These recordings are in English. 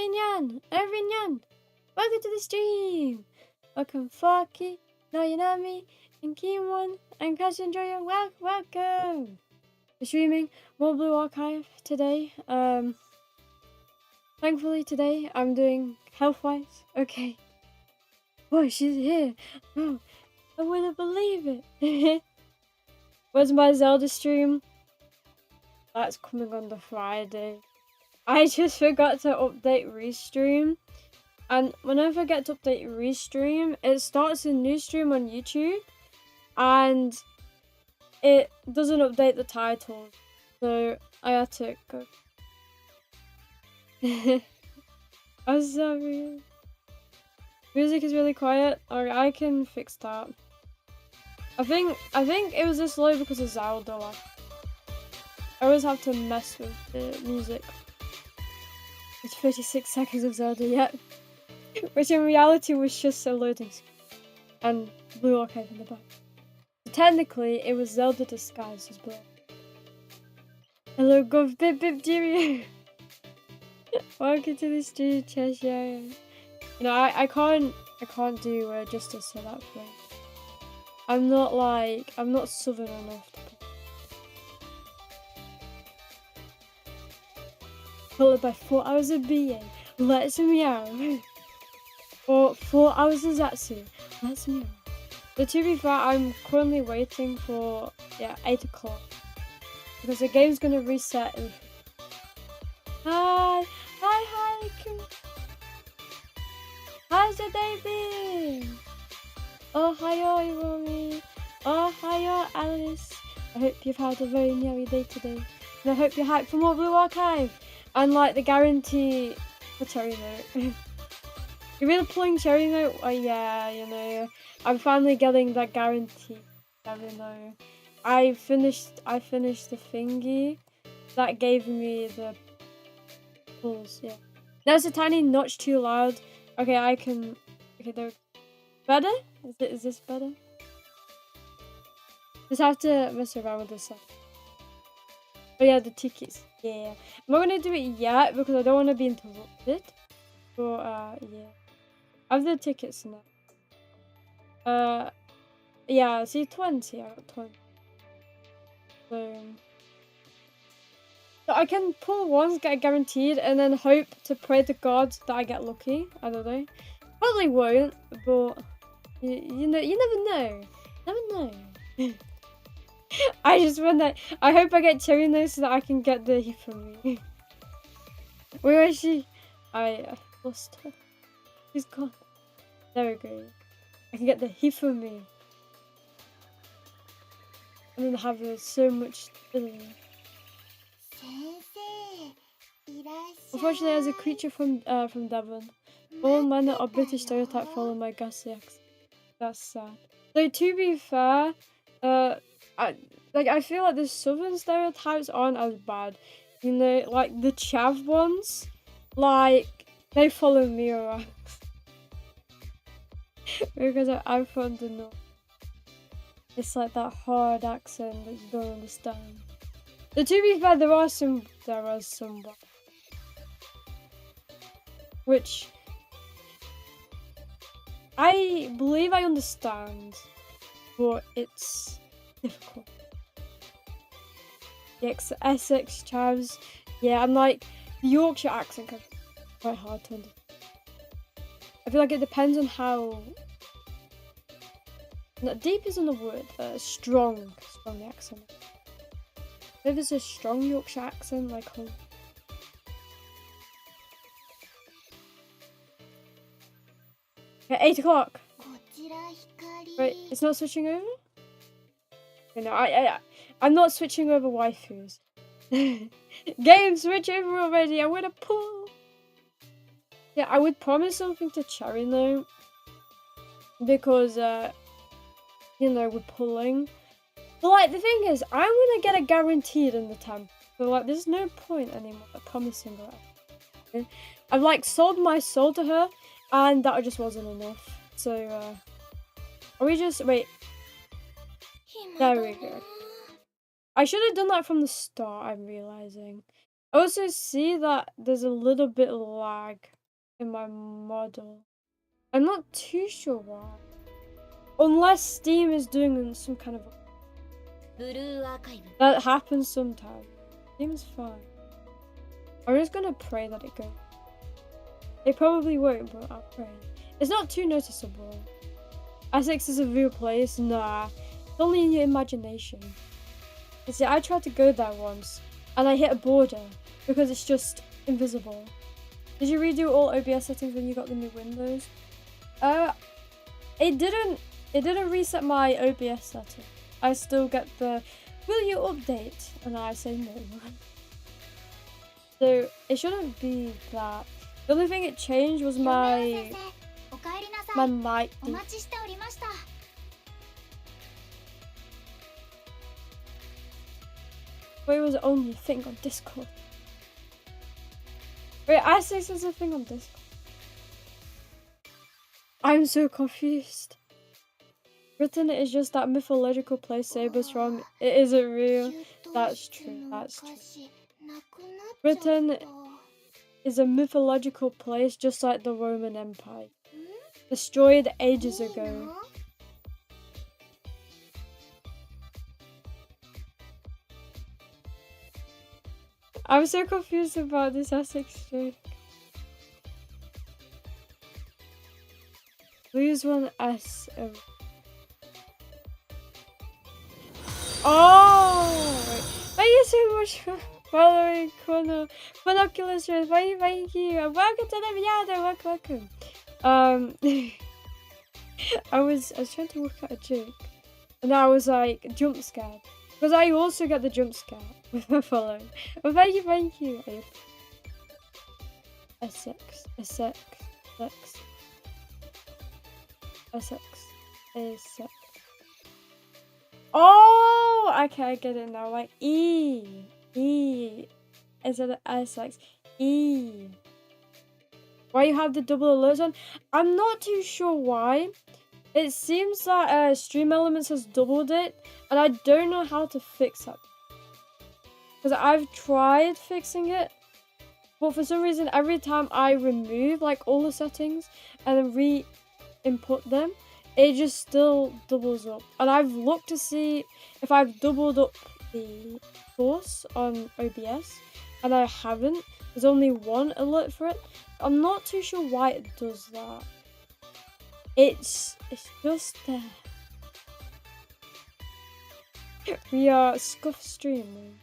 Hey Nyan, everyone, welcome to the stream. Welcome Faki, Nayanami, and Kimon, and Cash Enjoyer. Welcome. We're streaming more Blue Archive today. Thankfully today I'm doing health-wise. Okay. Whoa, she's here. Oh, I wouldn't believe it. Where's my Zelda stream? That's coming on the Friday. I just forgot to update Restream. And whenever I forget to update Restream, it starts a new stream on YouTube. And it doesn't update the title. So I had to go. I'm sorry. Music is really quiet. Alright, I can fix that. I think it was this low because of Zelda. Like, I always have to mess with the music. It's 36 seconds of Zelda yet. Which in reality was just a loading screen. And Blue Archive in the back. So technically, it was Zelda disguised as Blue. Hello, Gov Bip Cheerio. Welcome to the stream, Cheshire. You know, I can't do justice to that phrase. I'm not southern enough to play. Followed by 4 hours of BA. Let's meow. Or 4 hours of Zatsu. Let's meow. So to be fair, I'm currently waiting for 8 o'clock. Because the game's gonna reset in... Hi! How's your day been? Oh, hiyo, Iromi. Oh, hiyo, Alice. I hope you've had a very merry day today. And I hope you're hyped for more Blue Archive. And like the guarantee for Cherino. You're really pulling Cherino? Oh yeah, you know. I'm finally getting that guarantee. Cherino. I finished the thingy that gave me the pulls, yeah. There's a tiny notch too loud. Okay, okay, there. Better? Is this better? Just have to mess around with this. Oh yeah, the tickets. Yeah. I'm not gonna do it yet because I don't want to be interrupted. But yeah. I have the tickets now. Yeah, see 20. I got 20. So I can pull once, get guaranteed, and then hope to pray to God that I get lucky. I don't know. Probably won't, but you know, you never know. Never know. I just want that. I hope I get Cherino so that I can get the he for me. Where is she? I lost her. She's gone. There we go. I can get the he for me. And then have so much ability. Unfortunately, as a creature from Devon, all manner of British stereotype follow my Gachas accent. That's sad. So to be fair, I feel like the southern stereotypes aren't as bad. You know, like the chav ones, like they follow me around because I'm from the north. It's like that hard accent that you don't understand. So to be fair, there are some which I believe I understand, but it's difficult. The Essex chavs, yeah, and like the Yorkshire accent can be quite hard to understand. I feel like it depends on how. No, deep isn't a word. Strong the accent. If it's a strong Yorkshire accent, like home. Okay, 8 o'clock. Wait, it's not switching over? Okay, no, I'm not switching over waifus. Game switch over already. I want to pull. Yeah, I would promise something to Cherino because you know, we're pulling. But like the thing is, I'm gonna get it guaranteed in the temple. So like there's no point anymore promising her. I've like sold my soul to her and that just wasn't enough. So are we just wait. There we go. I should have done that from the start, I'm realizing. I also see that there's a little bit of lag in my model. I'm not too sure why. Unless Steam is doing some kind of... That happens sometimes. Steam's fine. I'm just gonna pray that it goes. It probably won't, but I'll pray. It's not too noticeable. Essex is a real place? Nah. It's only in your imagination. You see, I tried to go there once, and I hit a border, because it's just invisible. Did you redo all OBS settings when you got the new Windows? It didn't reset my OBS setting. I still get the, will you update? And I say no. So, it shouldn't be that. The only thing it changed was my mic. But it was only a thing on Discord. Wait, I say there's a thing on Discord. I'm so confused. Britain is just that mythological place Saber's from. It isn't real. That's true. That's true. Britain is a mythological place just like the Roman Empire. Destroyed ages ago. I'm so confused about this Essex joke. Lose one S. Oh! Thank you so much for following Binoculars. Thank you. And welcome to the Miado. Welcome. I was trying to work out a joke. And I was like, jump scared. Because I also get the jump scare with my following. Well, thank you. Essex. Oh, okay, I get it now. Like E instead of Essex. E. Why you have the double alerts on? I'm not too sure why. It seems that Stream Elements has doubled it, and I don't know how to fix that. Because I've tried fixing it, but for some reason, every time I remove like all the settings and then re-input them, it just still doubles up. And I've looked to see if I've doubled up the force on OBS, and I haven't. There's only one alert for it. I'm not too sure why it does that. It's just there. We are scuff streaming.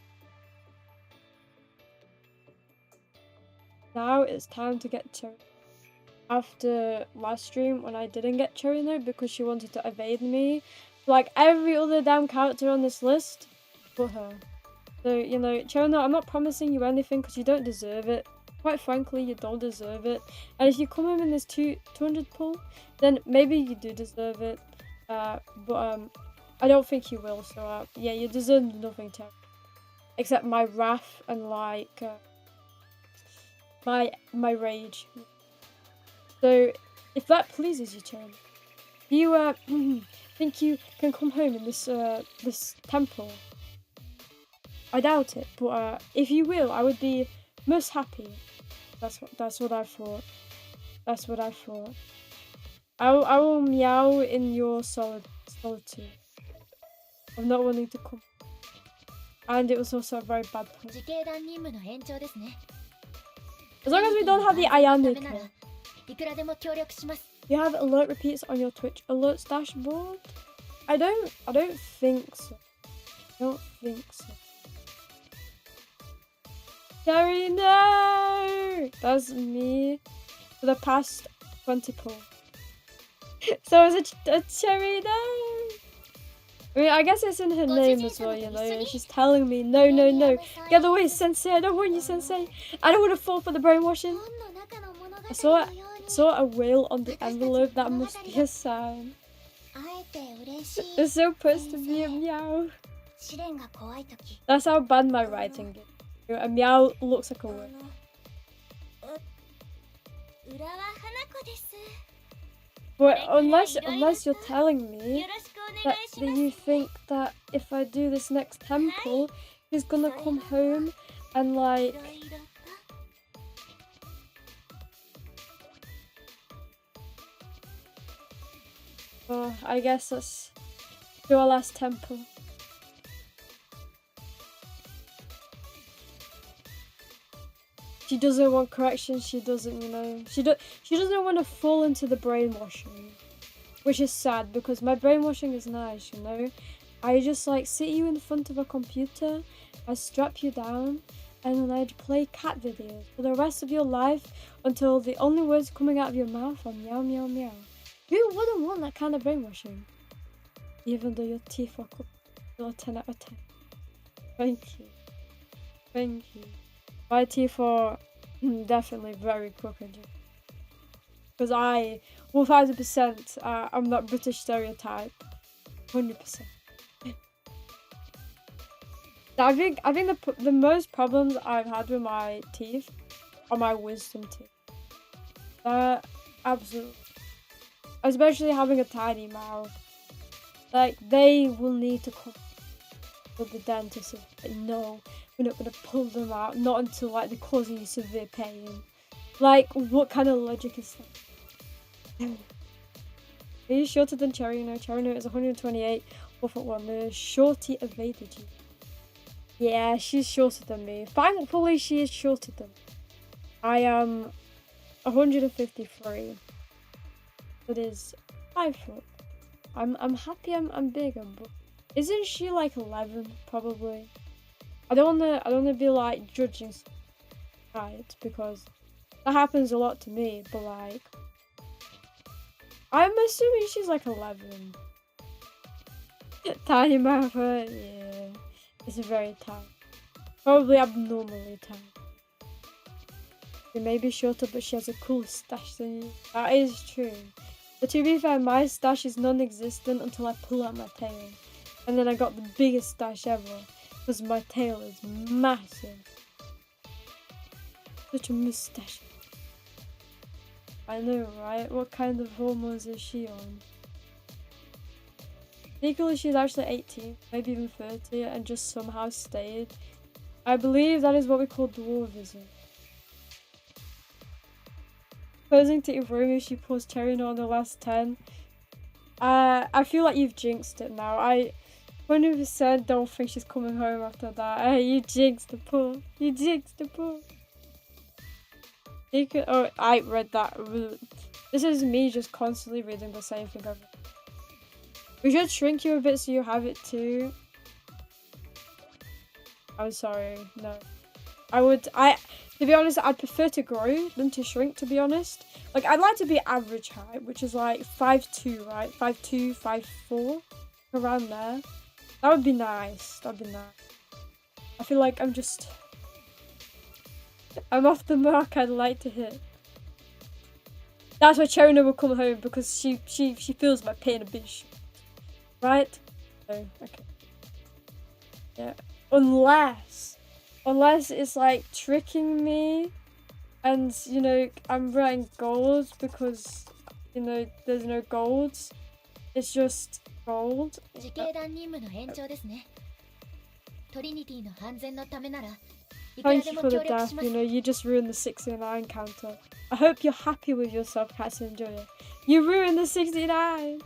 Now it's time to get Cherino. After last stream when I didn't get Cherino because she wanted to evade me, like every other damn character on this list, but her. So, you know, Cherino, I'm not promising you anything because you don't deserve it. Quite frankly, you don't deserve it. And if you come in this 200 pull, then maybe you do deserve it. But I don't think you will. So yeah, you deserve nothing, Terry, except my wrath and like my rage. So if that pleases you, Cherino, do you think you can come home in this this temple? I doubt it, but if you will, I would be most happy. That's what I thought. That's what I thought. I will meow in your solitude of not wanting to come. And it was also a very bad point. As long as we don't have the Ayamika. You have alert repeats on your Twitch alerts dashboard? I don't think so. I don't think so. Cherry, no! That's me for the past 20 pulls. So it's a Cherry, no! I mean, I guess it's in her name as well, you know. She's telling me, no, no, no. Get away, Sensei. I don't want you, Sensei. I don't want to fall for the brainwashing. I saw a whale on the envelope. That must be a sign. It's so supposed to be a meow. That's how bad my writing is. A meow looks like a word. But unless you're telling me that you think that if I do this next temple, he's gonna come home And like, oh, I guess let's do our last temple. She doesn't want correction. She doesn't, you know, she doesn't want to fall into the brainwashing, which is sad because my brainwashing is nice, you know. I just like sit you in front of a computer, I strap you down, and then I'd play cat videos for the rest of your life until the only words coming out of your mouth are meow meow meow. Who wouldn't want that kind of brainwashing? Even though your teeth are cooked, you're a 10 out of 10. Thank you. Thank you. My teeth are definitely very crooked. Because I, 1000%, I'm that British stereotype. 100%. I think the most problems I've had with my teeth are my wisdom teeth. Absolutely. Especially having a tiny mouth. Like, they will need to come with the dentist and say, no, we're not going to pull them out, not until like they're causing you severe pain. Like, what kind of logic is that? Are you shorter than Cherino? Cherino is 128, 4'1". The shorty evaded you. Yeah, she's shorter than me. Thankfully, she is shorter than me. I am 153. That is 5 foot. I'm happy I'm bigger, but isn't she like 11 probably? I don't wanna be like judging height because that happens a lot to me, but like I'm assuming she's like 11. Tiny mouth, yeah. It's very tiny. Probably abnormally tiny. She may be shorter, but she has a cool stash than you. That is true. But to be fair, my stash is non-existent until I pull out my tail. And then I got the biggest stash ever. Because my tail is massive. Such a mustache. I know, right? What kind of hormones is she on? Legally, she's actually 18, maybe even 30, and just somehow stayed. I believe that is what we call dwarvism. Posing to Iromi, she paused Cherino on the last 10. I feel like you've jinxed it now. I 100% don't think she's coming home after that. You jinxed the poor. You jinxed the poor. Oh, I read that. This is me just constantly reading the same thing over. We should shrink you a bit so you have it too. I'm sorry, no. To be honest, I'd prefer to grow than to shrink, to be honest. Like, I'd like to be average height, which is like 5'2", right? 5'2", 5'4", around there. That would be nice. That'd be nice. I feel like I'm off the mark I'd like to hit. That's why Cherino will come home, because she feels my pain a bit. Right? Oh, okay. Yeah. Unless it's like tricking me and, you know, I'm writing gold because, you know, there's no golds. It's just gold. Thank you for the death, you know, you just ruined the 69 counter. I hope you're happy with yourself, Cats, and enjoy it. You ruined the 69!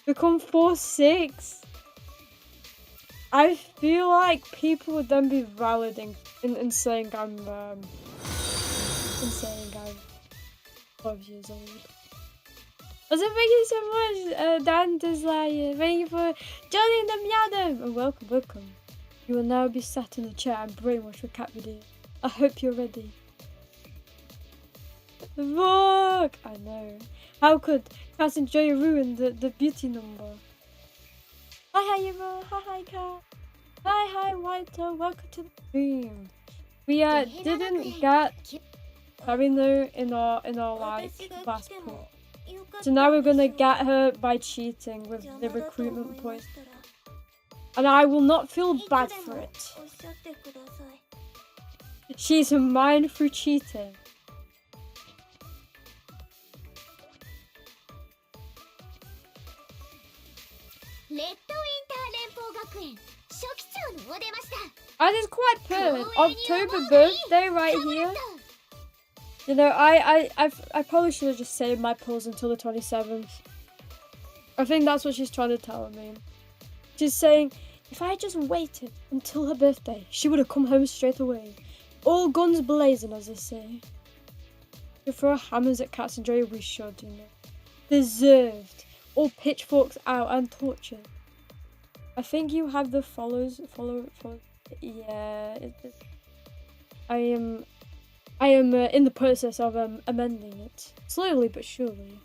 Become 4'6". I feel like people would then be valid in saying I'm 12 years old. Also, thank you so much, Dan Deslayer. Thank you for joining the Meow. And welcome. You will now be sat in a chair and brainwashed with cat video. I hope you're ready. Look! I know. How could Cat and Joy ruin the beauty number? Hi, Yubo. Hi, Cat. Hi, Whiter. Welcome to the stream. We didn't get Cherino in our like last pool. So now we're gonna get her by cheating with the recruitment point. And I will not feel bad for it. She's mine through cheating. And it's quite pertinent. October birthday right here. You know, I probably should have just saved my pulls until the 27th. I think that's what she's trying to tell me. She's saying, if I just waited until her birthday, she would have come home straight away. All guns blazing, as they say. We throw hammers at cats and Joey, we should, you know. Deserved. All pitchforks out and tortured. I think you have the follow. Yeah, I am in the process of amending it, slowly but surely.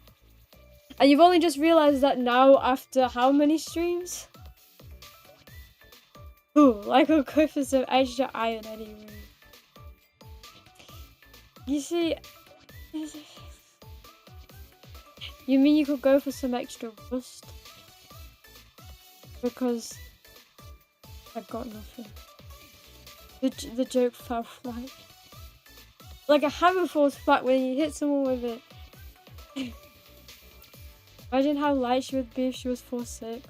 And you've only just realised that now after how many streams? Ooh, like I'll go for some extra iron anyway. You see, you mean you could go for some extra rust? Because I got nothing. The joke fell flat. Like a hammer falls flat when you hit someone with it. Imagine how light she would be if she was 4'6".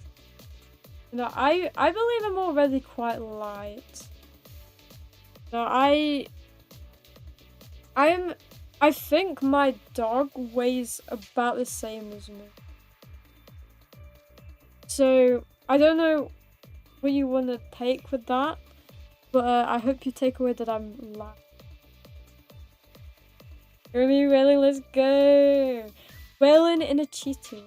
You know, I believe I'm already quite light. No, I think my dog weighs about the same as me. So I don't know what you want to take with that, but I hope you take away that I'm light. Iromi, really, let's go. Wailing in a cheetah.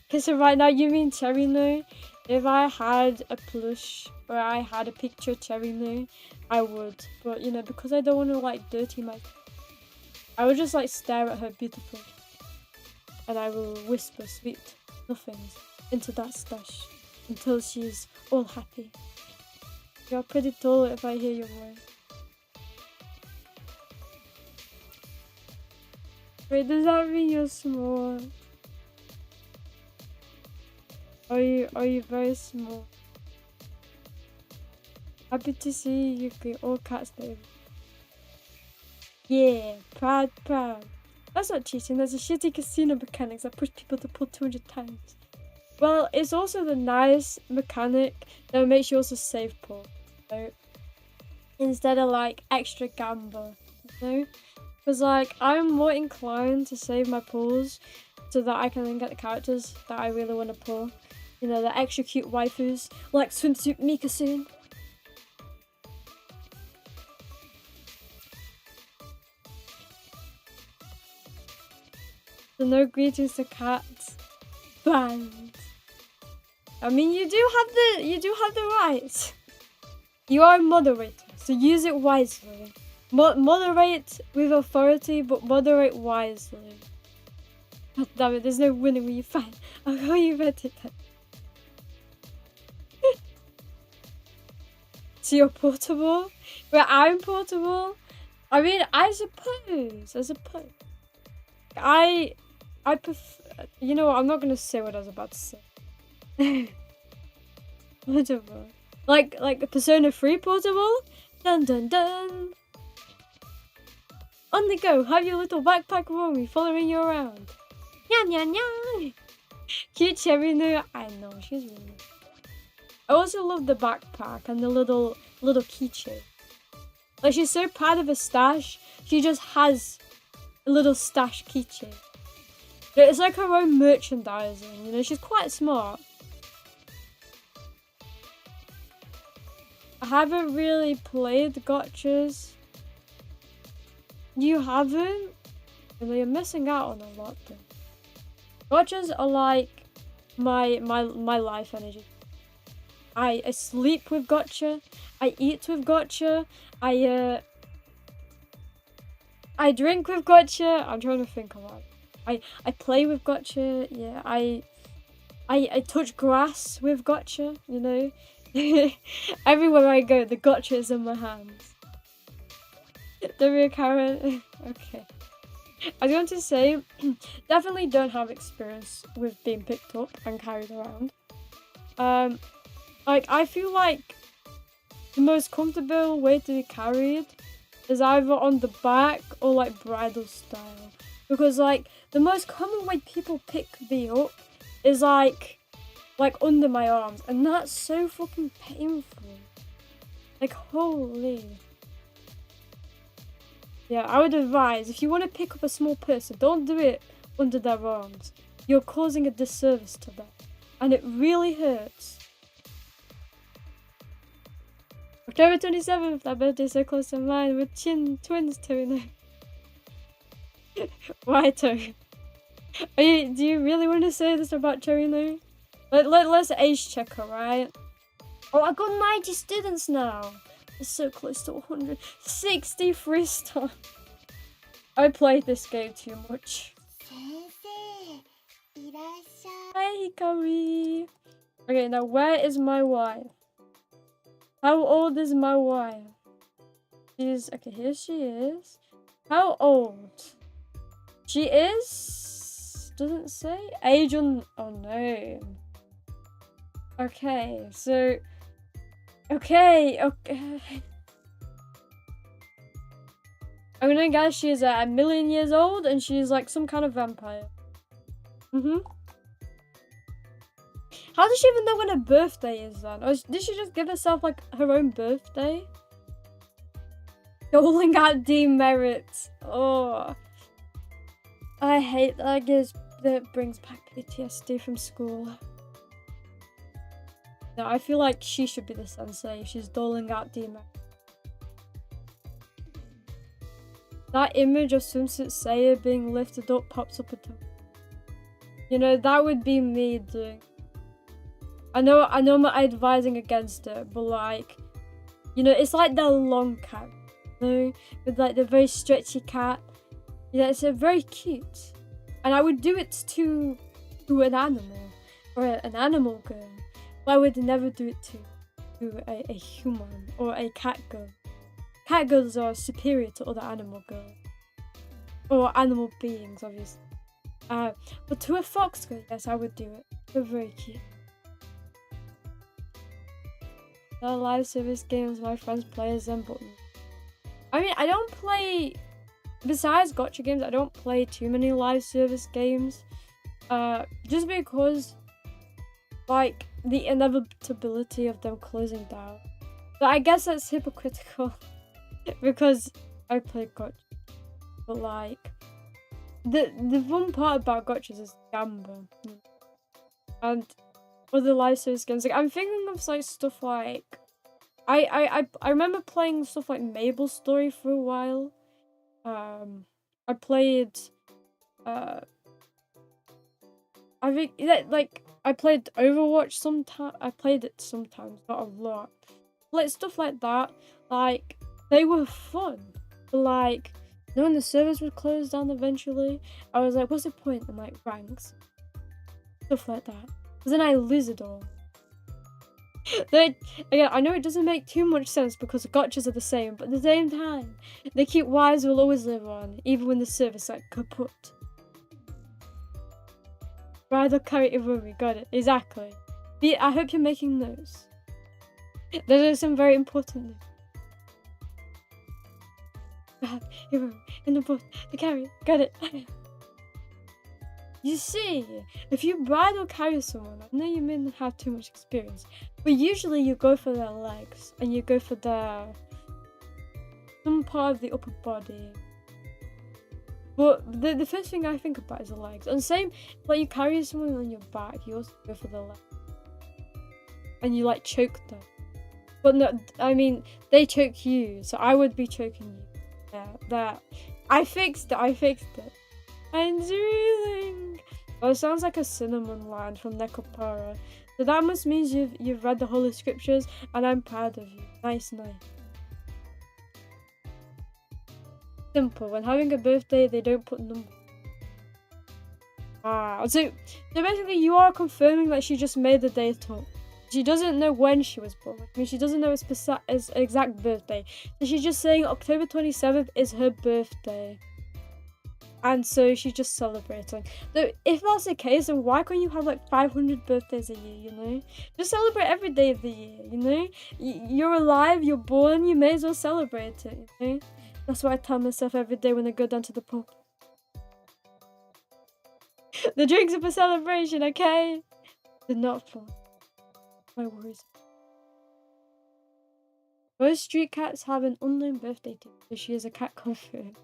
Okay, so right now you mean Cherino? If I had a plush or I had a picture of Cherino, I would. But you know, because I don't want to like dirty my, I would just like stare at her beautiful, and I will whisper sweet nothings into that stash until she's all happy. You're pretty tall if I hear your voice. Wait, does that mean you're small? Are you very small? Happy to see you get all cats there. Yeah, proud. That's not cheating, that's a shitty casino mechanics that push people to pull 200 times. Well, it's also the nice mechanic that makes you also save pull, right? Instead of like extra gamble, you know? Because like, I'm more inclined to save my pulls so that I can then get the characters that I really want to pull. You know, the extra cute waifus, like Swimsuit Mika soon. So no greetings to cats. Banned. I mean, you do have the rights. You are a moderator, so use it wisely. Moderate with authority, but moderate wisely. God damn it, there's no winning when you fight. I'll call you better then. So you're portable? Where I'm portable? I mean, I suppose. I prefer, you know what, I'm not gonna say what I was about to say. Whatever. Like Persona 3 portable? Dun dun dun! On the go, have your little backpack Romy following you around. Nya nya nya! Cute Cherino, I know, she's really nice. I also love the backpack and the little keychain. Like, she's so proud of her stash, she just has a little stash keychain. It's like her own merchandising, you know, she's quite smart. I haven't really played Gachas. You haven't? Well, you're missing out on a lot then. Gachas are like my life energy. I sleep with gacha, I eat with gacha, I drink with gacha. I'm trying to think about it. I play with gacha, yeah, I touch grass with gacha, you know. Everywhere I go, the gacha is in my hands. W Karen, okay. I was going to say, definitely don't have experience with being picked up and carried around. Like, I feel like the most comfortable way to be carried is either on the back or like bridal style. Because like, the most common way people pick me up is like like under my arms, and that's so fucking painful. Like, holy. Yeah, I would advise, if you want to pick up a small person, don't do it under their arms. You're causing a disservice to them, and it really hurts. October 27th, that birthday so close to mine. We're twins, Cherino. Why, Cherino? Do you really want to say this about Cherino? Let's age check her, right? Oh, I got 90 students now. It's so close to 163 stars. I played this game too much. Hi, Hikari. Okay, now where is my wife? How old is my wife? She's... Okay, here she is. How old? She is... Doesn't say? Age on... Oh, no. Okay, so... Okay. I'm gonna guess she's a million years old and she's like some kind of vampire. How does she even know when her birthday is then? Or did she just give herself like her own birthday? Doling out demerits. Oh. I hate that. That brings back PTSD from school. No, I feel like she should be the sensei if she's doling out demerits. That image of Swimsuit Seiya being lifted up pops up at her. You know, that would be me doing. I know I'm advising against it, but like, you know, it's like the long cat, you know, with like the very stretchy cat. Yeah, it's very cute, and I would do it to an animal or an animal girl, but I would never do it to a human or a cat girl. Cat girls are superior to other animal girls or animal beings, obviously. But to a fox girl, yes, I would do it. They're very cute. The live service games my friends play as them, but I mean, I don't play. Besides gacha games, I don't play too many live service games. Just because, like, the inevitability of them closing down. But I guess that's hypocritical because I play gacha. But like, the fun part about gachas is gambling and other live service games. Like, I'm thinking of like stuff like I remember playing stuff like Mabel's Story for a while. I played I think that like I played Overwatch sometimes. I played it sometimes, not a lot. Like stuff like that. Like they were fun. But like knowing the servers would close down eventually, I was like, what's the point? I'm like ranks. Stuff like that. Because then I lose it all. Again, I know it doesn't make too much sense because the gachas are the same, but at the same time, they keep wives will always live on, even when the service like kaput. Bridal carry Iromi, got it, exactly. I hope you're making notes. Those are some very important notes. Iromi, in the book, the carry, got it. You see, if you bridal carry someone, I know you may not have too much experience, but usually you go for their legs and you go for some part of the upper body. But the first thing I think about is the legs. And same, like you carry someone on your back, you also go for the legs. And you like choke them. But no, I mean, they choke you, so I would be choking you. Yeah, that. I fixed it. I'm drooling. Oh, it sounds like a cinnamon line from Nekopara. So that must mean you've read the Holy Scriptures, and I'm proud of you. Nice. Simple. When having a birthday, they don't put numbers. So basically, you are confirming that she just made the date up. She doesn't know when she was born. I mean, she doesn't know its exact birthday. So she's just saying October 27th is her birthday. And so she's just celebrating. So if that's the case, then why can't you have like 500 birthdays a year, you know? Just celebrate every day of the year, you know? You're alive, you're born, you may as well celebrate it, you know? That's what I tell myself every day when I go down to the pub. The drinks are for celebration, okay? Did not fall. My worries. Most street cats have an unknown birthday too, so she is a cat confirmed.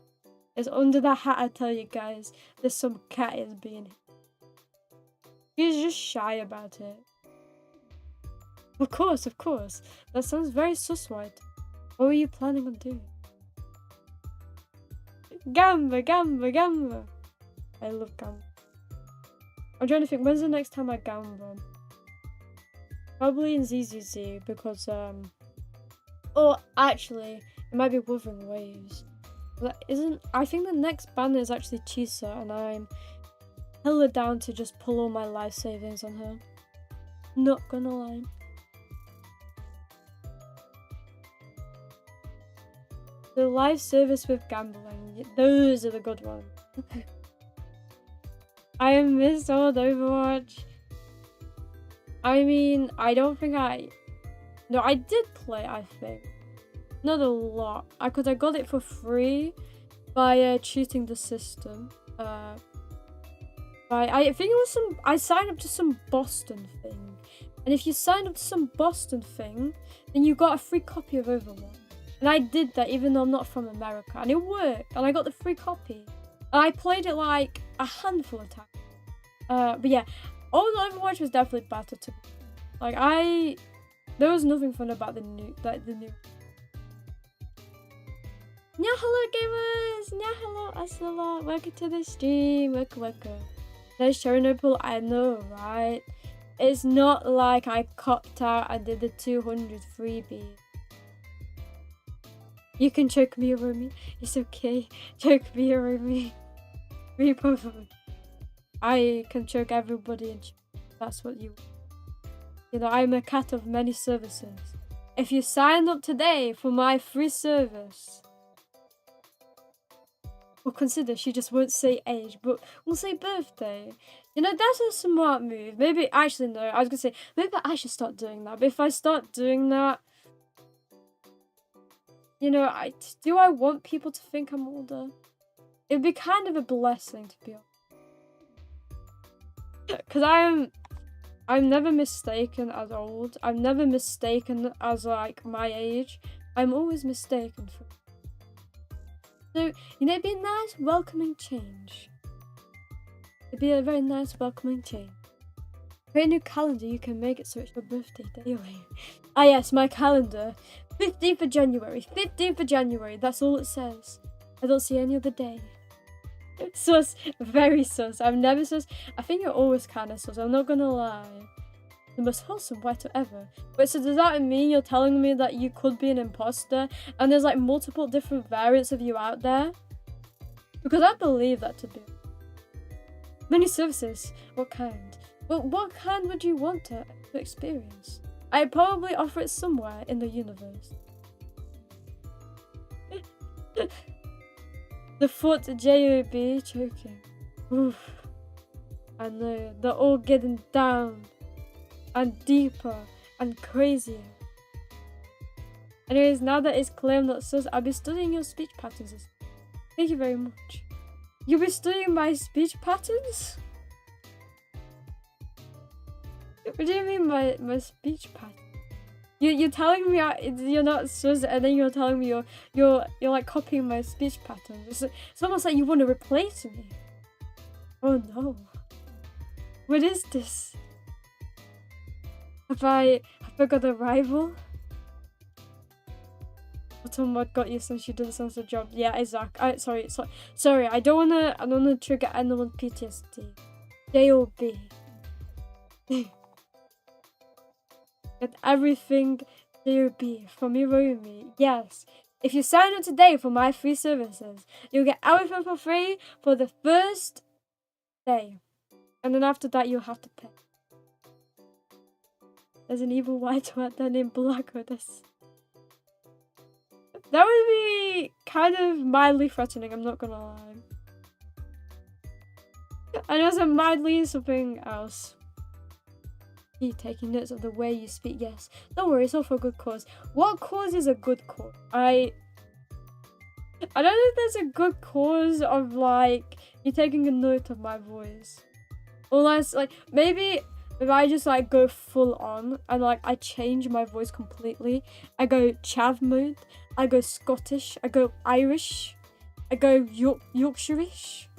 It's under the hat, I tell you guys. There's some cat is being here. She's just shy about it. Of course, of course. That sounds very sus, right? What were you planning on doing? Gamba, gamba, gamba. I love gamba. I'm trying to think, when's the next time I gamba? Probably in ZZZ, because, oh, actually, it might be Wuthering Waves. That isn't, I think the next banner is actually Chisa, and I'm hella down to just pull all my life savings on her. Not gonna lie. The live service with gambling, those are the good ones. I have missed old Overwatch. I mean, I don't think no, I did play, I think. Not a lot. Because I got it for free by cheating the system. I think it was I signed up to some Boston thing. And if you signed up to some Boston thing, then you got a free copy of Overwatch. And I did that even though I'm not from America. And it worked. And I got the free copy. And I played it like a handful of times. But yeah, old Overwatch was definitely better to me. Like, there was nothing fun about the new. Nyahaha gamers! Nyahaha, assala, welcome to the stream, welcome. There's Cherino, I know, right? It's not like I copped out and did the 200 freebie. You can choke me, Iromi. It's okay. Choke me, Iromi. Me, probably. I can choke everybody and that's what you know, I'm a cat of many services. If you sign up today for my free service, well, consider she just won't say age, but we'll say birthday. You know, that's a smart move. Maybe, actually, no, I was gonna say, maybe I should start doing that. But if I start doing that, you know, do I want people to think I'm older? It'd be kind of a blessing, to be honest. Because I'm never mistaken as old. I'm never mistaken as, like, my age. I'm always mistaken for... So, you know, it'd be a nice, welcoming change. It'd be a very nice, welcoming change. Create a new calendar, you can make it so it's your birthday daily. Ah yes, my calendar. 15th of January. 15th of January, that's all it says. I don't see any other day. Sus. Very sus. I'm never sus. I think you're always kind of sus, I'm not gonna lie. The most wholesome white ever. Wait, so does that mean you're telling me that you could be an imposter and there's like multiple different variants of you out there? Because I believe that to be. Many services. What kind? Well, what kind would you want to experience? I'd probably offer it somewhere in the universe. The foot J-O-B choking. Oof. I know, they're all getting down. And deeper and crazier. Anyways, now that it's clear I'm not sus, I'll be studying your speech patterns. Thank you very much. You'll be studying my speech patterns? What do you mean my speech pattern? You're telling me you're not sus, and then you're telling me you're like copying my speech patterns. It's almost like you want to replace me. Oh no. What is this? Have I got a rival? What got you since you didn't sense the job? Yeah, exactly. Sorry. I don't wanna trigger anyone PTSD. J-O-B. Get everything J-O-B from Iromi. Yes. If you sign up today for my free services, you'll get everything for free for the first day. And then after that, you'll have to pay. There's an evil white rat there named Blackwood. That would be kind of mildly threatening, I'm not gonna lie. And also mildly something else. You taking notes of the way you speak, yes. Don't worry, it's all for a good cause. What cause is a good cause? I don't know if there's a good cause of like you taking a note of my voice. Unless like maybe If I just like go full on and like I change my voice completely, I go chav mode, I go Scottish, I go Irish, I go Yorkshire-ish,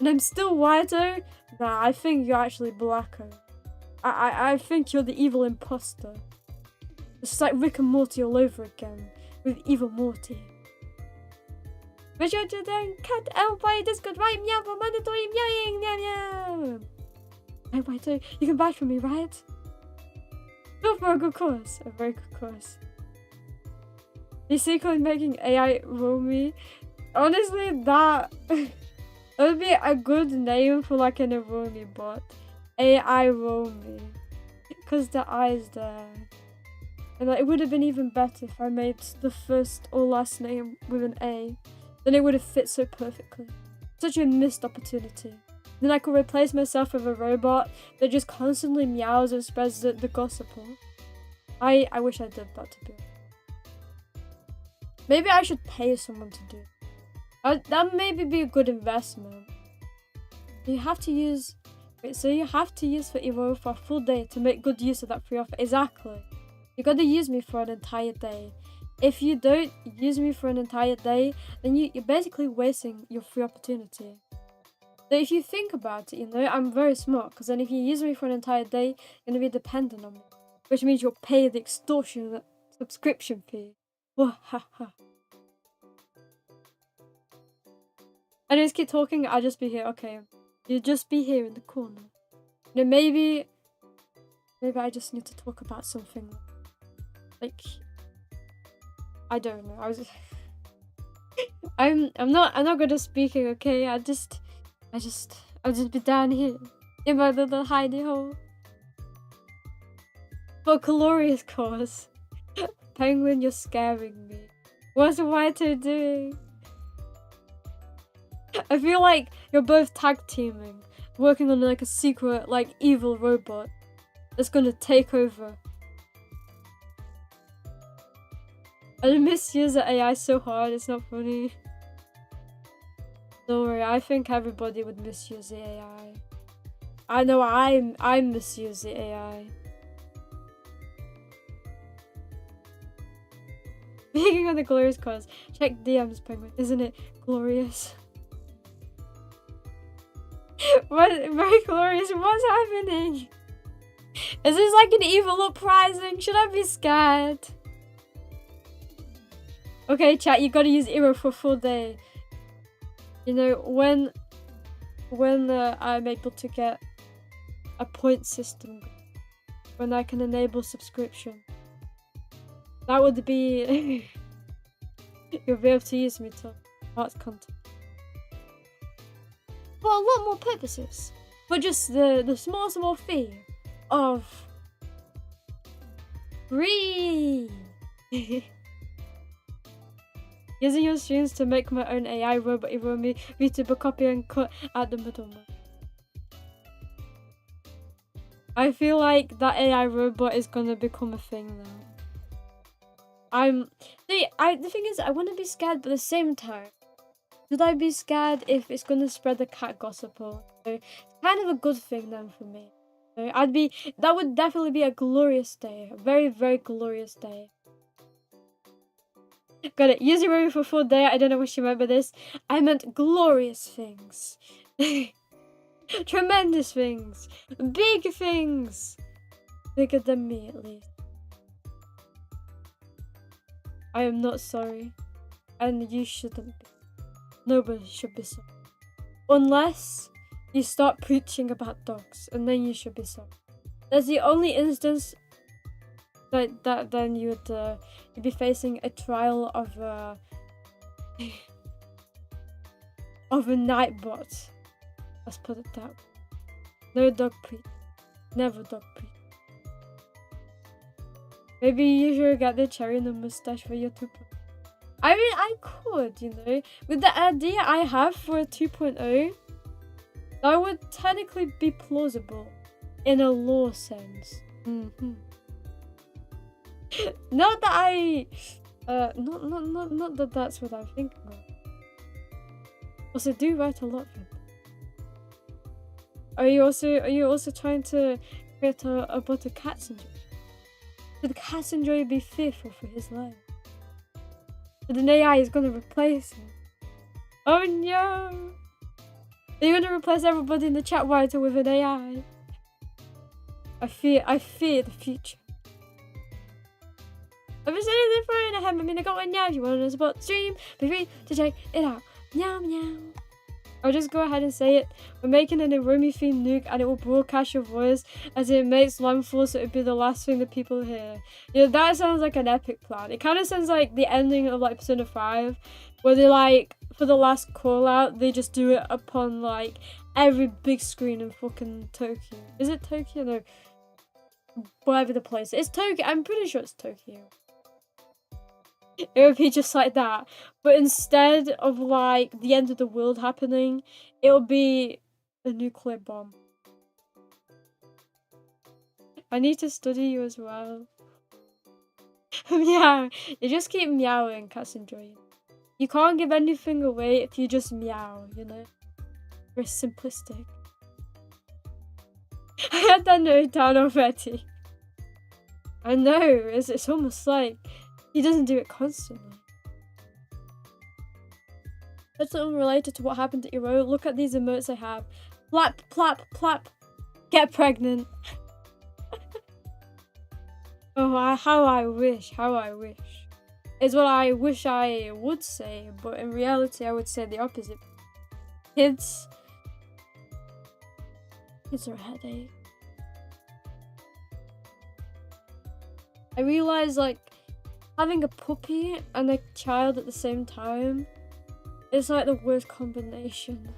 and I'm still whiter. Nah, I think you're actually blacker. I think you're the evil imposter. It's like Rick and Morty all over again with evil Morty. Then cat by Discord right meow for mandatory meowing meow meow. Hey White, you can vouch for me, right? Go for a good course. A very good course. He's secretly making AI Iromi. Honestly, that would be a good name for like an Iromi bot. AI Iromi. Because the I's there. And like, it would have been even better if I made the first or last name with an A. Then it would have fit so perfectly. Such a missed opportunity. Then I could replace myself with a robot that just constantly meows and spreads the gossip. I wish I did that, to be honest. Maybe I should pay someone to do it. That maybe be a good investment. You have to use... Wait, so you have to use for Evo for a full day to make good use of that free offer. Exactly. You gotta use me for an entire day. If you don't use me for an entire day, then you're basically wasting your free opportunity. So if you think about it, you know, I'm very smart, because then if you use me for an entire day, you're going to be dependent on me. Which means you'll pay the extortionate subscription fee. Wahaha. Anyways, keep talking, I'll just be here. Okay, you'll just be here in the corner. You know, maybe I just need to talk about something. Like... I don't know. I'm not good at speaking, okay? I'll just be down here in my little hidey hole. For a glorious cause. Penguin, you're scaring me. What's White doing? I feel like you're both tag teaming, working on like a secret, like evil robot that's gonna take over. I misuse the AI so hard, it's not funny. Don't worry, I think everybody would misuse the AI. I know I misuse the AI. Speaking of the glorious cause, check DMs, Penguin. Isn't it glorious? What? Very glorious. What's happening? Is this like an evil uprising? Should I be scared? Okay, chat, you gotta use Iro for a full day. You know, when I'm able to get a point system, when I can enable subscription, that would be... You'll be able to use me to arts content. For a lot more purposes. For just the small fee of... free! Using your streams to make my own AI robot Iromi, Vtuber copy and cut out the middleman. I feel like that AI robot is gonna become a thing now. The thing is, I wanna be scared, but at the same time, should I be scared if it's gonna spread the cat gossip? So it's kind of a good thing then for me. So that would definitely be a glorious day, a very, very glorious day. Got it. Use your room for a full day. I don't know what you meant by this. I meant glorious things. Tremendous things. Big things. Bigger than me, at least. I am not sorry. And you shouldn't be. Nobody should be sorry. Unless you start preaching about dogs. And then you should be sorry. That's the only instance that then you'd be facing a trial of a nightbot. Let's put it that way. No dog preach. Never dog preach. Maybe you should get the Cherino mustache for your 2.0. I mean, I could, you know. With the idea I have for a 2.0, that would technically be plausible in a lore sense. Not that I, not that that's what I'm thinking of. Also, do write a lot for them. Are you also trying to create a bot of cats enjoy? Should the cats enjoy be fearful for his life? But an AI is gonna replace him. Oh no! Are you gonna replace everybody in the chat writer with an AI? I fear the future. I've been sitting there throwing ahead. I mean, I got one now. If you want to support the stream, be free to check it out. Meow meow. I'll just go ahead and say it. We're making an Iromi themed nuke and it will broadcast your voice as it makes landfall, so it'll be the last thing that people hear. Yeah, that sounds like an epic plan. It kind of sounds like the ending of like Persona 5, where they like, for the last call out, they just do it upon like every big screen in fucking Tokyo. Is it Tokyo? No. Whatever the place is. It's Tokyo. I'm pretty sure it's Tokyo. It would be just like that, but instead of like the end of the world happening, it will be a nuclear bomb. I need to study you as well. Meow. You just keep meowing, cats enjoy. You can't give anything away if you just meow, you know? Very simplistic. I had that note down already. I know, it's almost like he doesn't do it constantly. That's unrelated to what happened to Iro. Look at these emotes I have. Plap, plap, plap. Get pregnant. Oh, how I wish. Is what I wish I would say, but in reality I would say the opposite. Kids are a headache. I realize like having a puppy and a child at the same time is like the worst combination.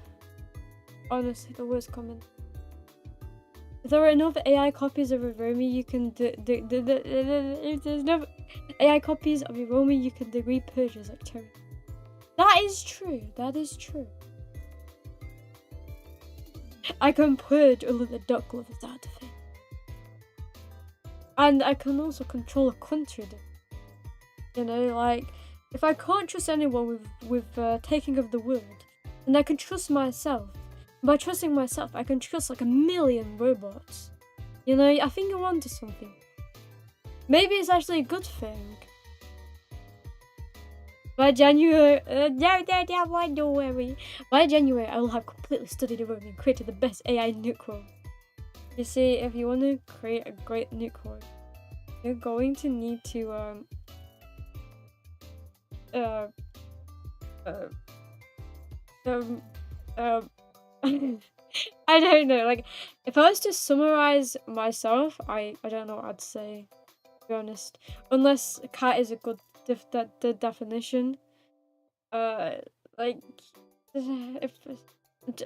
Honestly, the worst combination. If there are enough AI copies of Iromi, you can if there's enough AI copies of Iromi, you can degree purges like Cherino. That is true. That is true. I can purge all of the duck lovers out of it. And I can also control a country. You know, like, if I can't trust anyone with taking over the world, then I can trust myself. By trusting myself, I can trust like 1,000,000 robots. You know, I think you're onto something. Maybe it's actually a good thing. By January, don't worry. By January, I will have completely studied Iromi and created the best AI nuke world. You see, if you want to create a great nuke world, you're going to need to I don't know, like, if I was to summarize myself, I don't know what I'd say, to be honest. Unless cat is a good definition. Like,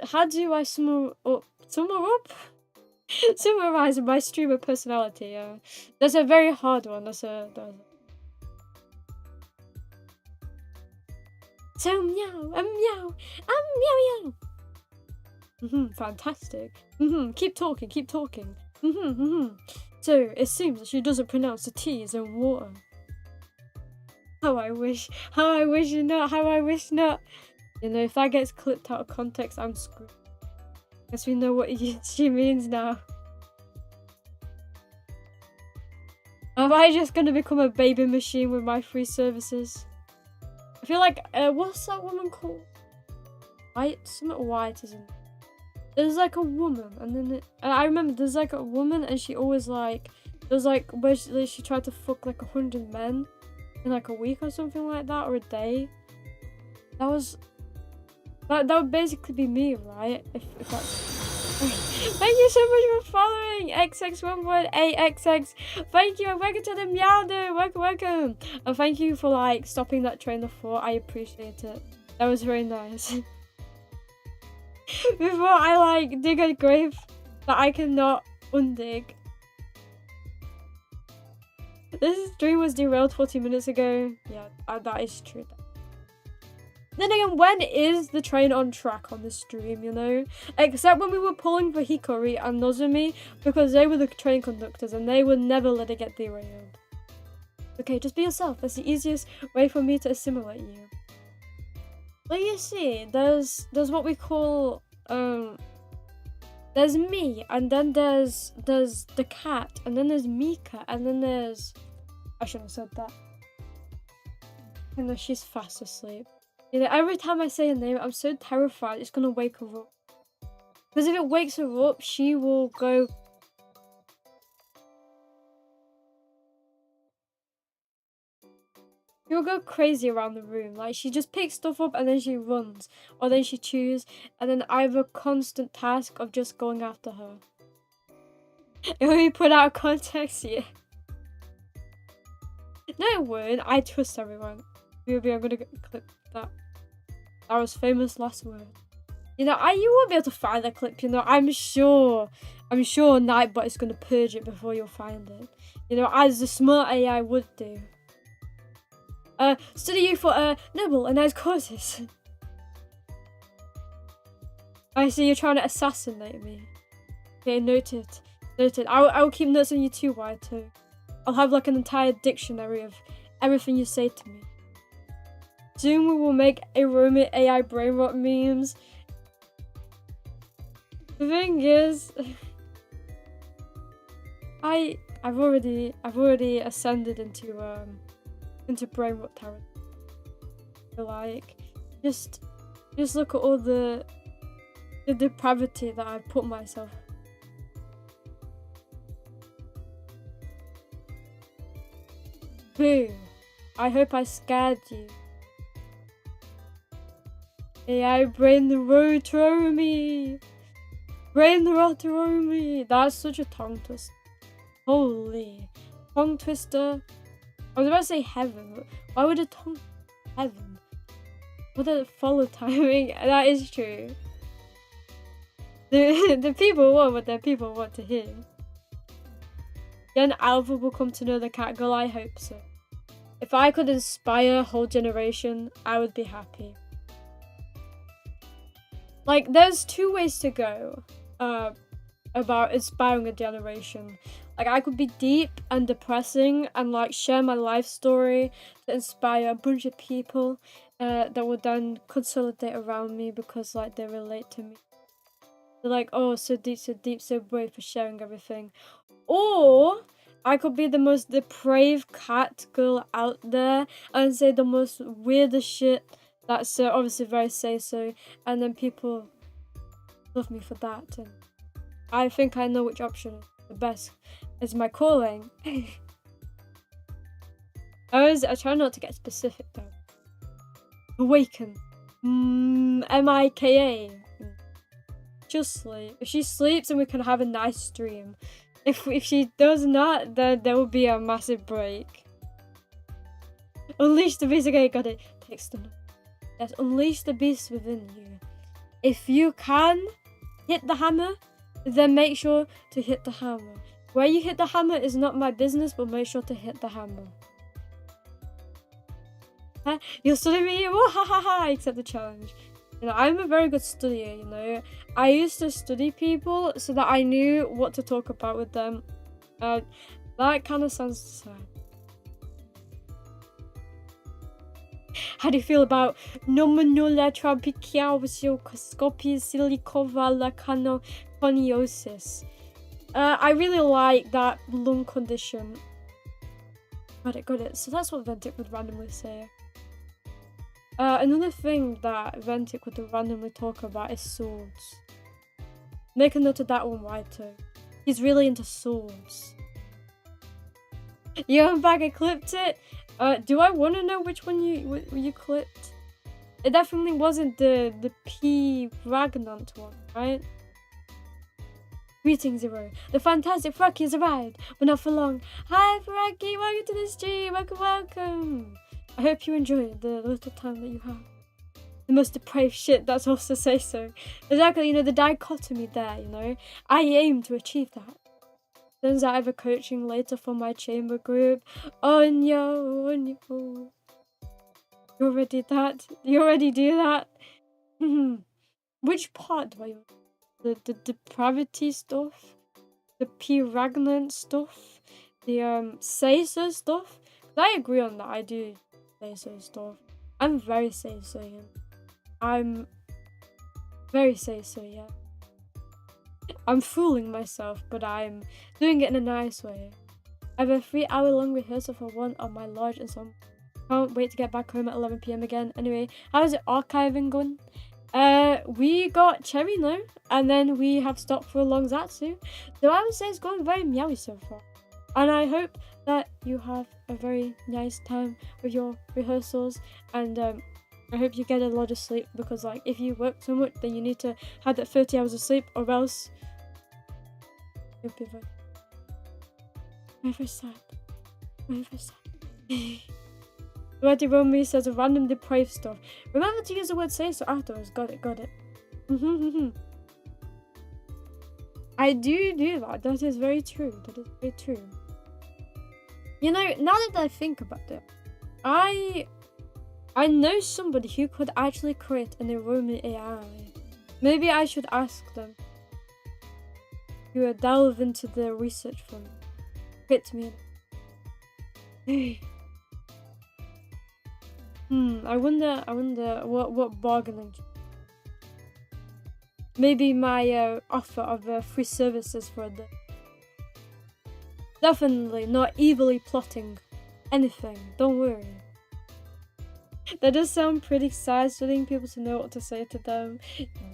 how do I summarize my streamer personality? That's a very hard one. So meow, meow, meow, meow. Fantastic. Keep talking. So it seems that she doesn't pronounce the T's in water. How I wish not. You know, if that gets clipped out of context, I'm screwed. Guess we know what she means now. Am I just gonna become a baby machine with my free services? I feel like, what's that woman called? White? Something white, isn't it? There's like a woman, and then I remember there's like a woman, and she always like, there's like where she tried to fuck like 100 men in like a week or something like that, or a day. That would basically be me, right? If that's... Thank you so much for following XX1.8XX. Thank you, and welcome to the meow dude. Welcome. And thank you for like stopping that train of thought. I appreciate it. That was very nice. Before I like dig a grave that I cannot undig. This stream was derailed 40 minutes ago. Yeah, that is true. Then again, when is the train on track on this stream, you know? Except when we were pulling for Hikori and Nozomi, because they were the train conductors and they would never let it get derailed. Okay, just be yourself. That's the easiest way for me to assimilate you. But you see, there's what we call, there's there's me, and then there's the cat, and then there's Mika, and then there's... I shouldn't have said that. I know she's fast asleep. You know, every time I say her name, I'm so terrified it's gonna wake her up. Because if it wakes her up, she will go... She'll go crazy around the room. Like, she just picks stuff up and then she runs. Or then she chews. And then I have a constant task of just going after her. It will be put out of context, yeah. No, it won't. I trust everyone. Maybe I'm gonna clip that. That was famous last word. You know, you won't be able to find that clip, you know. I'm sure Nightbot is gonna purge it before you'll find it. You know, as the smart AI would do. Study you for noble and nice causes. I see you're trying to assassinate me. Okay, noted. Noted. I will keep notes on you too, Waito. I'll have like an entire dictionary of everything you say to me. Soon we will make Iromi AI brain rot memes. The thing is, I've already ascended into brain rot territory. Like, just look at all the depravity that I've put myself. Boo! I hope I scared you. AI brain the Rotomi! Brain the Rotomi! That's such a tongue twister. Holy. Tongue twister. I was about to say heaven, but why would a tongue heaven? Would it follow timing? That is true. The people want what their people want to hear. Then Alpha will come to know the cat girl. I hope so. If I could inspire a whole generation, I would be happy. Like, there's two ways to go about inspiring a generation. Like, I could be deep and depressing and like share my life story to inspire a bunch of people that would then consolidate around me because like they relate to me. They're like, oh, so deep, so brave for sharing everything. Or I could be the most depraved cat girl out there and say the most weirdest shit that's obviously very say-so, and then people love me for that. And I think I know which option is the best. It's my calling. I try not to get specific though. Awaken. Mika. Just sleep. If she sleeps, then we can have a nice stream. If she does not, then there will be a massive break. Unleash the beast. Okay, got it. Text them. Yes, unleash the beast within you. If you can hit the hammer, then make sure to hit the hammer. Where you hit the hammer is not my business, but make sure to hit the hammer. Huh? You'll study me? Wahahaha! Accept the challenge. You know, I'm a very good studier, you know. I used to study people so that I knew what to talk about with them. That kind of sounds sad. How do you feel about nominula trabeculoskopi silicovalacanoconiosis? I really like that lung condition. Got it. So that's what Ventic would randomly say. Another thing that Ventic would randomly talk about is swords. Make a note of that one, Waito. He's really into swords. You went back and clipped it? Do I want to know which one you clipped? It definitely wasn't the P. Ragnant one, right? Greetings, Zero. The fantastic Froggy has arrived, but not for long. Hi, Froggy. Welcome to the stream. Welcome. I hope you enjoyed the little time that you had. The most depraved shit, that's also say so. Exactly, you know, the dichotomy there, you know. I aim to achieve that. Turns out I have a coaching later for my chamber group. Oh no. You already that? You already do that? Which part do I use? The depravity stuff? The P-Ragnant stuff? The say-so stuff? I agree on that, I do say-so stuff. I'm very say-so, yeah. I'm very say-so, yeah. I'm fooling myself, but I'm doing it in a nice way. I have a 3-hour-long rehearsal for one of my large ensemble. Can't wait to get back home at 11 PM again. Anyway, how's the archiving going? We got Cherino, and then we have stopped for a long Zatsu. So I would say it's going very meowy so far. And I hope that you have a very nice time with your rehearsals, and I hope you get a lot of sleep, because like if you work so much, then you need to have that 30 hours of sleep, or else you'll be very sad. Very sad. What Iromi says of random depraved stuff. Remember to use the word say so afterwards. Got it. I do that. That is very true. You know, now that I think about it, I know somebody who could actually create an Iromi AI. Maybe I should ask them to delve into the research for me. Hit me. I wonder what bargaining. Maybe my offer of free services for a day. Definitely not evilly plotting anything, don't worry. That does sound pretty exciting, getting people to know what to say to them.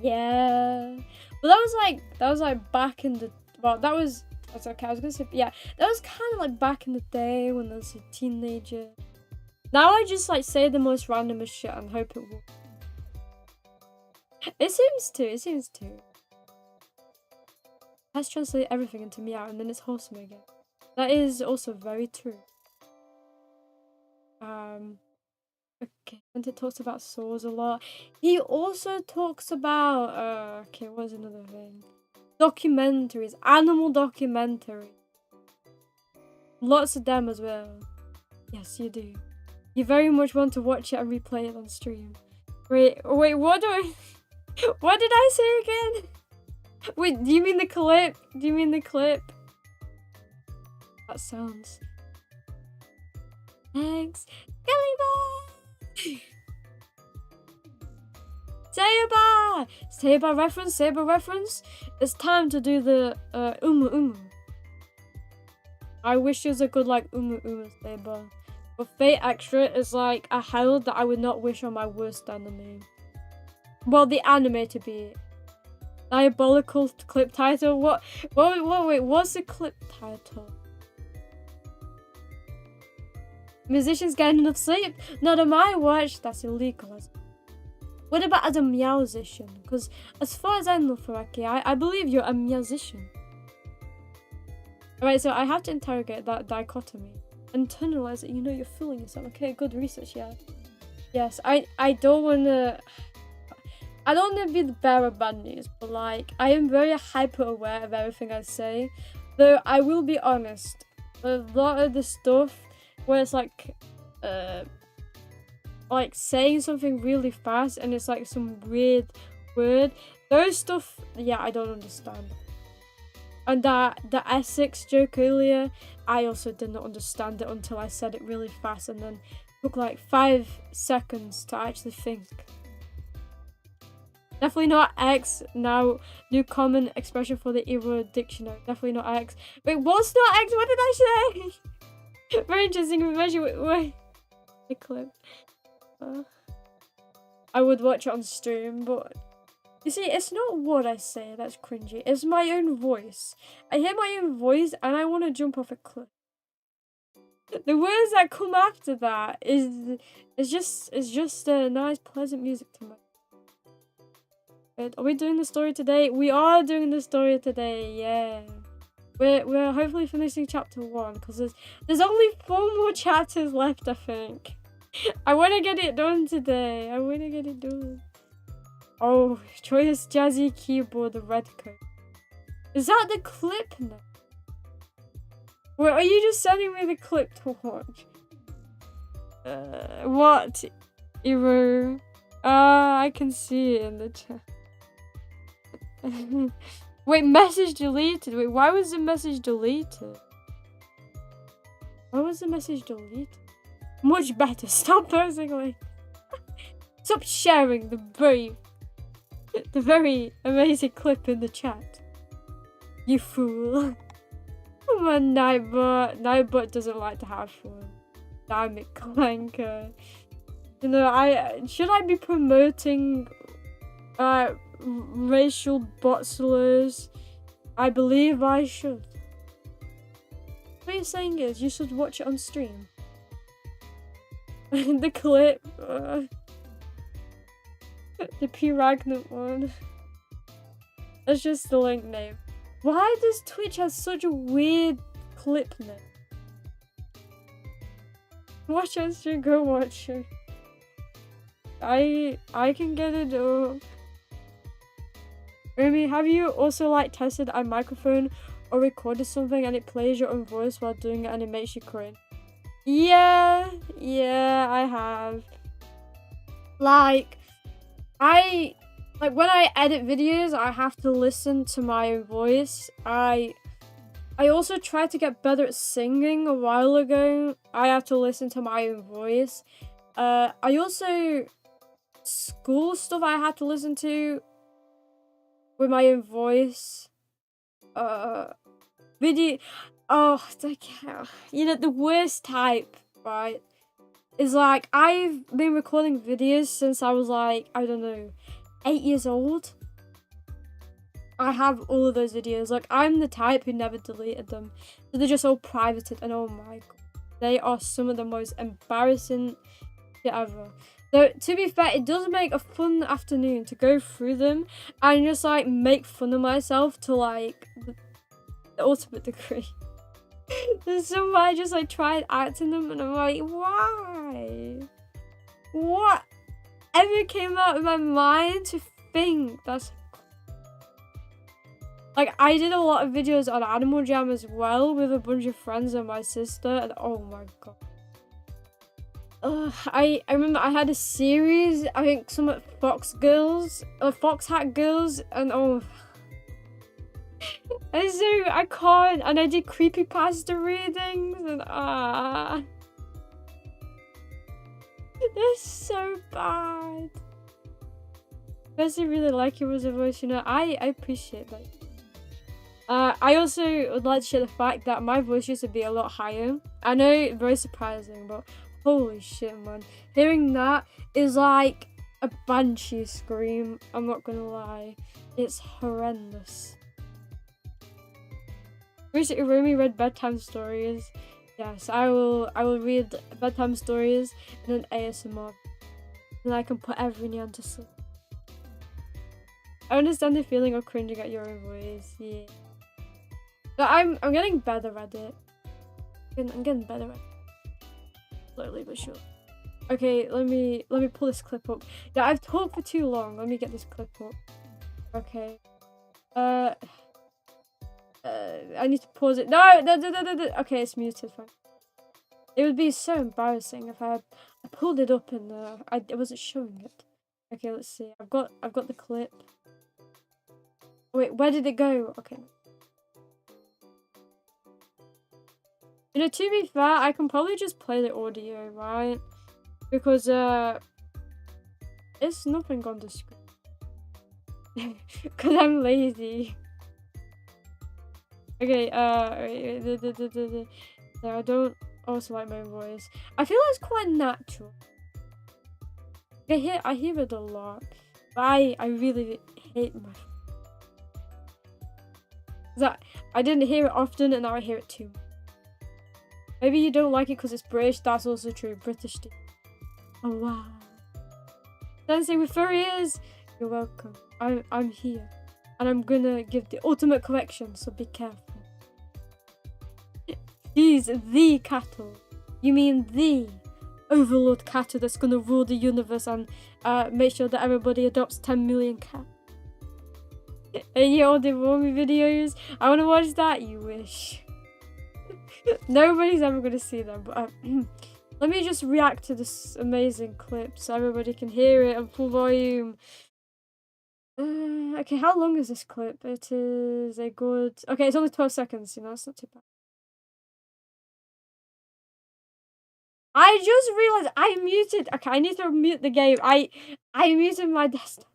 Yeah. But that was like back in the, well, that was okay, I was gonna say, yeah, that was kind of like back in the day when I was a teenager. Now I just like say the most randomest shit and hope it will. It seems to. Let's translate everything into meow and then it's wholesome again. That is also very true. Okay, and it talks about swords a lot. He also talks about okay, what's another thing? Documentaries, animal documentaries. Lots of them as well. Yes, you do. You very much want to watch it and replay it on stream. Wait, what do I... What did I say again? Wait, do you mean the clip? That sounds... Thanks. Gillyba! Saber reference. It's time to do the umu. I wish it was a good like umu Saber. But Fate Extra is like a hell that I would not wish on my worst enemy. Well, the anime to be. Diabolical clip title? Wait, what's the clip title? Musicians getting enough sleep? Not on my watch, that's illegal. What about as a meowsician? Because as far as I know, Faraki, I believe you're a meowsician. Alright, so I have to interrogate that dichotomy. Internalize it, you know you're fooling yourself. Okay, good research, yeah. Yes, I don't wanna be the bearer of bad news, but like I am very hyper aware of everything I say. Though I will be honest, a lot of the stuff where it's like saying something really fast and it's like some weird word, those stuff, yeah, I don't understand. And the Essex joke earlier, I also did not understand it until I said it really fast and then took like 5 seconds to actually think. Definitely not X. Now, new common expression for the Euro dictionary. Definitely not X. Wait, what's not X? What did I say? Very interesting information. Wait. The clip. I would watch it on stream, but... You see, it's not what I say that's cringy. It's my own voice. I hear my own voice and I want to jump off a cliff. The words that come after that is just a nice, pleasant music to me. Are we doing the story today? We are doing the story today. Yeah, we're hopefully finishing chapter 1 because there's only 4 more chapters left. I think. I want to get it done today. I want to get it done. Oh, choice jazzy keyboard, the red coat. Is that the clip now? Wait, are you just sending me the clip to watch? What? Iro? I can see it in the chat. Wait, message deleted. Wait, why was the message deleted? Why was the message deleted? Much better. Stop posting like. Stop sharing the very amazing clip in the chat. You fool. My Nightbot doesn't like to have fun. Damn it, clanker. You know, should I be promoting racial botslers? I believe I should. What you're saying is you should watch it on stream. The clip. The pregnant one. That's just the link name. Why does Twitch have such a weird clip name? Watch on stream, go watch it. I can get it up. Remy, have you also like tested a microphone or recorded something and it plays your own voice while doing it and it makes you cringe? Yeah, I have. Like when I edit videos, I have to listen to my own voice. I also tried to get better at singing a while ago. I have to listen to my own voice. I also school stuff I had to listen to with my own voice. Video. Oh, you know, the worst type, right, is like I've been recording videos since I was like, I don't know, 8 years old. I have all of those videos. Like, I'm the type who never deleted them. So they're just all privated, and oh my god, they are some of the most embarrassing shit ever. Though, to be fair, it does make a fun afternoon to go through them and just like make fun of myself to like the ultimate degree. There's some where I just like tried acting them and I'm like, why? What ever came out of my mind to think that's like, I did a lot of videos on Animal Jam as well with a bunch of friends and my sister, and oh my god. I remember I had a series, I think some at Fox Hat Girls, and oh. And so I can't, and I did creepypasta readings, and they're so bad. Especially really like your voice, you know, I appreciate that. I also would like to share the fact that my voice used to be a lot higher. I know, very surprising, but holy shit, man. Hearing that is like a banshee scream, I'm not gonna lie. It's horrendous. Recently, Iromi read bedtime stories. Yes, I will read bedtime stories and then ASMR. Then I can put everyone to sleep. I understand the feeling of cringing at your own voice, yeah. But I'm getting better at it. I'm getting better at it. Slowly but surely. Okay, let me pull this clip up. Yeah, I've talked for too long. Let me get this clip up. Okay. I need to pause it. No. Okay, it's muted. Fine. It would be so embarrassing if I pulled it up and I wasn't showing it. Okay, let's see. I've got the clip. Wait, where did it go? Okay. You know, to be fair, I can probably just play the audio, right? Because it's nothing on the screen. Because I'm lazy. Okay, I don't also like my own voice. I feel like it's quite natural. I hear it a lot. But I really hate my voice. I didn't hear it often and now I hear it too much. Maybe you don't like it because it's British, that's also true. British do. Oh wow. Sensei with furry ears! You're welcome. I'm here. And I'm gonna give the ultimate correction, so be careful. He's the cattle. You mean the overlord cattle that's gonna rule the universe and make sure that everybody adopts 10 million cats. And you all the Iromi videos. I wanna watch that, you wish. Nobody's ever gonna see them, but let me just react to this amazing clip so everybody can hear it on full volume. Okay, how long is this clip? It is a good... Okay, it's only 12 seconds, you know, it's not too bad. I just realized I muted... Okay, I need to mute the game. I muted my desktop.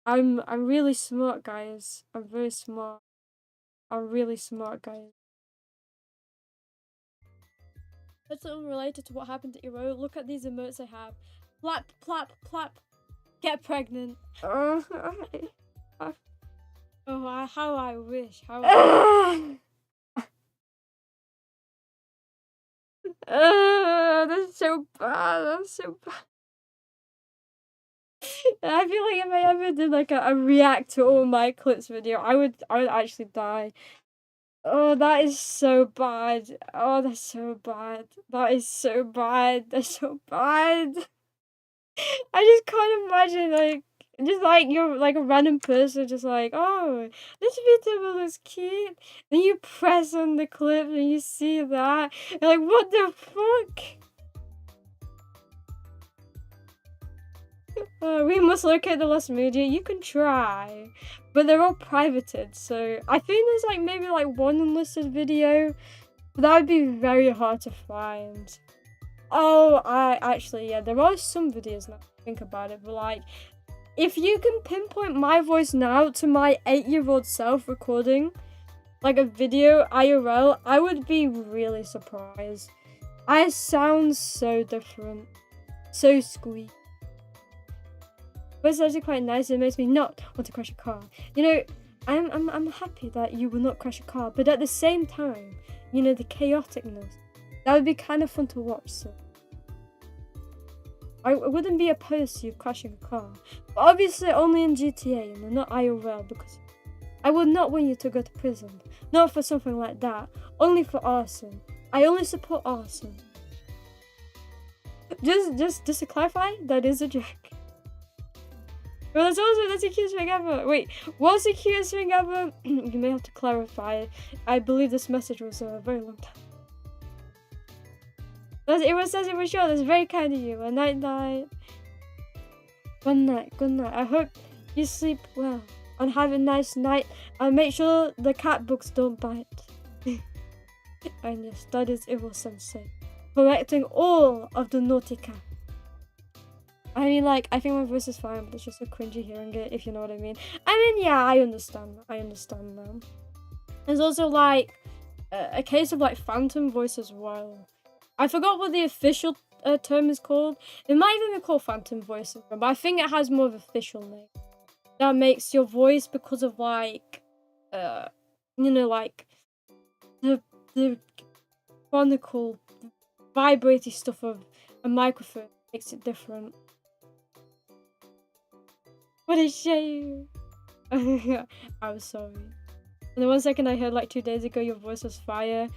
I'm really smart, guys. I'm very smart. I'm really smart, guys. That's unrelated to what happened to Iro. Look at these emotes I have. Plap, plap, plap. Get pregnant. Oh, how I wish. How I that's so bad. That's so bad. I feel like if I ever did like a react to all my clips video, I would actually die. Oh, that is so bad. Oh, that's so bad. That is so bad. That's so bad. I just can't imagine like just like you're like a random person just like, oh, this VTuber looks cute. Then you press on the clip and you see that. You're like, what the fuck? We must locate the lost media. You can try, but they're all privated. So I think there's like maybe like one unlisted video, but that would be very hard to find. Oh, yeah, there are some videos now. Think about it, but like, if you can pinpoint my voice now to my 8-year-old self recording, like a video IRL, I would be really surprised. I sound so different, so squeaky. But it's actually quite nice. It makes me not want to crash a car. You know, I'm happy that you will not crash a car, but at the same time, you know, the chaoticness, that would be kind of fun to watch. So I wouldn't be opposed to you crashing a car, but obviously only in GTA and not IRL, because I would not want you to go to prison. Not for something like that. Only for arson. I only support arson. Just to clarify, that is a joke. Well, that's the cutest thing ever. Wait, what's the cutest thing ever? You may have to clarify. I believe this message was a very long time. It says it was short. That's very kind of you. A night night. Good night. Good night. I hope you sleep well and have a nice night. And make sure the cat books don't bite. And yes, that is IROSENSEI, correcting all of the naughty cats. I mean, like, I think my voice is fine, but it's just so cringy hearing it, if you know what I mean. I mean, yeah, I understand. I understand now. There's also, like, a case of, like, phantom voice as well. I forgot what the official term is called. It might even be called phantom voice, but I think it has more of an official name. That makes your voice because of, like, you know, like, the chronicle, vibrating stuff of a microphone makes it different. What a shame. I'm sorry. And the 1 second I heard like 2 days ago your voice was fire.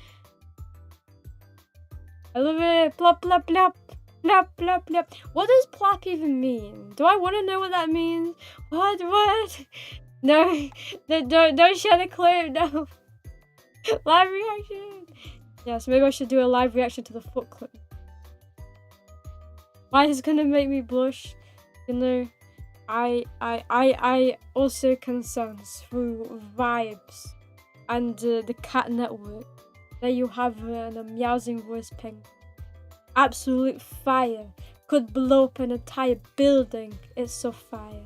I love it. Plop, plop, plop. Plop, plop, plop. What does plop even mean? Do I want to know what that means? What? No, don't share the clip, no. Live reaction. Yes, maybe I should do a live reaction to the foot clip. Why is it gonna make me blush? You know, I also can sense through vibes and the cat network that you have a meowsing voice ping. Absolute fire. Could blow up an entire building. It's so fire.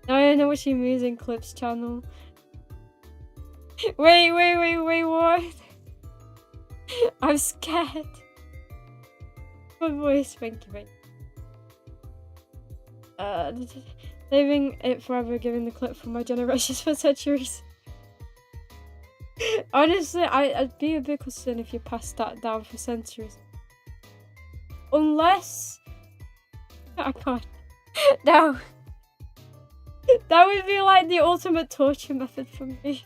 Now I know what she means in Clips channel. Wait, what? I'm scared. My voice, thank you. Saving it forever, giving the clip for my generations for centuries. Honestly, I'd be a bit concerned if you passed that down for centuries. Unless... I can't. No. That would be like the ultimate torture method for me.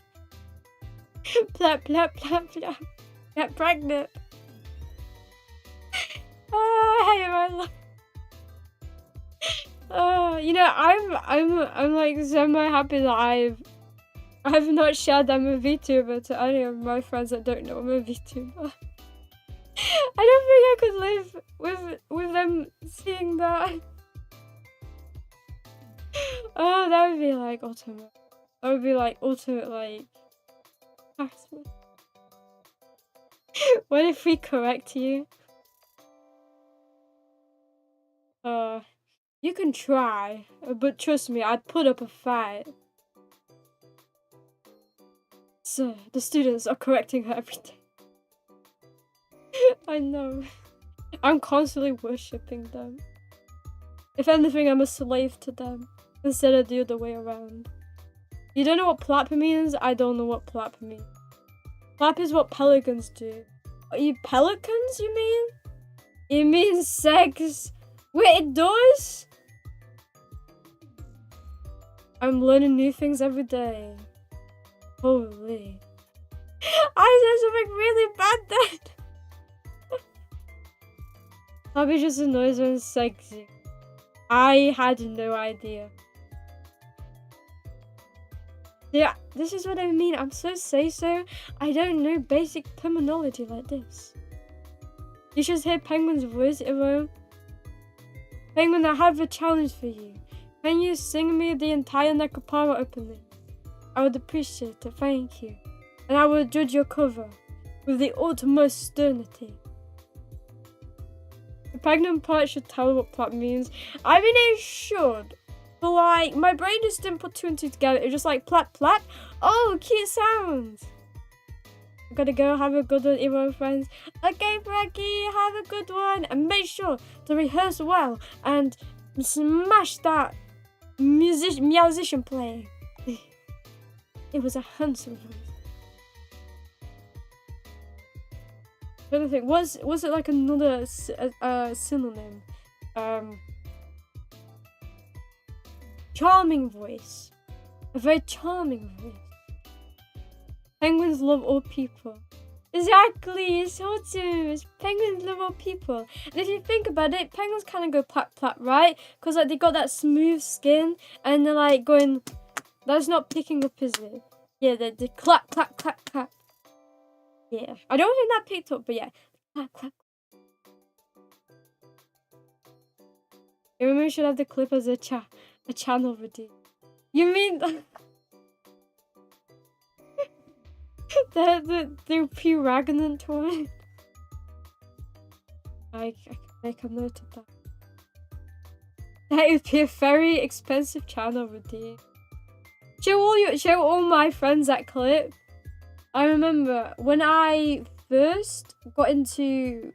Plap, plap, plap, plap. Get pregnant. I hate my life. You know, I'm like semi-happy that I've not shared I'm a VTuber to any of my friends that don't know I'm a VTuber. I don't think I could live with them seeing that. Oh, that would be like ultimate. That would be like ultimate like harassment. What if we correct you? You can try, but trust me, I'd put up a fight. So, the students are correcting her every day. I know. I'm constantly worshipping them. If anything, I'm a slave to them, instead of the other way around. You don't know what plap means? I don't know what plap means. Plap is what pelicans do. Are you pelicans, you mean? It means sex. Wait, it does? I'm learning new things every day. Holy. I said something really bad then. Probably just a noise when sexy. I had no idea. Yeah, this is what I mean. I'm so say-so. I don't know basic terminology like this. You should hear Penguin's voice, Iro. Penguin, I have a challenge for you. Can you sing me the entire Nekopara opening? I would appreciate it, thank you. And I will judge your cover with the utmost sternity. The pregnant part should tell what plot means. I mean, it should. But like, my brain just didn't put two and two together. It was just like, plap, plap. Oh, cute sounds. I'm gonna go have a good one, Iro friends. Okay, Frankie, have a good one. And make sure to rehearse well and smash that musician playing. It was a handsome voice. The other thing, was it like another synonym? Charming voice. A very charming voice. Penguins love all people. Exactly, it's awesome. Penguins love all people. And if you think about it, penguins kind of go plap plap, right? Because like they got that smooth skin and they're like going, that's not picking up, is it? Yeah, they clap, clap, clap, clap. Yeah, I don't think that picked up, but yeah. Clap, clap. You remember we should have the clip as a channel video. You mean the pregnant one? I can make a note of that. That would be a very expensive channel video. Show all my friends that clip. I remember when I first got into,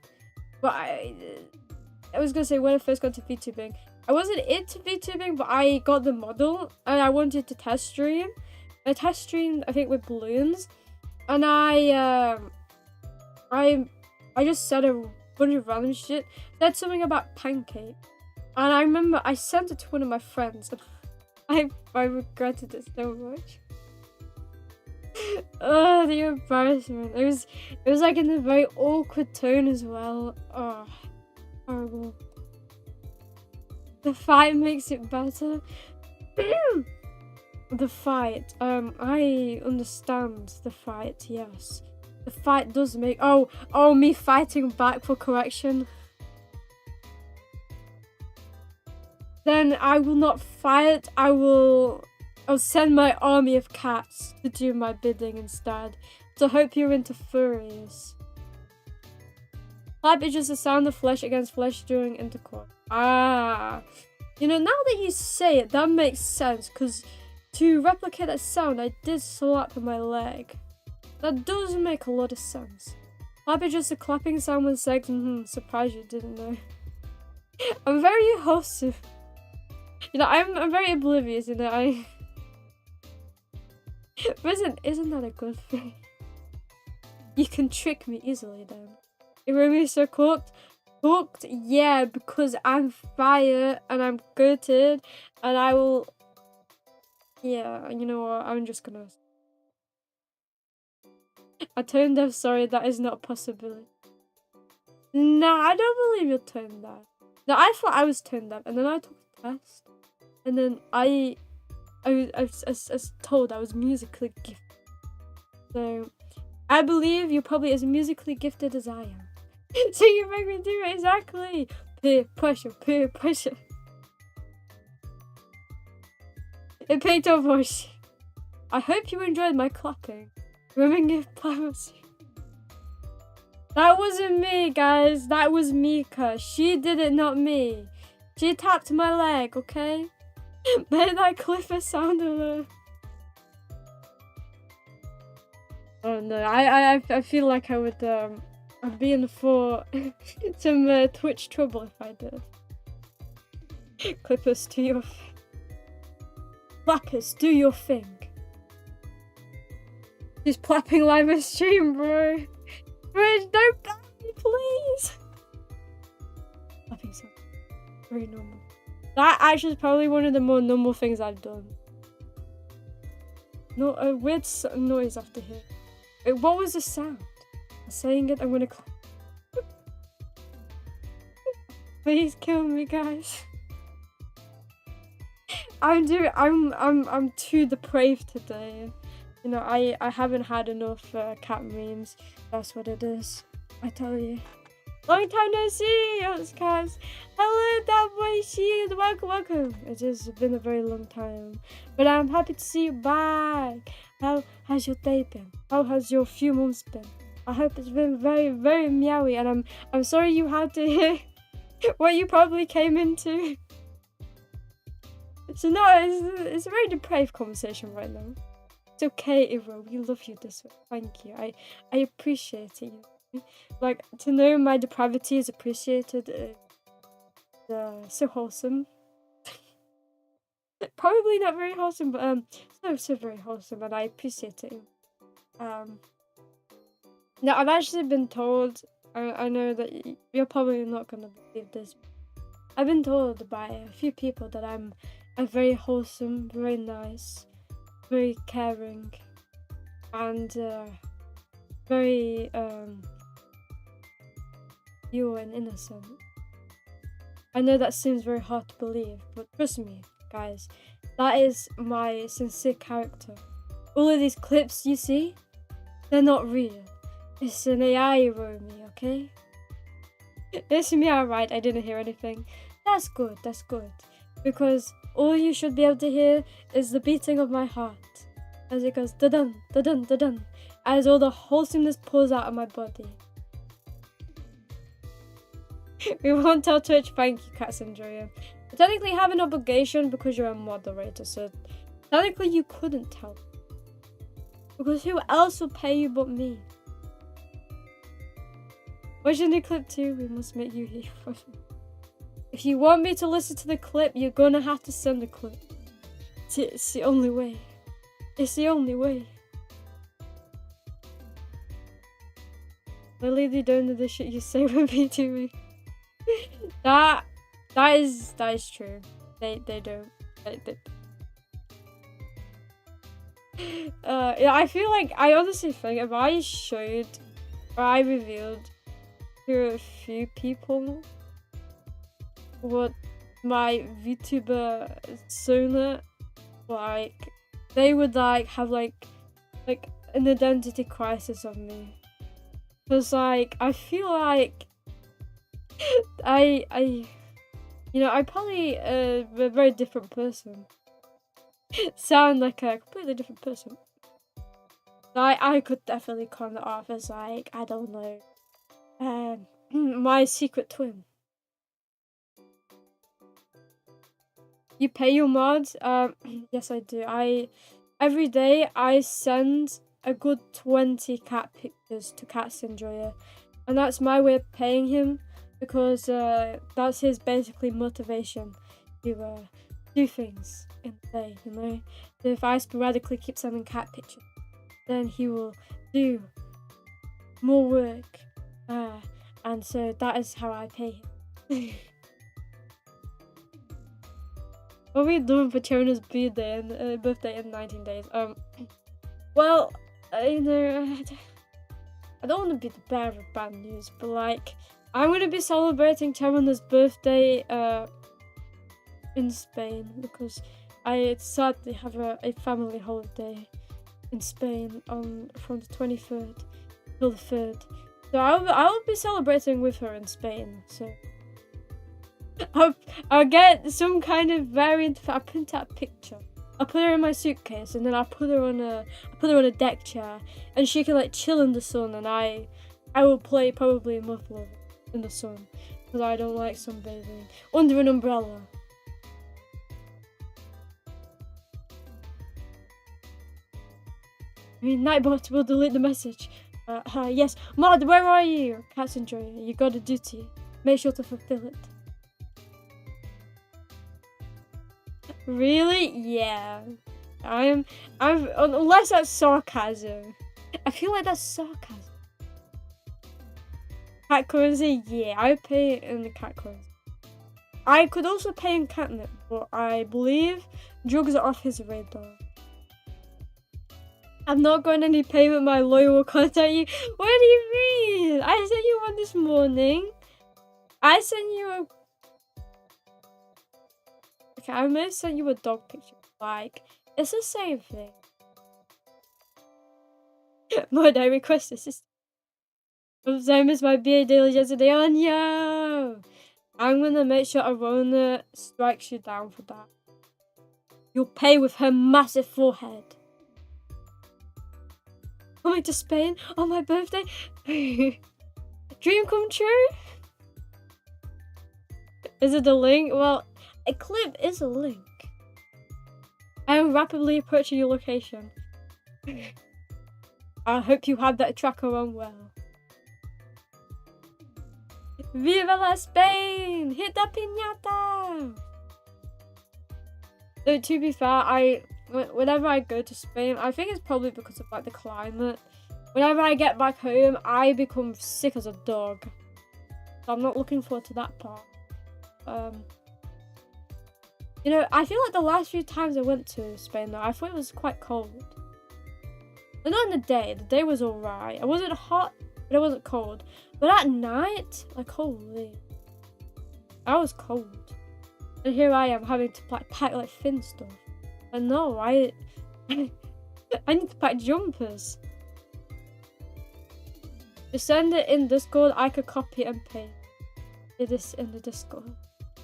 well, I was gonna say when I first got into VTubing. I wasn't into VTubing, but I got the model and I wanted to test stream. I test streamed, I think, with balloons, and I just said a bunch of random shit. Said something about pancake, and I remember I sent it to one of my friends, and I regretted it so much. Oh, the embarrassment. It was like in a very awkward tone as well. Oh, horrible. The fight makes it better. The fight. I understand the fight, yes. The fight does make me fighting back for correction. Then I will not fight. I'll send my army of cats to do my bidding instead. So hope you're into furries. Clap is just the sound of flesh against flesh during intercourse. Ah. You know, now that you say it, that makes sense. Because to replicate that sound, I did slap my leg. That does make a lot of sense. Clap is just a clapping sound when sex. Surprised you didn't know. I'm very wholesome. You know, I'm very oblivious, you know, But isn't that a good thing? You can trick me easily then. Iromi is so cooked? Cooked? Yeah, because I'm fire and I'm goated and I will... Yeah, you know what? I'm just gonna... I tone deaf, sorry, that is not a possibility. Nah, I don't believe you're tone deaf. No, I thought I was tone deaf and then I took the test. And then I was told I was musically gifted. So, I believe you're probably as musically gifted as I am. So you make me do it, exactly. Peer pressure, peer pressure. It picked up voice. I hope you enjoyed my clapping. Women give privacy. That wasn't me, guys. That was Mika. She did it, not me. She tapped my leg, okay? Made that Clipper sound alert. Oh no, I feel like I would I'd be in for some Twitch trouble if I did. Clippers, do your thing. Flappers, do your thing. She's plapping live on stream, bro. Bro, don't ban me, please. Clapping sound. Very normal. That actually is probably one of the more normal things I've done. No, a weird noise after here. Wait, what was the sound? I'm saying it, I'm gonna clap. Please kill me, guys. I'm too depraved today. You know, I haven't had enough cat memes. That's what it is. I tell you. Long time no see, us guys. Hello, that boy. She welcome. It has been a very long time, but I'm happy to see you back. How has your day been? How has your few months been? I hope it's been very, very meowy, and I'm sorry you had to hear what you probably came into. So no, it's a very depraved conversation right now. It's okay, Iro. We love you this way. Thank you. I appreciate it. Like, to know my depravity is appreciated is so wholesome. Probably not very wholesome, but so very wholesome, and I appreciate it. Now I've actually been told. I know that you're probably not gonna believe this. I've been told by a few people that I'm very wholesome, very nice, very caring, and very pure and innocent. I know that seems very hard to believe, but trust me, guys, that is my sincere character. All of these clips you see, they're not real. It's an AI Iromi, okay? It's me, alright, I didn't hear anything. That's good, because all you should be able to hear is the beating of my heart as it goes da-dun, da-dun, da-dun, as all the wholesomeness pours out of my body. We won't tell Twitch, thank you, Cats Enjoy. I technically have an obligation because you're a moderator, so technically you couldn't tell. Because who else will pay you but me? Watch the new clip too, we must make you hear from me. If you want me to listen to the clip, you're gonna have to send the clip. It's the only way. It's the only way. Lily, they don't know the shit you say with me to me. That is true. They don't. Yeah, I feel like, I honestly think if I showed or I revealed to a few people what my Vtuber persona, like, they would like have like an identity crisis of me. Cause like I feel like I you know, I'm probably a very different person. Sound like a completely different person. I could definitely come off as like, I don't know, my secret twin. You pay your mods? Yes I do. Every day I send a good 20 cat pictures to Cats Enjoyer, and that's my way of paying him, because that's his basically motivation to do things in the day, you know. So if I sporadically keep sending cat pictures, then he will do more work, and so that is how I pay him. What are we doing for Cherino's birthday in 19 days? Well, you know, I don't want to be the bearer of bad news, but like, I'm going to be celebrating Cherino's birthday in Spain, because I sadly have a family holiday in Spain from the 23rd till the 3rd. So I'll be celebrating with her in Spain, so I'll get some kind of variant. I'll print out a picture. I'll put her in my suitcase, and then I'll put her on a deck chair, and she can like chill in the sun, and I will play probably a muffler in the sun. Because I don't like sunbathing under an umbrella. I mean, Nightbot will delete the message. Yes. Mod, where are you? Cats enjoy it. You got a duty. Make sure to fulfill it. Really? Yeah. Unless that's sarcasm. I feel like that's sarcasm. Cat currency? Yeah, I would pay in the cat currency. I could also pay in catnip, but I believe drugs are off his radar. I'm not going any payment, my lawyer will contact you. What do you mean? I sent you one this morning. I sent you a... Okay, I may have sent you a dog picture. Like, it's the same thing. Mod, I request this. Same as my BA daily yesterday. Oh no! I'm gonna make sure Arona strikes you down for that. You'll pay with her massive forehead. Coming to Spain on my birthday? Dream come true? Is it a link? Well, a clip is a link. I am rapidly approaching your location. I hope you have that tracker on well. Viva la Spain! Hit the piñata! So, to be fair, whenever I go to Spain, I think it's probably because of like the climate. Whenever I get back home, I become sick as a dog. So I'm not looking forward to that part. You know, I feel like the last few times I went to Spain though, I thought it was quite cold. But not in the day. The day was alright. It wasn't hot, but it wasn't cold. But at night, like holy, I was cold. And here I am having to pack like thin stuff. And no, I need to pack jumpers. Just send it in Discord. I could copy and paste this in the Discord.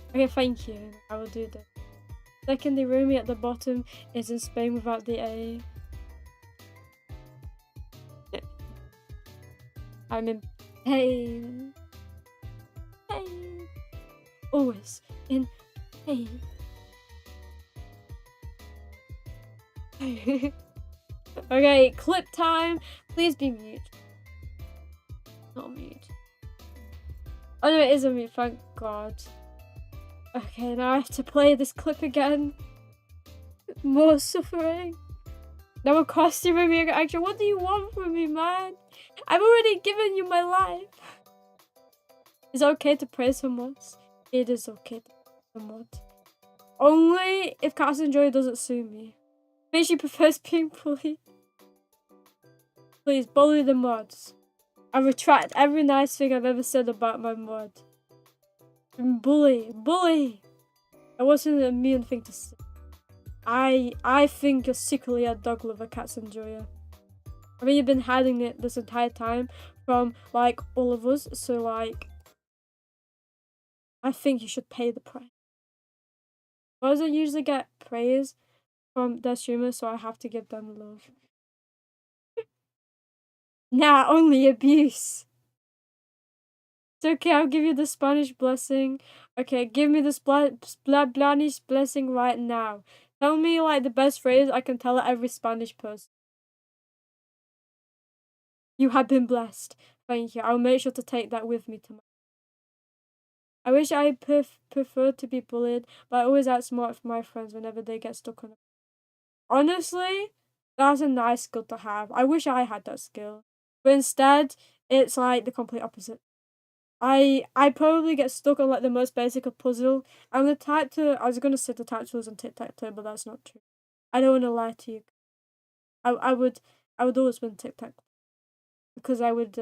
Okay, thank you. I will do that. Second, the Iromi at the bottom is in Spain without the A. I'm in pain. Pain. Always in pain. Okay, clip time. Please be mute. Not mute. Oh no, it is a mute, thank God. Okay, now I have to play this clip again. More suffering. Now a costume review action. What do you want from me, man? I've already given you my life. It's okay to praise someone. It is okay to praise someone. Only if Cats Enjoy doesn't sue me. Maybe she prefers being bullied. Please, bully the mods. I retract every nice thing I've ever said about my mod. Bully. It wasn't a mean thing to say. I think you're secretly a dog lover, Cats Enjoyer. I mean, you've been hiding it this entire time from, like, all of us. So, like, I think you should pay the price. Why does it usually get praise from their streamers, so I have to give them love? Nah, only abuse. It's okay, I'll give you the Spanish blessing. Okay, give me the Spanish blessing right now. Tell me, like, the best phrase I can tell every Spanish person. You have been blessed. Thank you. I'll make sure to take that with me tomorrow. I wish I preferred to be bullied, but I always outsmart my friends whenever they get stuck on it. Honestly, that's a nice skill to have. I wish I had that skill. But instead, it's like the complete opposite. I probably get stuck on like the most basic of puzzle. I'm the type to, I was going to say the type to lose on tic-tac-toe, but that's not true. I don't want to lie to you. I would always win tic-tac. Because I would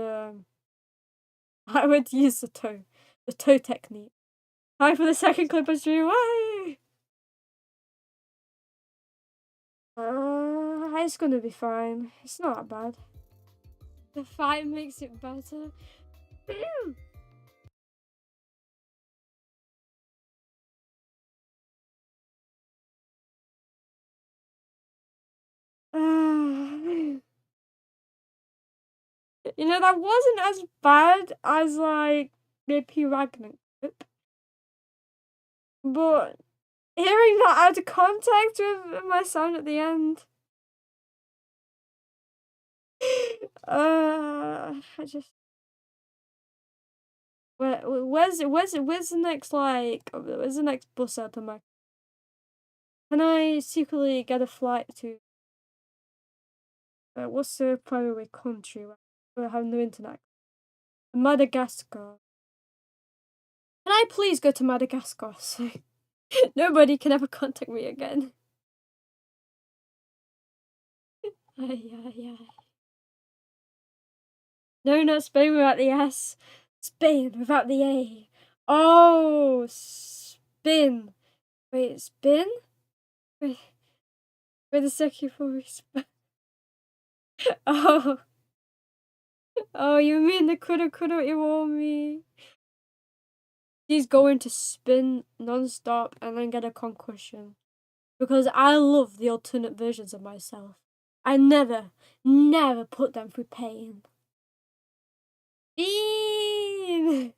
use the toe technique. Time for the second clip of stream. Why? It's gonna be fine. It's not that bad. The fight makes it better. You know, that wasn't as bad as like maybe Ragnar. But hearing that out of context with my sound at the end. I just. Where's the next, like, where's the next bus out of my... Can I secretly get a flight to... what's the faraway country where I have no internet? Madagascar. Can I please go to Madagascar so nobody can ever contact me again? No, not Spain without the S. Spain without the A. Oh, spin. Wait, spin? Wait a second for me. Oh. Oh, you mean the coulda Iromi? He's going to spin non-stop and then get a concussion. Because I love the alternate versions of myself. I never put them through pain. Bean!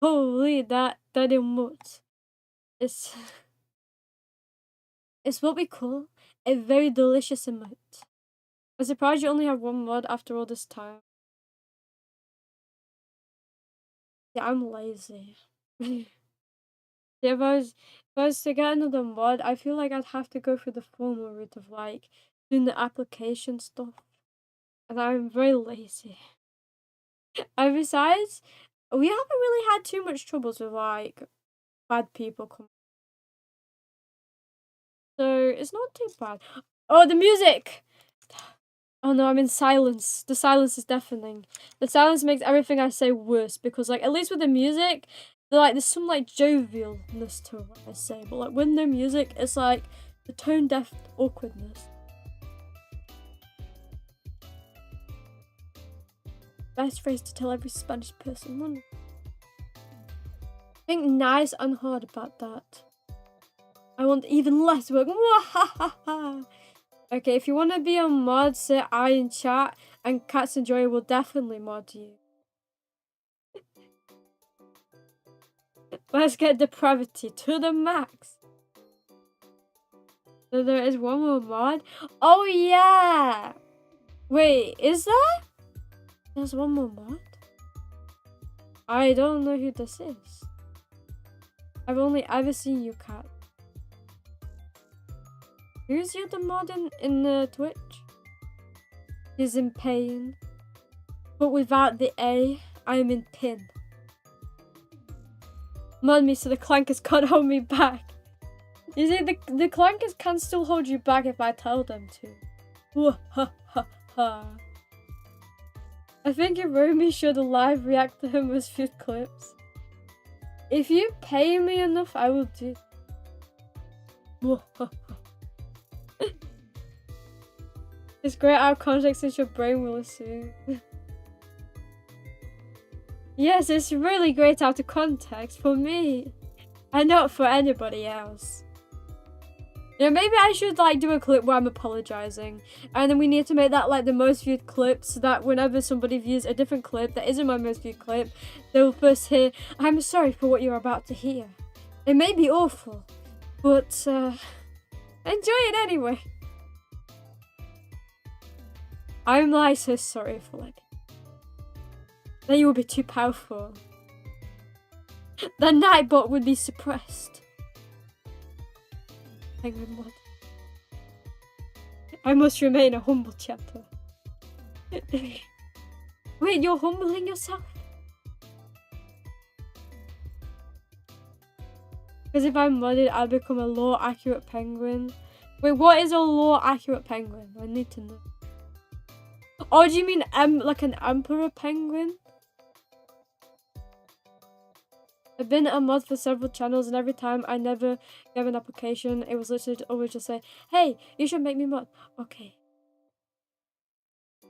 Holy, that emote. It's what we call a very delicious emote. I'm surprised you only have one mod after all this time. Yeah, I'm lazy. Yeah, if I was to get another mod, I feel like I'd have to go through the formal route of like doing the application stuff. And I'm very lazy. And besides, we haven't really had too much troubles with like bad people coming. So it's not too bad. Oh, the music! Oh no, I'm in silence. The silence is deafening. The silence makes everything I say worse because, like, at least with the music, there's some like jovialness to what I say. But like with no music, it's like the tone deaf awkwardness. Best phrase to tell every Spanish person. One. Think nice and hard about that. I want even less work. Okay, if you want to be on mod, say I in chat, and Cats and Joy will definitely mod you. Let's get depravity to the max. So there is one more mod. Oh yeah! Wait, is there? There's one more mod? I don't know who this is. I've only ever seen you, Cat. Who's the other mod in the Twitch? He's in pain. But without the A, I am in pin. Mod me so the clankers can't hold me back. You see, the clankers can still hold you back if I tell them to. I think Iromi should live react to him with few clips. If you pay me enough, I will do. It's great out of context since your brain will assume. Yes, it's really great out of context for me. And not for anybody else. Yeah, maybe I should like do a clip where I'm apologizing. And then we need to make that like the most viewed clip so that whenever somebody views a different clip that isn't my most viewed clip, they'll first hear, I'm sorry for what you're about to hear. It may be awful, but enjoy it anyway. I'm like so sorry for like. Then you will be too powerful. The Nightbot would be suppressed. Penguin mod. I must remain a humble chatter. Wait, you're humbling yourself? Because if I'm modded, I'll become a lore-accurate penguin. Wait, what is a lore-accurate penguin? I need to know. Oh, do you mean like an emperor penguin? I've been a mod for several channels, and every time I never gave an application, it was literally always just say, hey, you should make me mod. Okay.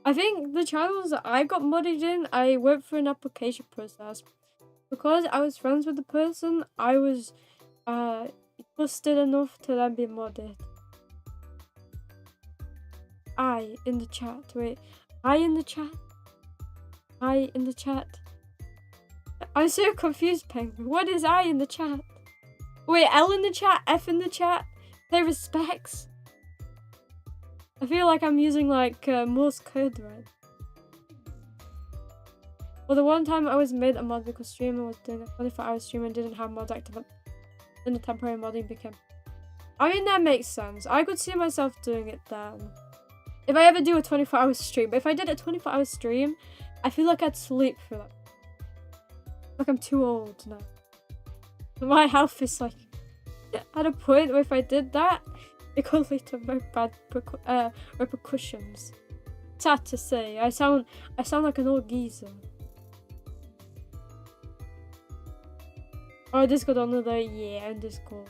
I think the channels that I got modded in, I went through an application process. Because I was friends with the person, I was trusted enough to then be modded. I in the chat. Wait. I in the chat. I in the chat. I'm so confused, Penguin. What is I in the chat? Wait, L in the chat? F in the chat? Pay respects? I feel like I'm using like Morse code right. Well, the one time I was made a mod because streamer was doing a 24-hour stream and didn't have mods active, then the temporary modding became. I mean, that makes sense. I could see myself doing it then. If I ever do a 24-hour stream. But if I did a 24-hour stream, I feel like I'd sleep through that. Like I'm too old now. My health is like at a point where if I did that, it could lead to very bad repercussions. Sad to say. I sound like an old geezer. Oh, Discord only though. Yeah, and Discord.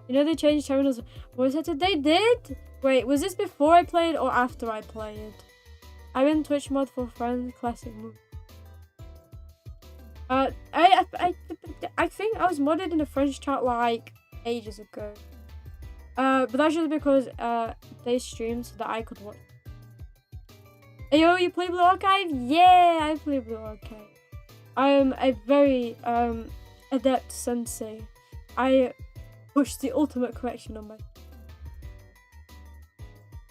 You know they changed Cherino's voice actor? They did? Wait, was this before I played or after I played? I'm in Twitch mod for friends, classic move. I think I was modded in a French chat like ages ago. But that's just because they streamed so that I could watch. Hey yo, you play Blue Archive? Yeah, I play Blue Archive. I am a very adept sensei. I push the ultimate correction on my.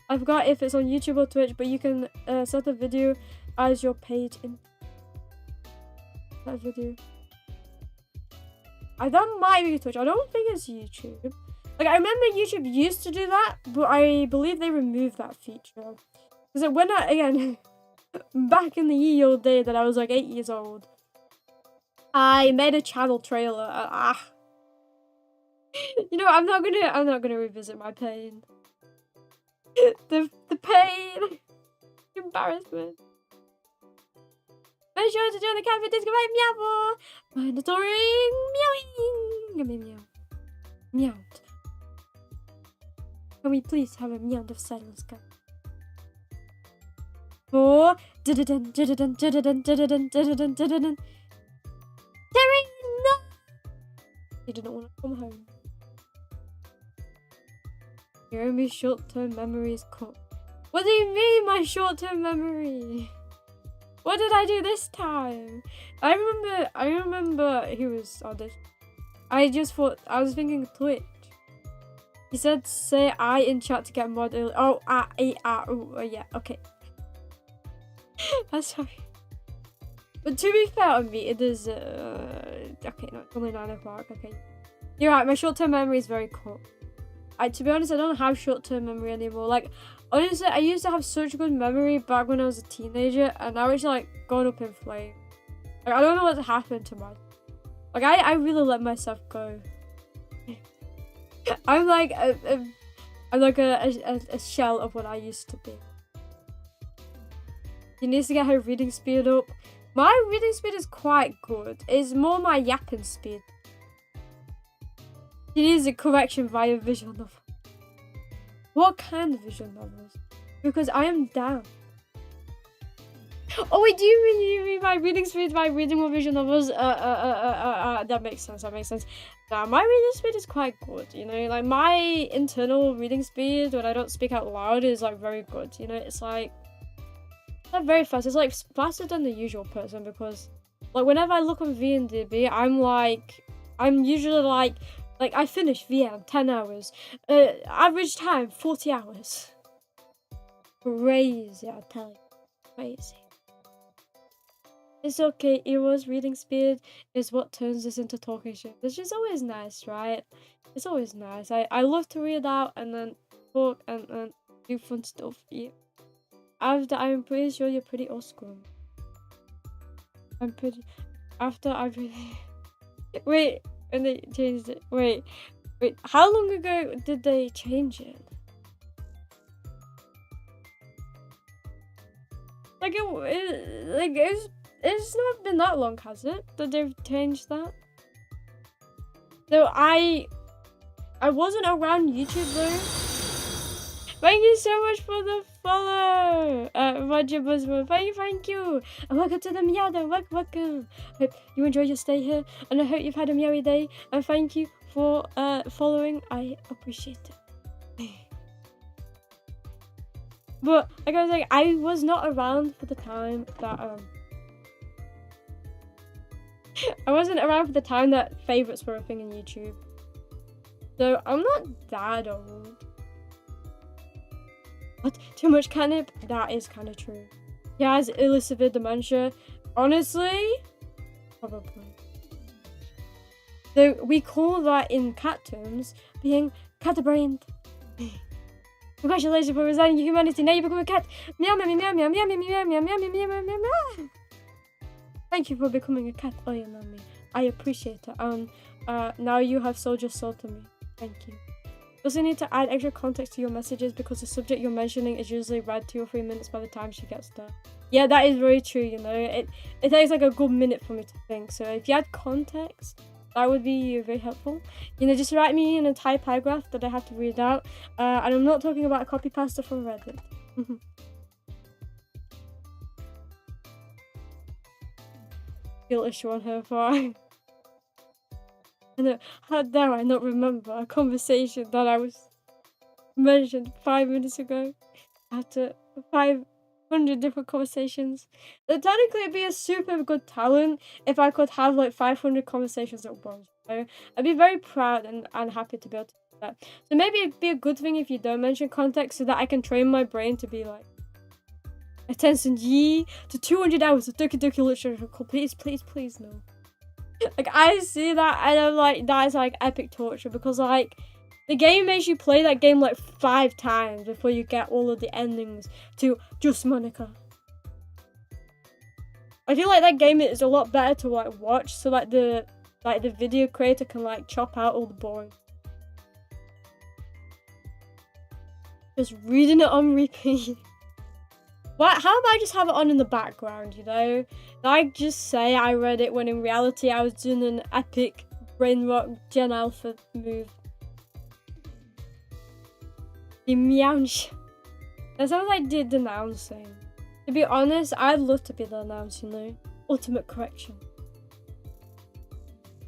I forgot if it's on YouTube or Twitch, but you can set the video as your page in that video. That might be Twitch. I don't think it's YouTube. Like, I remember YouTube used to do that, but I believe they removed that feature. Because when I, again, back in the ye old day that I was like 8 years old, I made a channel trailer. You know, I'm not gonna revisit my pain. the pain, embarrassment. Make sure to join the cafe Discord by meow. Mandatory meowing. Give me meow. Meow. Can we please have a meow of silence, guys? For Cherino. He didn't want to come home. Iromi's short-term memory is cut. What do you mean, my short-term memory? What did I do this time? I remember he was audition. I was thinking Twitch. He said say I in chat to get mod early. Oh, yeah, okay. That's sorry. But to be fair on me, it is okay, no, it's only 9 o'clock, okay. You're right, my short-term memory is very cut. To be honest, I don't have short-term memory anymore. Like, honestly, I used to have such good memory back when I was a teenager, and now it's like gone up in flames. Like, I don't know what happened to my. Like, I really let myself go. I'm like a shell of what I used to be. She needs to get her reading speed up. My reading speed is quite good. It's more my yapping speed. She needs a correction via visual novel. What kind of visual novels? Because I am down. Oh wait, do you mean my reading speed by reading more visual novels? That makes sense, Nah, my reading speed is quite good, you know? Like, my internal reading speed when I don't speak out loud is like very good, you know? It's like not very fast. It's like faster than the usual person because like whenever I look on VNDB, I'm usually like I finish VM 10 hours. Average time 40 hours. Crazy, I tell you. Crazy. It's okay, Ero's reading speed is what turns this into talking shit. It's just always nice, right? It's always nice. I love to read out and then talk and do fun stuff. Yeah. I'm pretty sure you're pretty old school. Wait, and they changed it. Wait, how long ago did they change it? It's not been that long, has it? That they've changed that? So I wasn't around YouTube though. Thank you so much for the follow, Roger Buzzword. Thank you. And welcome to the meow. Welcome. Hope you enjoy your stay here, and I hope you've had a meowy day. And thank you for following. I appreciate it. But like I was saying, I was not around for the time that I wasn't around for the time that favorites were a thing in YouTube. So I'm not that old. What? Too much catnip? That is kind of true. He has ill severe dementia. Honestly, probably. So we call that in cat terms being cat-brained. Congratulations for resigning your humanity. Now you become a cat. Meow meow meow meow meow meow meow meow meow meow meow meow meow. Thank you for becoming a cat. Oh yeah, mommy. I appreciate it. Now you have sold your soul to me. Thank you. You also need to add extra context to your messages because the subject you're mentioning is usually read 2 or 3 minutes by the time she gets there. Yeah, that is very true, you know. It takes like a good minute for me to think. So if you add context, that would be very helpful. You know, just write me an entire paragraph that I have to read out. And I'm not talking about a copy pasta from Reddit. Guilt issue on her part. How dare I not remember a conversation that I was mentioned 5 minutes ago after 500 different conversations. Technically it'd be a super good talent if I could have like 500 conversations at once. So I'd be very proud and happy to be able to do that. So maybe it'd be a good thing if you don't mention context so that I can train my brain to be like, attention ye to 200 hours of Doki Doki Literature. Please no. Like I see that and I'm like, that is like epic torture because like the game makes you play that game like 5 times before you get all of the endings to just Monica. I feel like that game is a lot better to like watch so like the video creator can like chop out all the boring. Just reading it on repeat. What? How about I just have it on in the background, you know? Like just say I read it when in reality I was doing an epic brain rock Gen Alpha move. The meow. That sounds like the denouncing. To be honest, I'd love to be the announce, you know? Ultimate correction.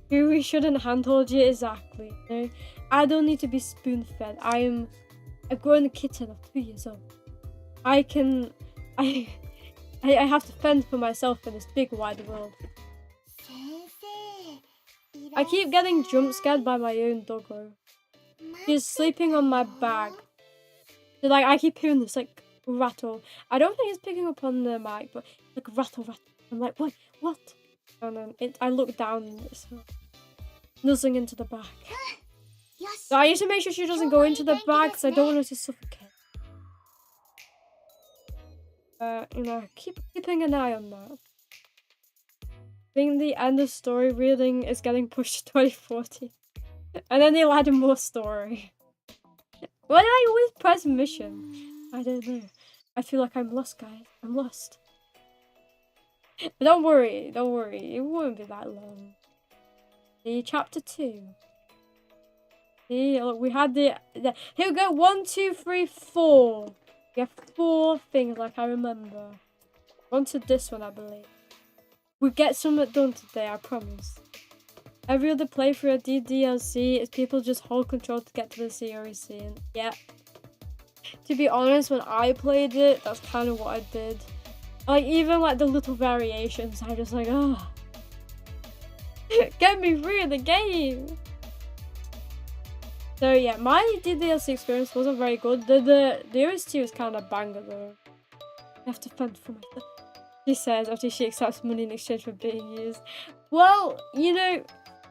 We shouldn't handhold you exactly, you know? I don't need to be spoon-fed. I am a grown kitten of 2 years old. I have to fend for myself in this big wide world. I keep getting jump scared by my own doggo. He's sleeping on my bag. So like I keep hearing this like rattle. I don't think it's picking up on the mic, but like rattle. I'm like, what? And then I look down and it's nuzzling into the bag. So I used to make sure she doesn't go into the bag because I don't want her to suffocate. You know, keeping an eye on that. I think the end of story reading is getting pushed to 2040. And then they'll add more story. Why do I always press mission? I don't know. I feel like I'm lost, guys. I'm lost. But don't worry. It won't be that long. See, chapter 2. See, look, we had the here we go. 1, 2, 3, 4. We have 4 things like I remember. On to this one, I believe. We get something done today, I promise. Every other playthrough of DLC is people just hold control to get to the series scene. Yeah. To be honest, when I played it, that's kind of what I did. Like, even like the little variations, I just like, oh. Get me through the game! So yeah, my DLC experience wasn't very good. The OST was kind of banger though. I have to fend for myself. She says after she accepts money in exchange for being used. Well, you know,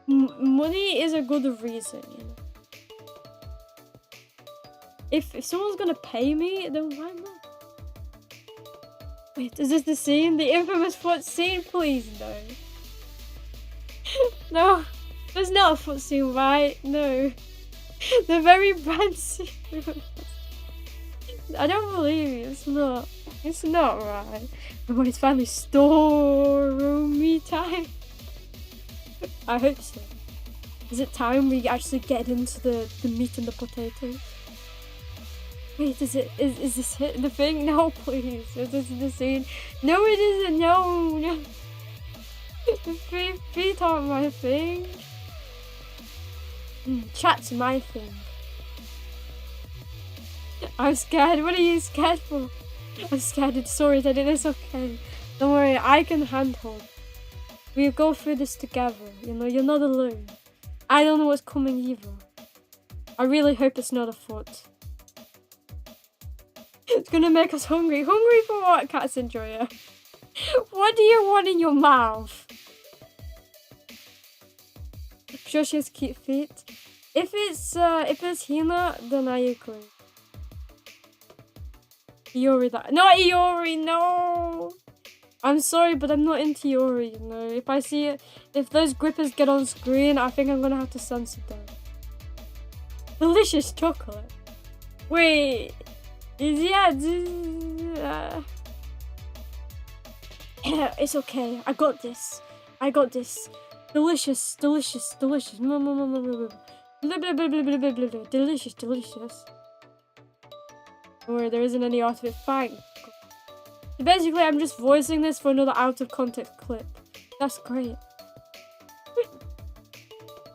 money is a good reason, you know. If someone's gonna pay me, then why not? Wait, is this the scene? The infamous foot scene? Please, no. No, there's not a foot scene, right? No. The very bad scene. I don't believe you, it's not. It's not right. But when it's finally story time. I hope so. Is it time we actually get into the meat and the potatoes? Wait, is this it? The thing? No, please. Is this the scene? No, it isn't. No. The feet aren't my thing. Chat's my thing. I'm scared. What are you scared for? I'm scared. It's sorry that it is okay. Don't worry, I can handhold. We go through this together, you know, you're not alone. I don't know what's coming either. I really hope it's not a foot. It's gonna make us hungry. Hungry for what, Cats Enjoyer? What do you want in your mouth? I'm sure she has cute feet. If it's Hina, then I agree. Iori that. Not Iori, no! I'm sorry, but I'm not into Iori, you know. If I see it, if those grippers get on screen, I think I'm gonna have to censor them. Delicious chocolate. Wait. It's okay. I got this. I got this. Delicious, delicious, delicious. Delicious, delicious. Don't worry, there isn't any out of it. Fine. So basically, I'm just voicing this for another out of context clip. That's great.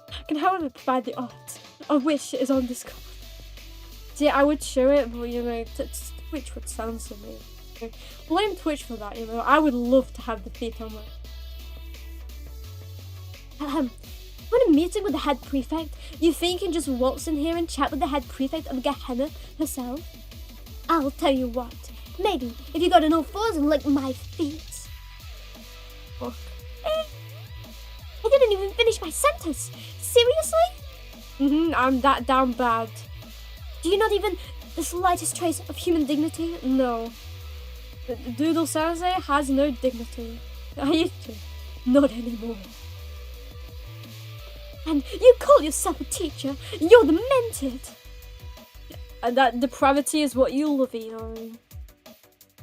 I can however provide the art of which is on Discord. See, I would show it, but you know, Twitch would censor me. Blame Twitch for that, you know. I would love to have the feet on my. Want a meeting with the head prefect? You think you can just waltz in here and chat with the head prefect of Gehenna herself? I'll tell you what. Maybe if you got an 04s and lick my feet. Fuck. I didn't even finish my sentence. Seriously? I'm that damn bad. Do you not even the slightest trace of human dignity? No. Doodle Sensei has no dignity. I used to. Not anymore. And you call yourself a teacher? You're demented. And that depravity is what you love, Iromi.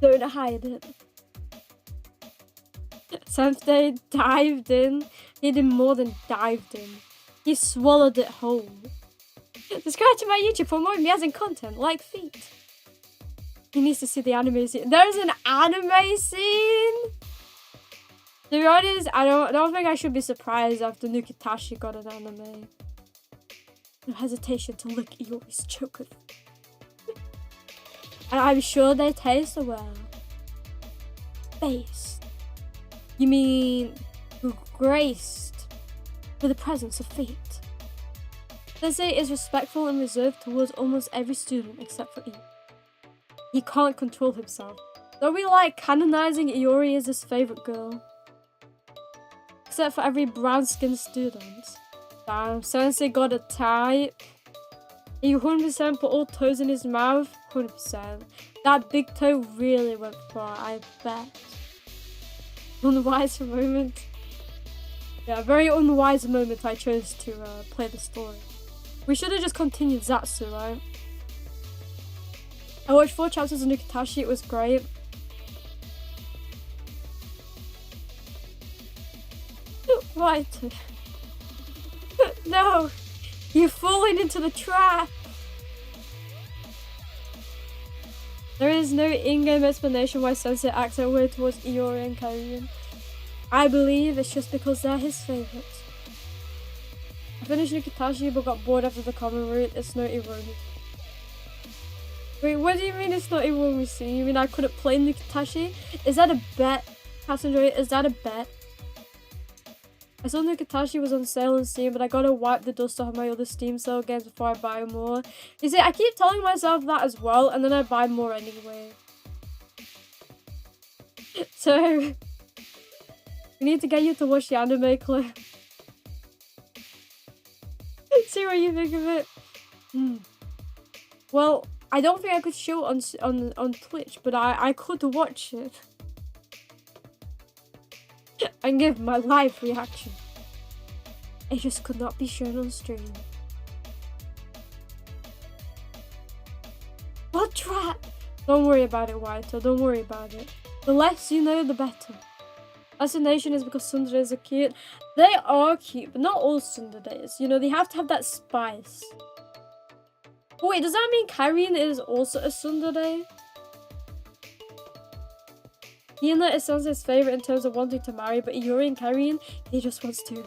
Don't hide it. Sensei dived in. He did more than dived in. He swallowed it whole. Subscribe to my YouTube for more amazing content, like feet. He needs to see the anime scene. There's an anime scene? To be honest, I don't think I should be surprised after Nukitashi got an anime. No hesitation to lick Iori's chocolate. And I'm sure they taste well. Based. You mean graced with the presence of feet. Sensei is respectful and reserved towards almost every student except for Iori. He can't control himself. Though we like canonizing Iori as his favorite girl. Except for every brown-skinned student. Damn, Sensei got a type. He 100% put all toes in his mouth. 100%. That big toe really went far, I bet. Unwise moment. Yeah, very unwise moment I chose to play the story. We should have just continued Zatsu, right? I watched 4 chapters of Nukitashi, it was great. Right. No! You've fallen into the trap! There is no in-game explanation why Sensei acts that way towards Iori and Karien. I believe it's just because they're his favourites. I finished Nukitashi but got bored after the common route. It's no Iromi. Wait, what do you mean it's not Iromi? You mean I couldn't play Nukitashi? Is that a bet? Passenger, is that a bet? I saw Nukitashi was on sale on Steam, but I gotta wipe the dust off my other Steam sale games before I buy more. You see, I keep telling myself that as well, and then I buy more anyway. So, we need to get you to watch the anime clip. See what you think of it. Well, I don't think I could show it on Twitch, but I could watch it. And give my live reaction. It just could not be shown on stream. What trap? Don't worry about it, Waito. Don't worry about it. The less you know, the better. Fascination is because tsunderes are cute. They are cute, but not all tsunderes. You know, they have to have that spice. Oh, wait, does that mean Karien is also a tsundere? Hina is Sensei's favourite in terms of wanting to marry, but Iori and Karien, he just wants to.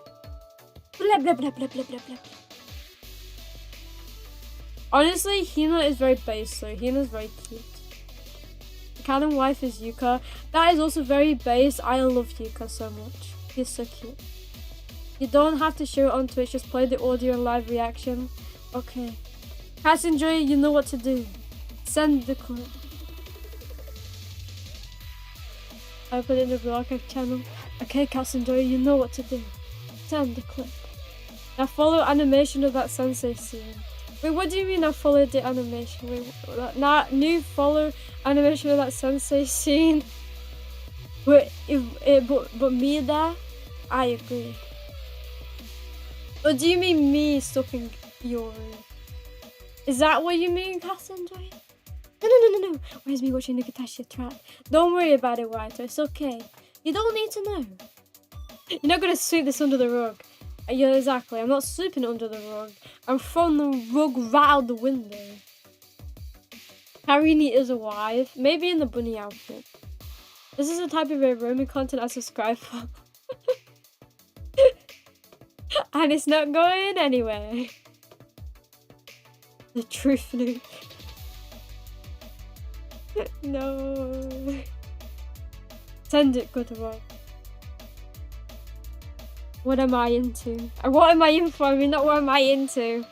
Blah, blah, blah, blah, blah, blah, blah. Honestly, Hina is very base though. Hina's very cute. The canon wife is Yuka. That is also very base. I love Yuka so much. He's so cute. You don't have to show it on Twitch, just play the audio and live reaction. Okay. Cats enjoy, you know what to do. Send the clip. I put it in the vlog channel. Okay, Cats enjoy, you know what to do. Send the clip. Now follow animation of that sensei scene. Wait, what do you mean I followed the animation? Wait, new follow animation of that sensei scene. But me there, I agree. Or do you mean me stalking Yuri? Is that what you mean, Cassandra? No. Where's me watching the Gachas track? Don't worry about it, White. It's okay. You don't need to know. You're not gonna sweep this under the rug. Yeah, exactly. I'm not sweeping it under the rug. I'm throwing the rug right out the window. Harini is a wife. Maybe in the bunny outfit. This is the type of Iromi content I subscribe for. And it's not going anywhere. The truth nuke. No. Send it, good one. What am I into? What am I in for? I mean, not what am I into.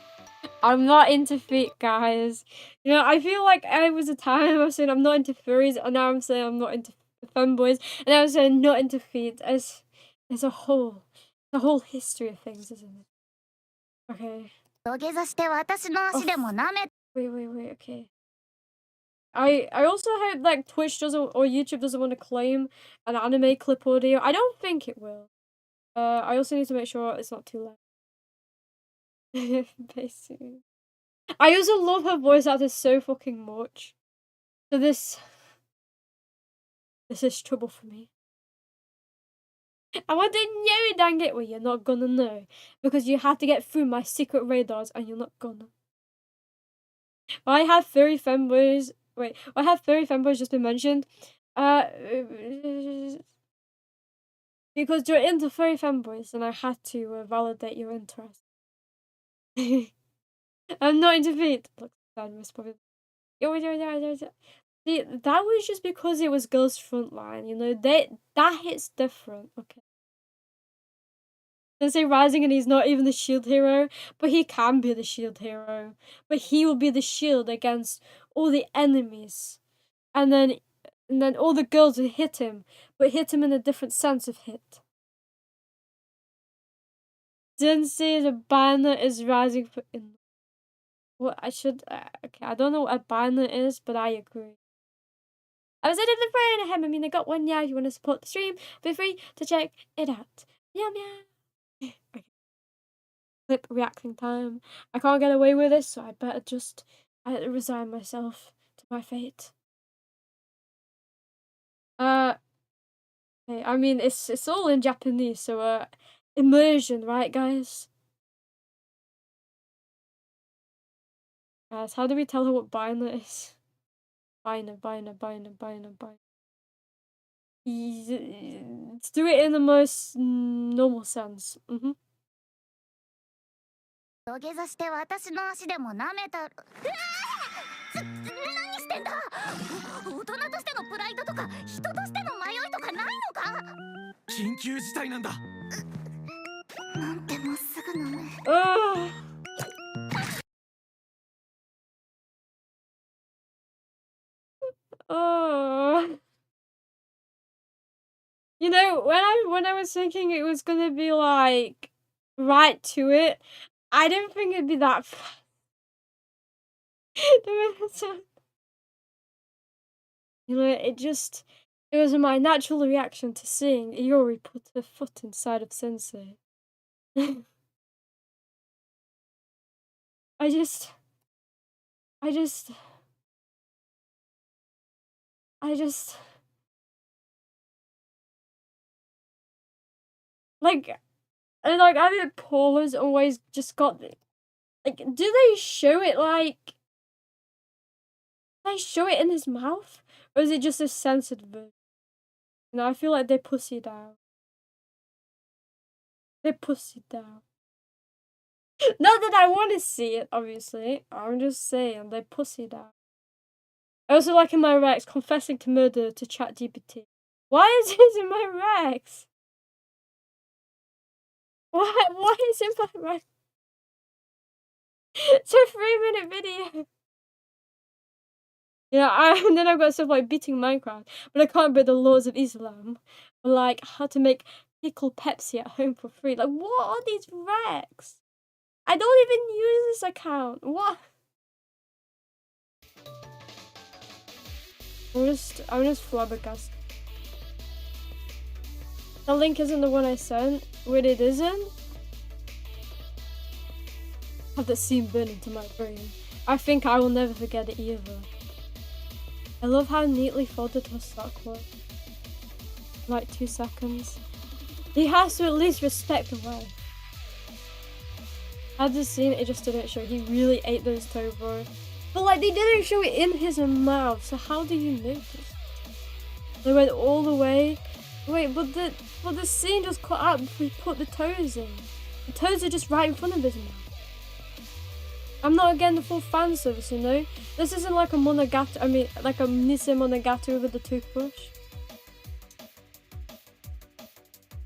I'm not into feet, guys. You know, I feel like I was a time I was saying I'm not into furries, and now I'm saying I'm not into femboys, and now I'm saying not into feet. It's a whole history of things, isn't it? Okay. Oh. Wait, okay. I also hope like Twitch doesn't or YouTube doesn't want to claim an anime clip audio. I don't think it will. I also need to make sure it's not too loud. Basically. I also love her voice actor so fucking much. So this is trouble for me. I want to know, dang it. Well, you're not gonna know. Because you have to get through my secret radars and you're not gonna. I have furry femboys. Wait, I have furry femboys just been mentioned. Because you're into furry femboys and I had to validate your interest. I'm not into feet. Look, that was probably. See, that was just because it was Girls Frontline, you know, that hits different, okay. Sensei Rising and he's not even the shield hero, but he can be the shield hero. But he will be the shield against all the enemies. And then all the girls will hit him, but hit him in a different sense of hit. Sensei the banner is rising for what I should okay, I don't know what a banner is, but I agree. I was editing the friend ahead. I mean, I got one. Yeah, if you want to support the stream, feel free to check it out. Meow meow. Okay. Clip reacting time. I can't get away with this, so I better just resign myself to my fate. Okay, I mean, it's all in Japanese, so immersion, right, guys? Guys, how do we tell her what Bina is? Bina. Let's do it in the most normal sense. Mm-hmm. Oh. You know, when I was thinking it was gonna be like right to it, I didn't think it'd be that fast. You know, it was my natural reaction to seeing Iori put her foot inside of Sensei. I just like I think Paul has always just got like, do they show it like they show it in his mouth, or is it just a censored version? You know, I feel like they pussied out. They pussied out. Not that I want to see it, obviously. I'm just saying they pussied out. I also like in my Rex confessing to murder to ChatGPT. Why is this in my Rex? Why is it my It's a 3-minute video. Yeah, and then I've got stuff like beating Minecraft, but I can't break the laws of Islam. Or like how to make pickle Pepsi at home for free. Like, what are these recs? I don't even use this account. What? I'm just flabbergasted. The link isn't the one I sent. Wait, it isn't? Have that scene burn into my brain. I think I will never forget it either. I love how neatly folded her sock was. Like 2 seconds. He has to at least respect the wife. Had this scene, it just didn't show. He really ate those toe, bro. But like, they didn't show it in his mouth, so how do you notice? They went all the way. Wait, but the scene just cut out before he put the toes in. The toes are just right in front of his mouth. I'm not getting the full fan service, you know? This isn't like a monogatari, I mean, like a Nise monogatari with the toothbrush.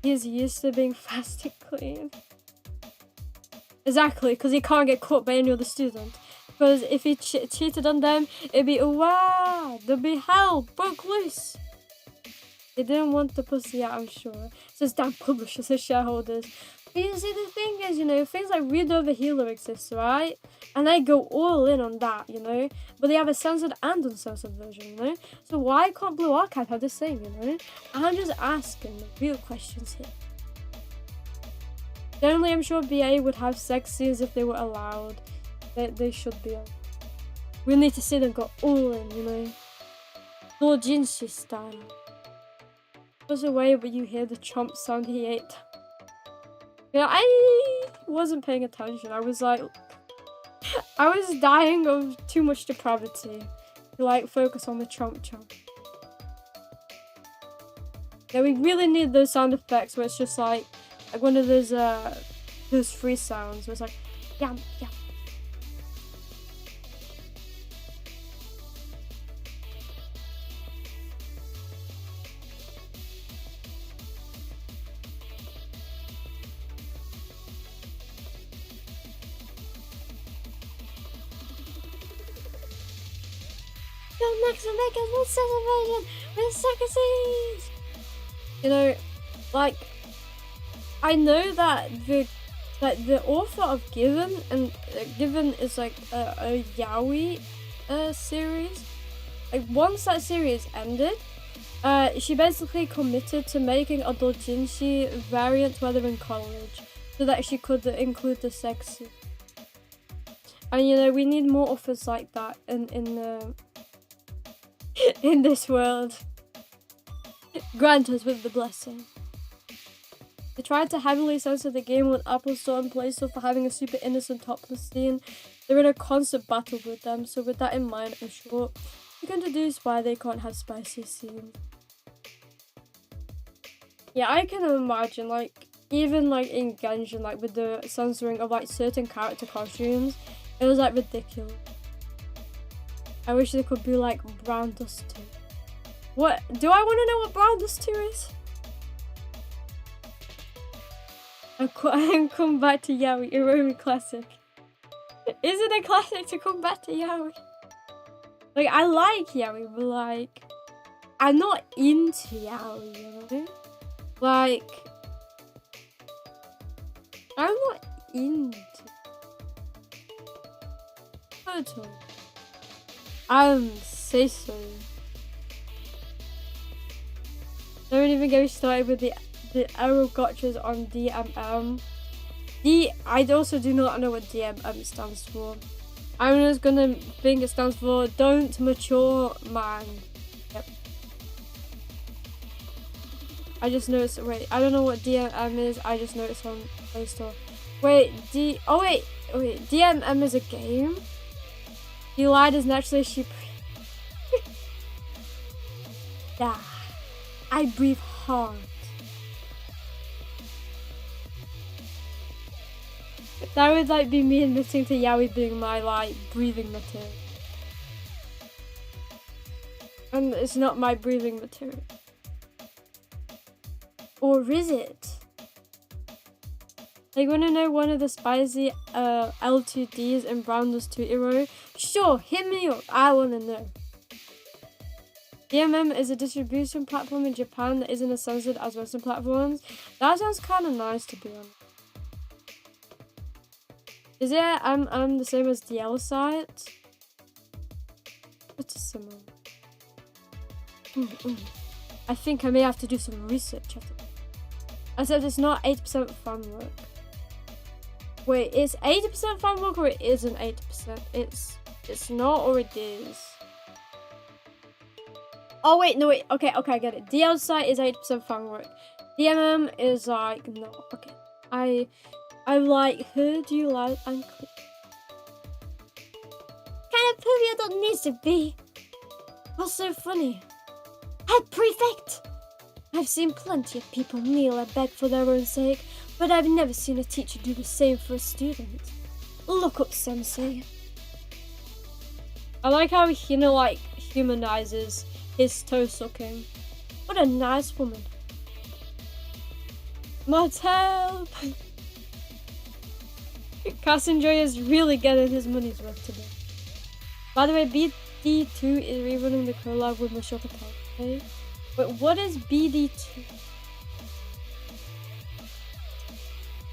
He is used to being fast and clean. Exactly, because he can't get caught by any other student. Because if he cheated on them, it'd be, wow, there'd be hell, broke loose. They didn't want the pussy out, I'm sure. It says damn publishers and shareholders. But you see, the thing is, you know, things like Read Over Healer exists, right? And they go all in on that, you know? But they have a censored and uncensored version, you know? So why can't Blue Archive have the same, you know? I'm just asking the real questions here. Generally, I'm sure BA would have sex scenes if they were allowed. They should be. We need to see them go all in, you know? Doujinshi style. There's a way where you hear the chomp sound he ate. Yeah, I wasn't paying attention. I was like, I was dying of too much depravity to like focus on the chomp chomp. Yeah, we really need those sound effects where it's just like one of those free sounds where it's like yum yum. Next Makers with celebration with circuses. You know, like I know that the author of Given and Given is like a yaoi series. Like once that series ended, she basically committed to making a doujinshi variant while they're in college, so that she could include the sex. And you know, we need more authors like that in this world. Grant us with the blessing. They tried to heavily censor the game with Apple Store and Play Store for having a super innocent topless scene. They're in a constant battle with them, so with that in mind, I'm sure you can deduce why they can't have spicy scenes. Yeah, I can imagine, like, even like in Genshin, like with the censoring of like certain character costumes, it was like ridiculous. I wish they could be like Brown Dust 2. What? Do I want to know what Brown Dust 2 is? And come back to yaoi, Iromi classic. Is it a classic to come back to yaoi? Like, I like yaoi, but like, I'm not into yaoi, you know? Like, I'm not into Total. Say so. Don't even get me started with the arrow gotchas on DMM. I also do not know what DMM stands for. I'm just gonna think it stands for Don't Mature Man. Yep. I just noticed. Wait, I don't know what DMM is. I just noticed on Play Store. Wait, wait, DMM is a game? You lied as naturally as she Yeah. I breathe hard. That would like be me admitting to yaoi being my like breathing material. And it's not my breathing material. Or is it? Like, wanna know one of the spicy L2Ds in Brownless 2 Iro? Sure, hit me up. I wanna know. DMM is a distribution platform in Japan that isn't as censored as Western platforms. That sounds kind of nice, to be honest. Is it? I'm the same as the L site. What's similar? I think I may have to do some research after that. Except it's not 80% fan work. Wait, it's 80% fan work or it isn't 80%? It's not or it is. Oh wait, no wait. Okay, I get it. DL site is 80% fan work. DMM is like no. Okay, I like heard you loud and clear. Kind of poopy I don't need to be. What's so funny? Head prefect. I've seen plenty of people kneel and beg for their own sake, but I've never seen a teacher do the same for a student. Look up, sensei. I like how Hina like humanizes his toe sucking. What a nice woman. Must help. Cassenjoy is really getting his money's worth today. By the way, BD2 is rerunning the collab with Mashoko Tensei. Wait, what is BD2?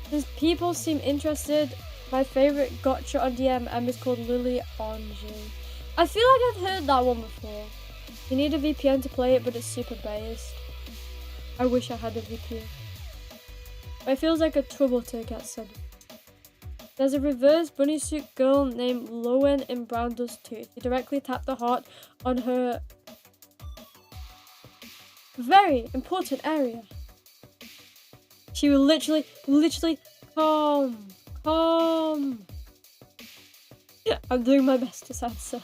Since people seem interested, my favorite gacha on DMM is called Lily Ange. I feel like I've heard that one before. You need a VPN to play it, but it's super based. I wish I had a VPN. But it feels like a trouble to get said. There's a reverse bunny suit girl named Lowen in Brown Does Too. If you directly tap the heart on her very important area, she will literally come. I'm doing my best to answer.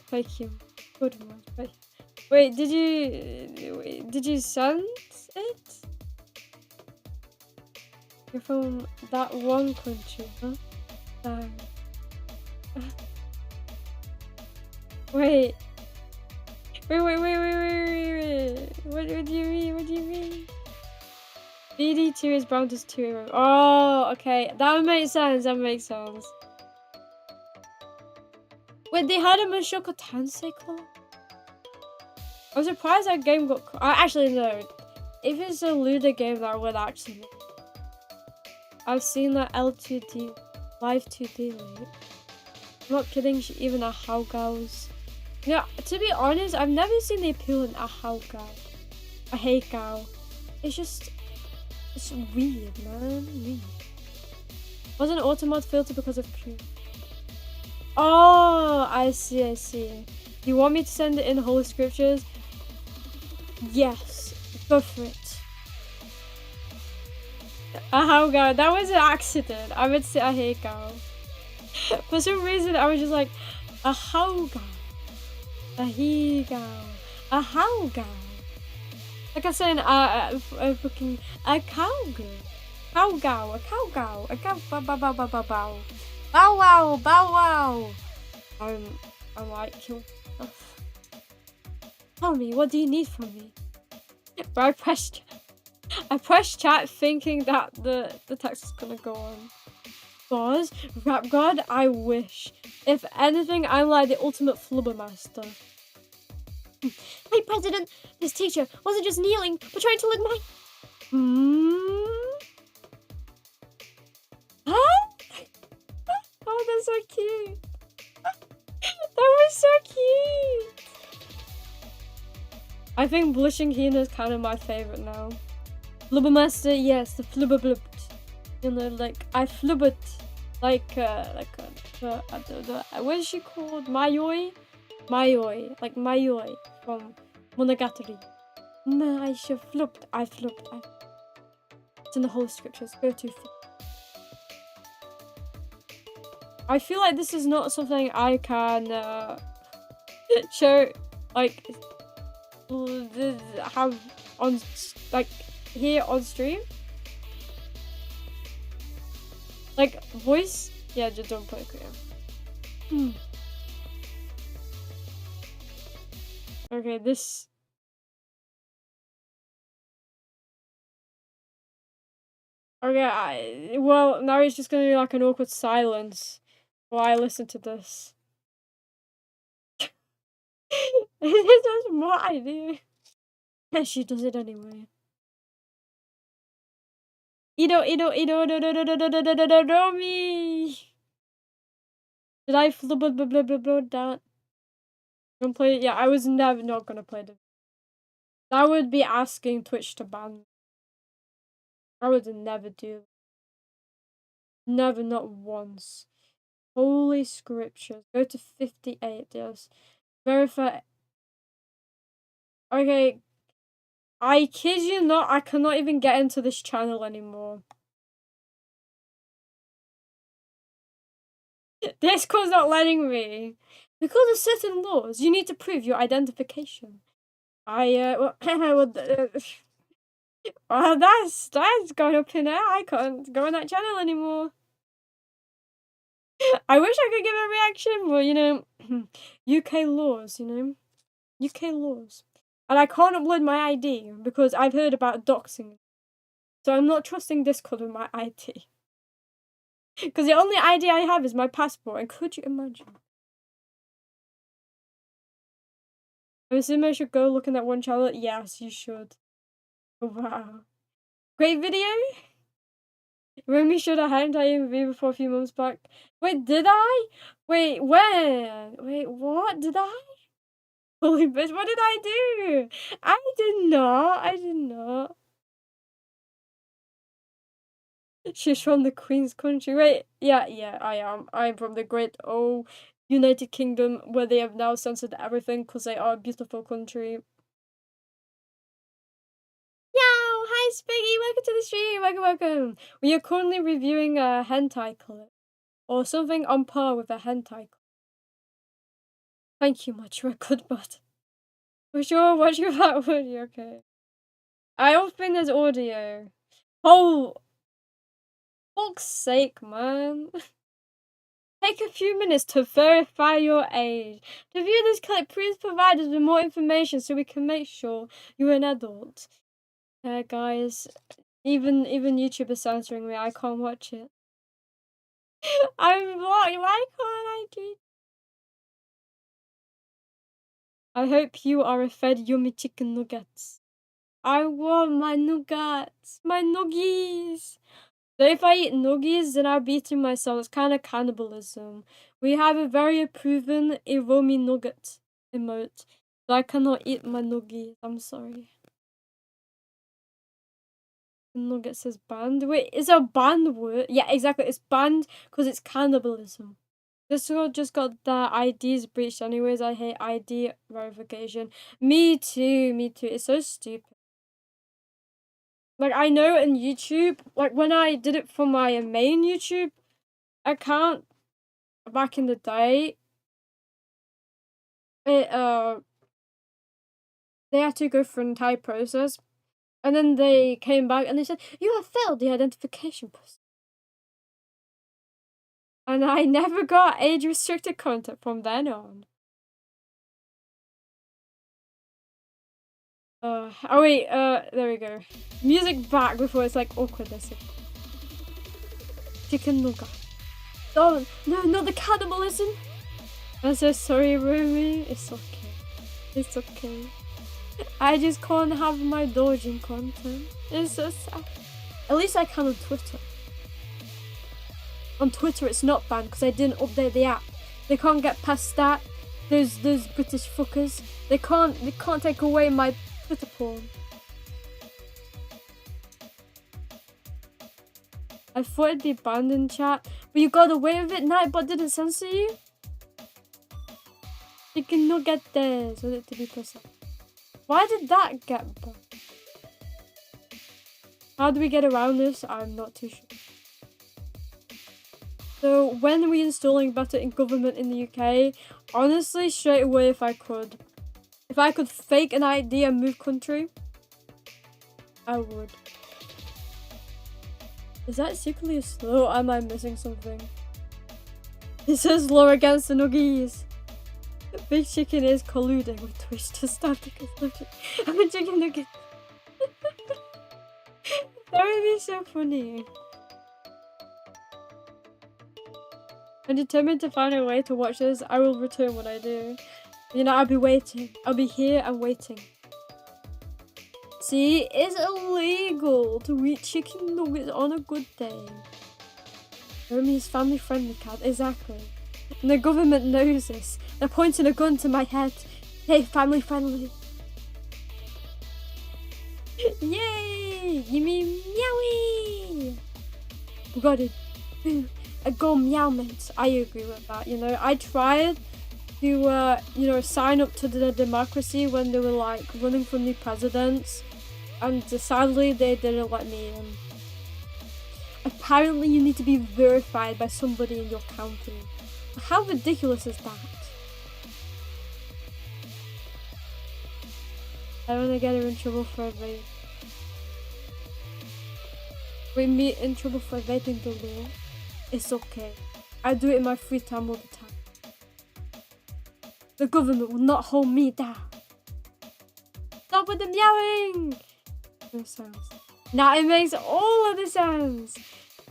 Thank you. Good one. Wait, did you send it? You're from that one country, huh? Wait. What do you mean? BD2 is Brown Does 2. Oh, okay. That makes sense. Wait, they had a Mushoku Tensei collab? I'm surprised that game got... actually, no. If it's a Luda game, that would actually... I've seen that L2D, Live 2D late. I'm not kidding, she even a Haogaos. Yeah, to be honest, I've never seen the appeal in a Haogao. A Heikao. It's weird, man. Weird. Wasn't automod filter because of Q? Oh, I see. You want me to send it in Holy Scriptures? Yes, go for it. A Haogao, that was an accident. I would say a Heikao. For some reason, I was just like, a Haogao, a Higao, a Haogao. Like I was saying, a fucking, a cowgirl. Haogao, a cowgao, a cow, bow. Bow wow. I'm like, kill stuff. Tell me, what do you need from me? But I pressed chat thinking that the text is gonna go on. Buzz, Rap God, I wish. If anything, I'm like the ultimate flubber master. Hey President, this teacher wasn't just kneeling, but trying to lick my... Huh? Oh, that's so cute. That was so cute. I think Blushing Hina is kind of my favorite now. Flubbermaster, yes, the flubber blubbed. You know, like, I flubbered. Like what is she called? Mayoi? Like Mayoi from Monogatari. I should flubbed. I flubbed. It's in the Holy Scriptures. Go to. I feel like this is not something I can show, like, have on, like, here on stream. Like, voice? Yeah, just don't put it clear. Okay, this... Okay, well, now it's just gonna be like an awkward silence while I listen to this. This is my idea. And she does it anyway. Me. Did I blah that? Gonna play? Yeah, I was never not gonna play the. That would be asking Twitch to ban. I would never do. Never, not once. Holy scriptures. Go to 58, yes. Verify. Okay. I kid you not, I cannot even get into this channel anymore. Discord's not letting me. Because of certain laws, you need to prove your identification. Well, that's going up in air. I can't go on that channel anymore. I wish I could give a reaction, but you know, UK laws, you know, UK laws. And I can't upload my ID because I've heard about doxing. So I'm not trusting Discord with my ID. Because the only ID I have is my passport, and could you imagine? I assume I should go look in that one channel. Yes, you should. Wow. Great video? Remy should have had in Viva for a few months back. Wait, did I? Wait, when? Wait, what? Did I? Holy bitch, what did I do? I did not. She's from the Queen's country. Wait, yeah, I am. I'm from the great United Kingdom, where they have now censored everything because they are a beautiful country. Yow! Hi, Spiggy! Welcome to the stream! Welcome! We are currently reviewing a hentai clip. Or something on par with a hentai clip. Thank you much, you're a good bud. For sure, watch your that audio, okay. I don't think there's audio. Oh! Fuck's sake, man. Take a few minutes to verify your age. To view this clip, please provide us with more information so we can make sure you're an adult. Guys, even YouTube is censoring me. I can't watch it. I'm blocked. Why can't I do? I hope you are fed yummy chicken nuggets. I want my nuggets, my nuggies. So if I eat nuggies, then I'm beating myself. It's kind of cannibalism. We have a very proven Iromi nugget emote. So I cannot eat my nuggies. I'm sorry. Nuggets is banned. Wait, is a banned word? Yeah, exactly. It's banned because it's cannibalism. This girl just got the IDs breached anyways. I hate ID verification. Me too. It's so stupid. Like, I know in YouTube, like, when I did it for my main YouTube account back in the day, they had to go through an entire process. And then they came back and they said, you have failed the identification process. And I never got age-restricted content from then on. Oh wait, there we go. Music back before it's like awkwardness. Chicken nugget. Oh, no, not the cannibalism. I'm so sorry, Rumi. It's okay. It's okay. I just can't have my dodging content. It's so sad. At least I can on Twitter. On Twitter it's not banned because I didn't update the app. They can't get past that. Those British fuckers. They can't take away my Twitter porn. I thought it'd be banned in chat, but you got away with it. Nightbot didn't censor you. You cannot get there, so that to be precise. Why did that get banned? How do we get around this? I'm not too sure. So when are we installing better in government in the UK? Honestly, straight away if I could. If I could fake an ID and move country, I would. Is that secretly a slow or am I missing something? It says law against the nuggies. Big Chicken is colluding with Twitch to stop the consumption of a chicken nugget. That would be so funny. I'm determined to find a way to watch this. I will return when I do. You know, I'll be waiting. I'll be here and waiting. See, it's illegal to eat chicken nuggets on a good day. Iromi is family-friendly cat, exactly. And the government knows this. They're pointing a gun to my head. Hey, family-friendly. Yay! You mean meowie? We got it. A go meowment. I agree with that. You know, I tried to, you know, sign up to the democracy when they were like running for new presidents, and sadly they didn't let me in. Apparently, you need to be verified by somebody in your county. How ridiculous is that? I don't want to get her in trouble for evading. We meet in trouble for evading the law. It's okay. I do it in my free time all the time. The government will not hold me down. Stop with the meowing! No sounds. Now it makes all of the sounds.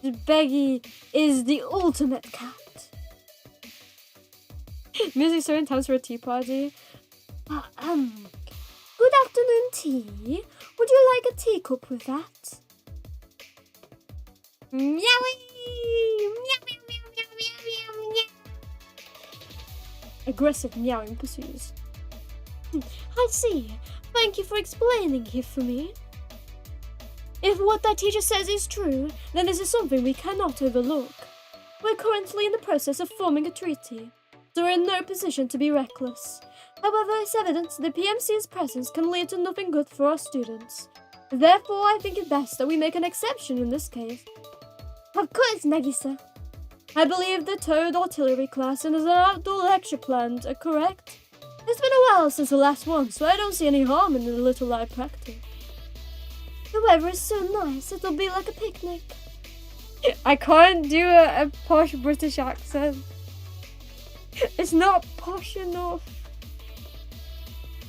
Beggy is the ultimate cat. Music's so intense for a tea party. Good afternoon, tea. Would you like a teacup with that? Meowing! Meow, meow, meow, meow, meow, meow, meow. Aggressive meowing pursues. I see. Thank you for explaining it for me. If what that teacher says is true, then this is something we cannot overlook. We're currently in the process of forming a treaty, so we're in no position to be reckless. However, it's evident the PMC's presence can lead to nothing good for our students. Therefore, I think it best that we make an exception in this case. Of course, Nagisa. I believe the Toad Artillery class and an outdoor lecture planned are correct. It's been a while since the last one, so I don't see any harm in a little live practice. The weather is so nice, it'll be like a picnic. I can't do a posh British accent. It's not posh enough.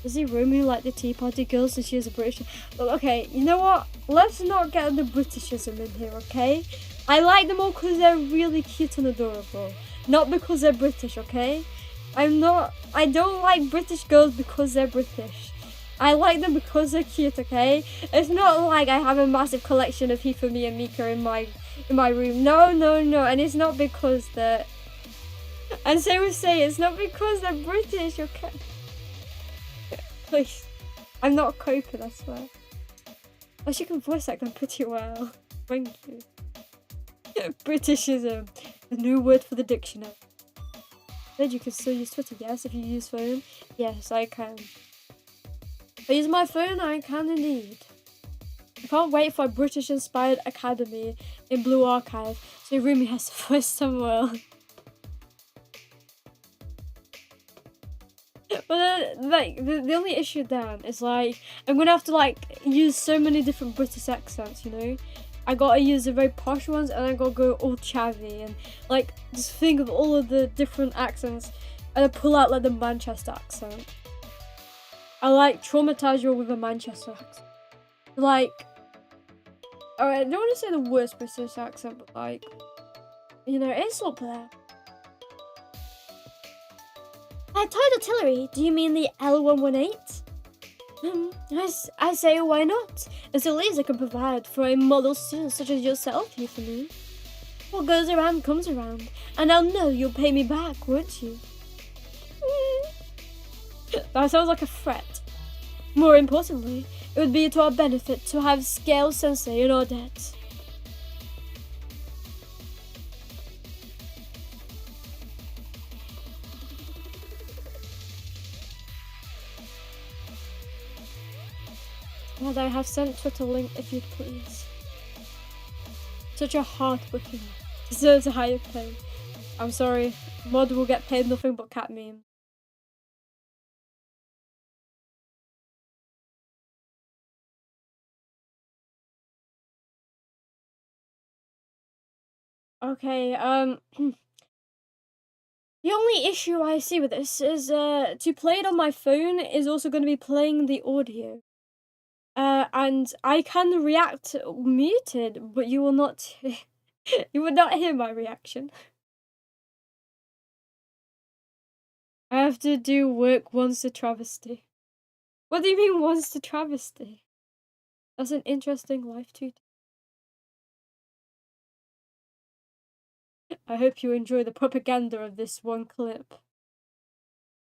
Does he really like the Tea Party girls since she is a British? Well, okay, you know what? Let's not get the Britishism in here, okay? I like them all because they're really cute and adorable. Not because they're British, okay? I don't like British girls because they're British. I like them because they're cute, okay? It's not like I have a massive collection of Hifumi and Mika in my room. No, and it's not because they're... And so we say it's not because they're British, okay? Please. I'm not coping, I swear. Oh, she can voice act them pretty well. Thank you. Britishism. A new word for the dictionary. Said you can still use Twitter, yes, if you use phone. Yes, I can. If I use my phone, I can indeed. I can't wait for a British-inspired academy in Blue Archive, so Iromi has to voice somewhere. But the only issue then is like I'm gonna have to like use so many different British accents, you know. I gotta use the very posh ones, and I gotta go all chavvy and like just think of all of the different accents, and I pull out like the Manchester accent. I like traumatize you with a Manchester accent. Like, alright, I don't want to say the worst British accent, but like, you know, it's up there. By Toad Artillery, do you mean the L118? I say why not? It's the least I can provide for a model student such as yourself, Hifumi. What goes around comes around, and I'll know you'll pay me back, won't you? That sounds like a threat. More importantly, it would be to our benefit to have Scale Sensei in our debt. Well, I have sent Twitter link if you'd please. Such a heartbreaking. Deserves a higher pay. I'm sorry, Mod will get paid nothing but cat meme. Okay, the only issue I see with this is, to play it on my phone is also going to be playing the audio. And I can react muted, but you will not. You will not hear my reaction. I have to do work once to travesty. What do you mean once to travesty? That's an interesting life tutor. I hope you enjoy the propaganda of this one clip.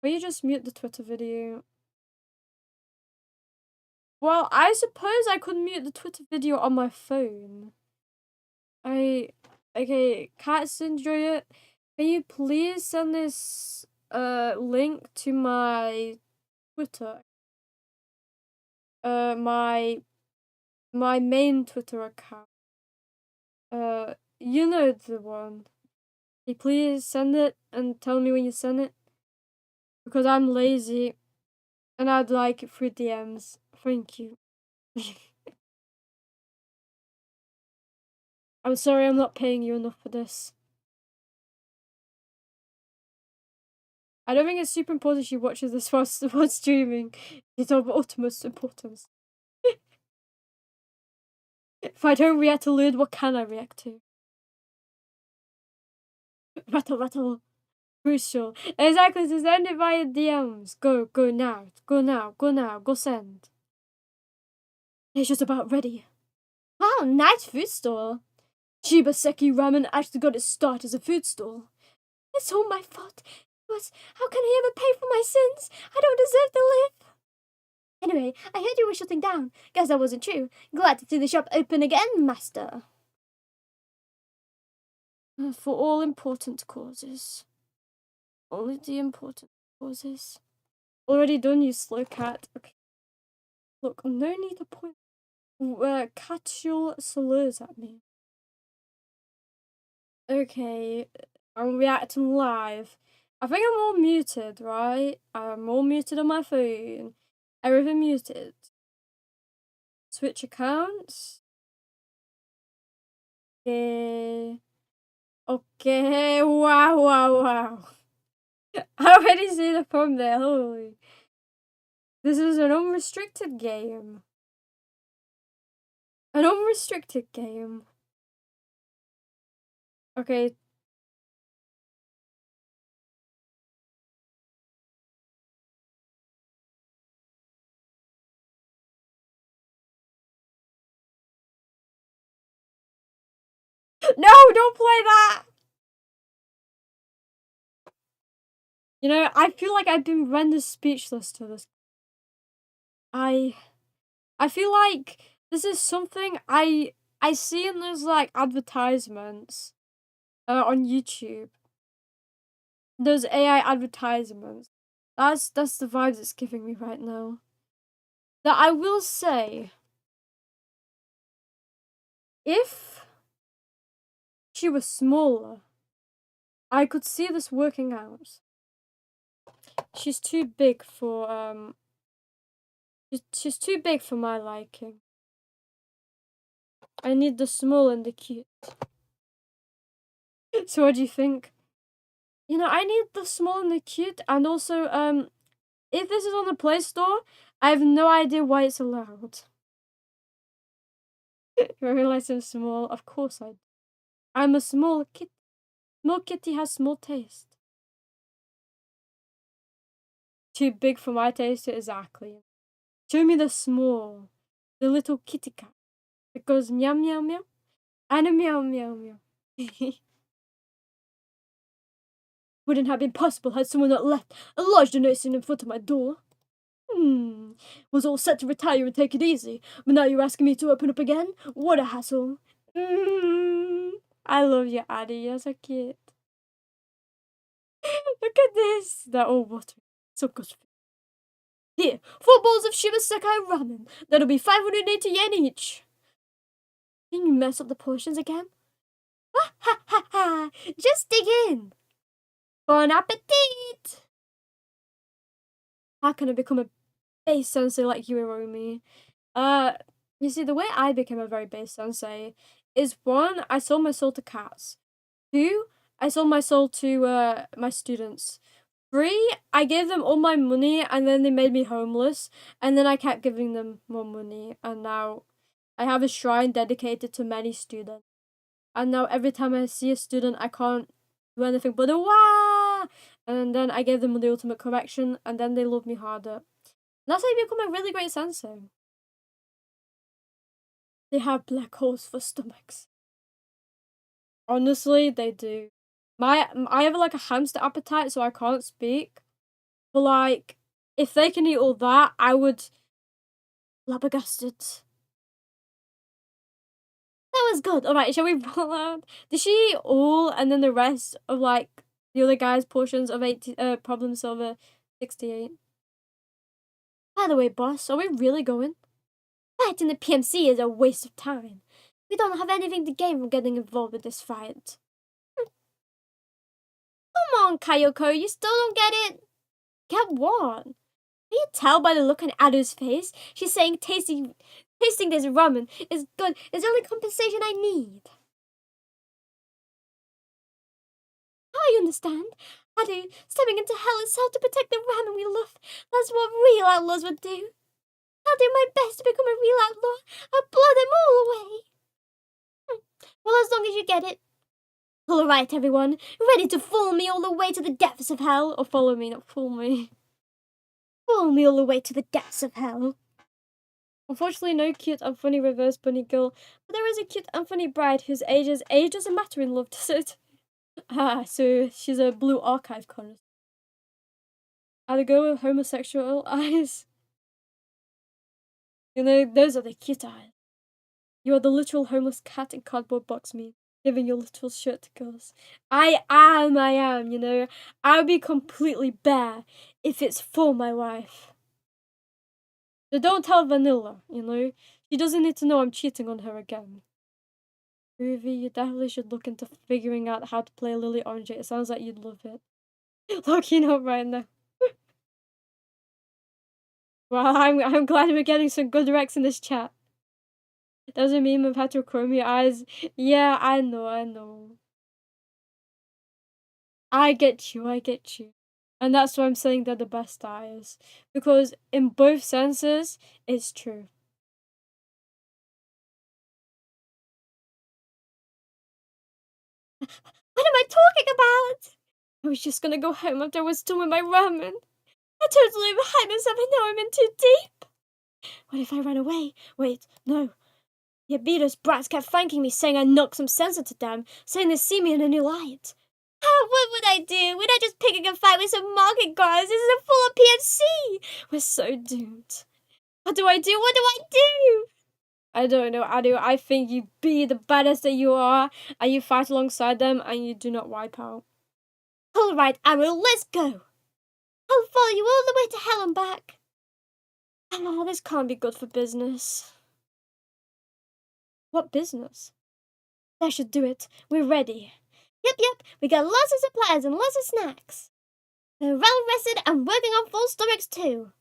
Will you just mute the Twitter video? Well, I suppose I could mute the Twitter video on my phone. Okay, cats enjoy it. Can you please send this link to my Twitter? My main Twitter account. You know the one. Can you please send it and tell me when you send it? Because I'm lazy and I'd like it through DMs. Thank you. I'm sorry I'm not paying you enough for this. I don't think it's super important she watches this while streaming. It's of utmost importance. If I don't react to Lewd, what can I react to? Rattle. Crucial. Exactly, so send it via DMs. Go now. Go send. It's just about ready. Wow, nice food store. Shibaseki Ramen actually got its start as a food store. It's all my fault. But how can I ever pay for my sins? I don't deserve to live. Anyway, I heard you were shutting down. Guess that wasn't true. Glad to see the shop open again, master. For all important causes. Only the important causes. Already done, you slow cat. Okay. Look, no need to point casual slurs at me. Okay, I'm reacting live. I think I'm all muted, right? I'm all muted on my phone. Everything muted. Switch accounts. Okay. Okay, wow. I already see the thumbnail, holy. This is an unrestricted game. An unrestricted game. Okay. No, don't play that! You know, I feel like I've been rendered speechless to this. I feel like this is something I see in those like advertisements on YouTube. Those AI advertisements. That's the vibes it's giving me right now. That I will say, if she was smaller, I could see this working out. She's too big for she's too big for my liking. I need the small and the cute. So what do you think? You know, I need the small and the cute, and also if this is on the Play Store, I have no idea why it's allowed. I realize I'm small. Of course I'm a small kitty. Small kitty has small taste. Too big for my taste, exactly. Show me the small, the little kitty cat. It goes meow meow meow, and a meow meow meow. Wouldn't have been possible had someone not left a large donation in front of my door. Was all set to retire and take it easy, but now you're asking me to open up again? What a hassle. I love you, Addy. You're so cute. Look at this. They're all watery. So good. Here, 4 bowls of Shibaseki ramen. That'll be 580 yen each. Can you mess up the portions again? Ha! Just dig in. Bon appetit! How can I become a base sensei like you, Iromi? You see, the way I became a very base sensei is 1, I sold my soul to cats. 2, I sold my soul to my students. 3, I gave them all my money and then they made me homeless. And then I kept giving them more money. And now I have a shrine dedicated to many students. And now every time I see a student, I can't do anything but a wah! And then I gave them the ultimate correction, and then they love me harder. And that's how you become a really great sensei. They have black holes for stomachs. Honestly, they do. I have like a hamster appetite, so I can't speak. But like, if they can eat all that, I would flabbergasted. That was good. Alright, shall we roll out? Did she eat all and then the rest of like the other guy's portions of Problem Solver 68? By the way, boss, are we really going? Fighting the PMC is a waste of time. We don't have anything to gain from getting involved with this fight. Come on, Kayoko, you still don't get it? Get what? Can you tell by the look on Adu's face? She's saying tasting this ramen is good. It's the only compensation I need. I understand. Adu, stepping into hell itself to protect the ramen we love. That's what real outlaws would do. I'll do my best to become a real outlaw. I'll blow them all away. Well, as long as you get it. All right, everyone. Ready to fool me all the way to the depths of hell? Or follow me, not fool me. Fool me all the way to the depths of hell. Unfortunately, no cute and funny reverse bunny girl, but there is a cute and funny bride whose age doesn't matter in love, does it? So she's a blue archive con. Are the girl with homosexual eyes? You know, those are the cute eyes. You are the literal homeless cat in cardboard box me, giving your little shirt to girls. I am, you know. I'll be completely bare if it's for my wife. So don't tell Vanilla, you know. She doesn't need to know I'm cheating on her again. Groovy, you definitely should look into figuring out how to play Lily Orange. It sounds like you'd love it. Looking up right now. Well, I'm glad we're getting some good recs in this chat. There's a meme of heterochromia eyes. Yeah, I know. I get you. And that's why I'm saying they're the best eyes. Because in both senses, it's true. What am I talking about? I was just gonna go home after I was done with my ramen. I totally behind myself and now I'm in too deep. What if I ran away? Wait, no. The Abitos brats kept thanking me, saying I knocked some sense into them, saying they see me in a new light. What would I do? Would I just pick a fight with some market guards? This is a full of PMC. We're so doomed. What do I do? I don't know, Adu. I think you be the baddest that you are, and you fight alongside them, and you do not wipe out. Alright, Aru, let's go. I'll follow you all the way to hell and back. Oh, this can't be good for business. What business? That should do it. We're ready. Yep. We got lots of supplies and lots of snacks. We're well rested and working on full stomachs too.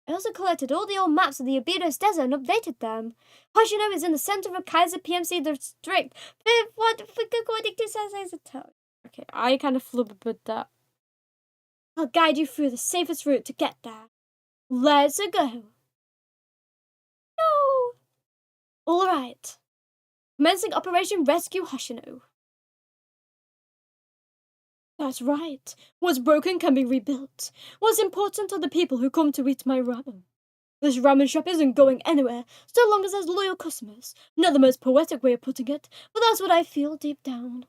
I also collected all the old maps of the Abidos Desert and updated them. Hoshino is in the center of Kaiser PMC district. According to Sensei's attack. Okay, I kind of flubbered with that. I'll guide you through the safest route to get there. Let's go. No. All right. Commencing Operation Rescue Hoshino. That's right. What's broken can be rebuilt. What's important are the people who come to eat my ramen. This ramen shop isn't going anywhere, so long as there's loyal customers. Not the most poetic way of putting it, but that's what I feel deep down.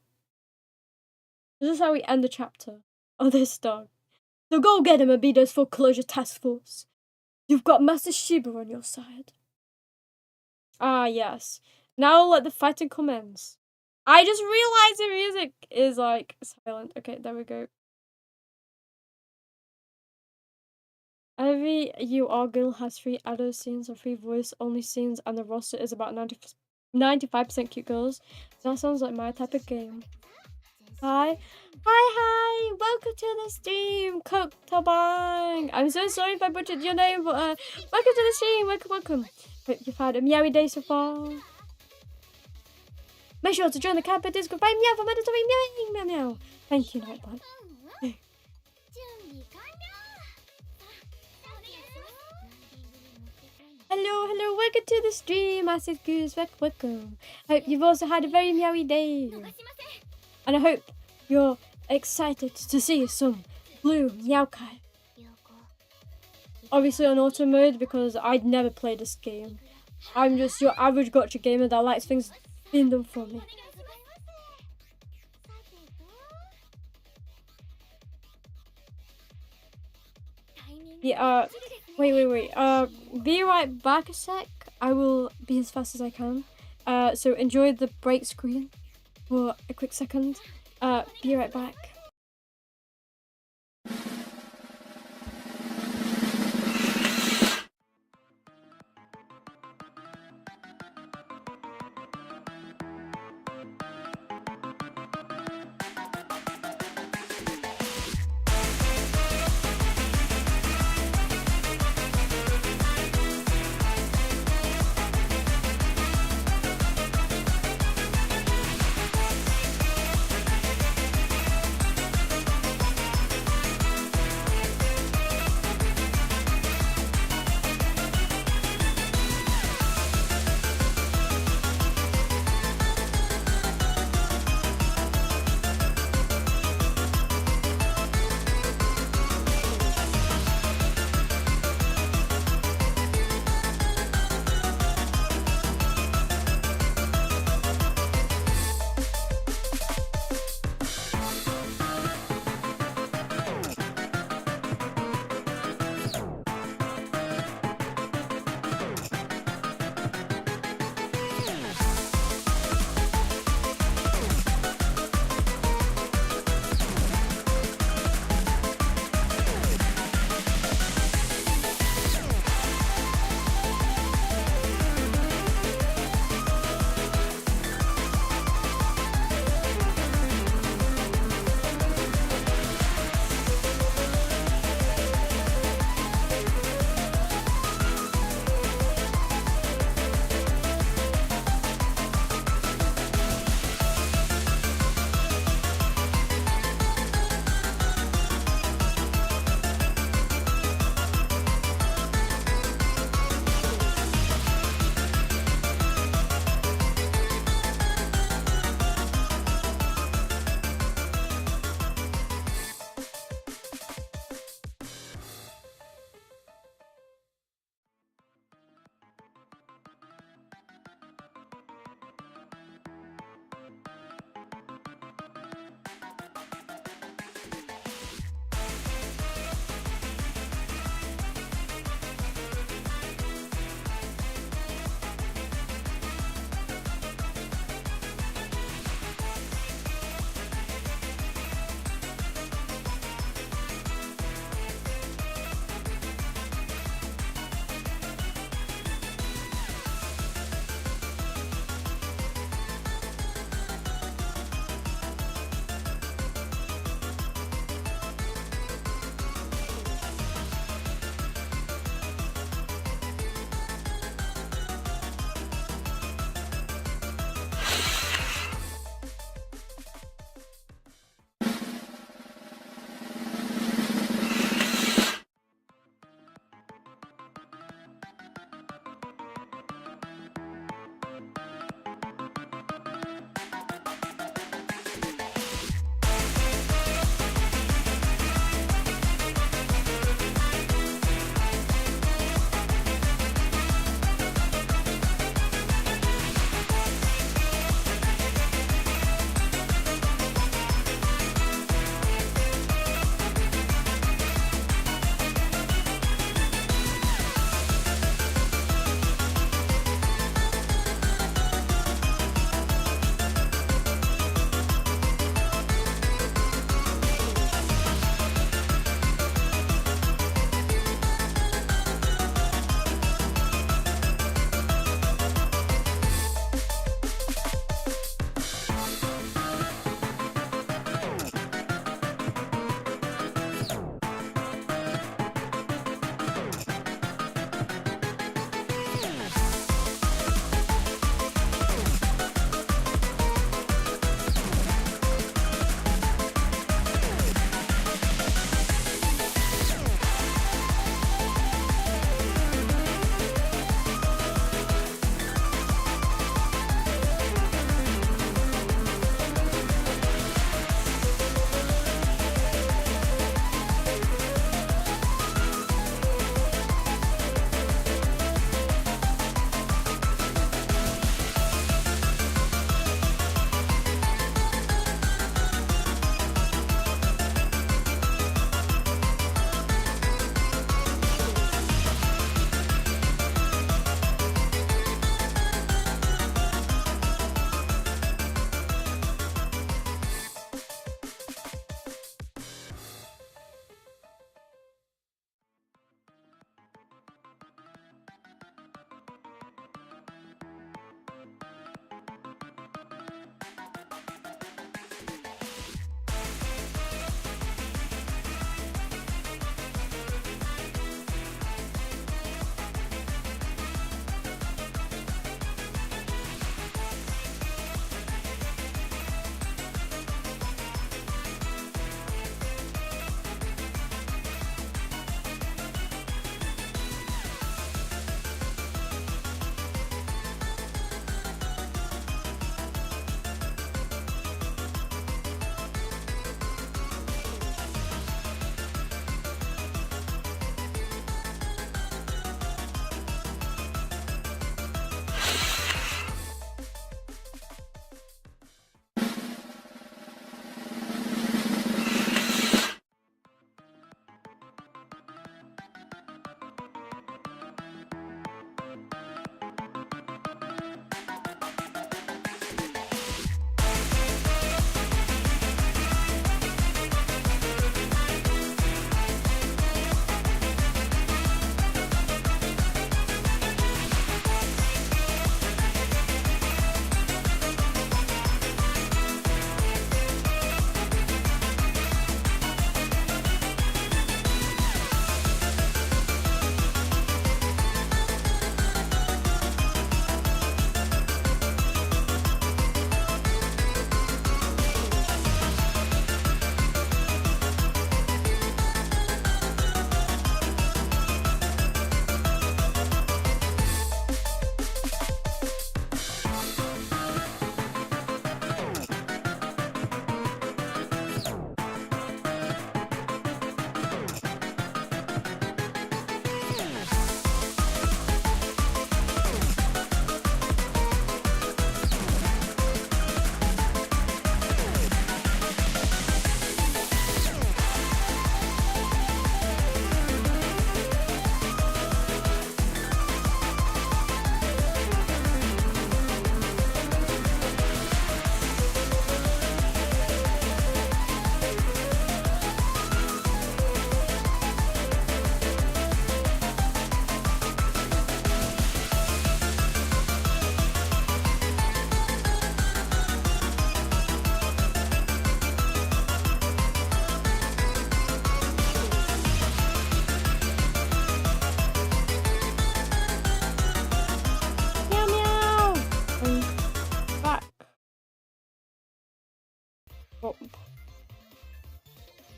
This is how we end the chapter. Oh, this dog. So go get him, Abido's Foreclosure Task Force. You've got Master Shiba on your side. Ah, yes. Now let the fighting commence. I just realized the music is like silent. Okay, there we go. Every UR girl has 3 adult scenes or 3 voice only scenes, and the roster is about 95% cute girls. So that sounds like my type of game. Hi. Welcome to the stream, Coke Tabang. I'm so sorry if I butchered your name, but welcome to the stream. Welcome. Hope you've had a meowy day so far. Make sure to join the Campus Discord by Meow for mandatory meowing. Meow. Thank you, Nightbot. Hello, welcome to the stream, Acid Goose, welcome. Hope you've also had a very meowy day. And I hope you're excited to see some blue Nyahahah. Obviously on auto mode because I'd never played this game. I'm just your average gacha gamer that likes things being done for me. Yeah, wait. Be right back a sec. I will be as fast as I can. So enjoy the break screen for a quick second. Be right back.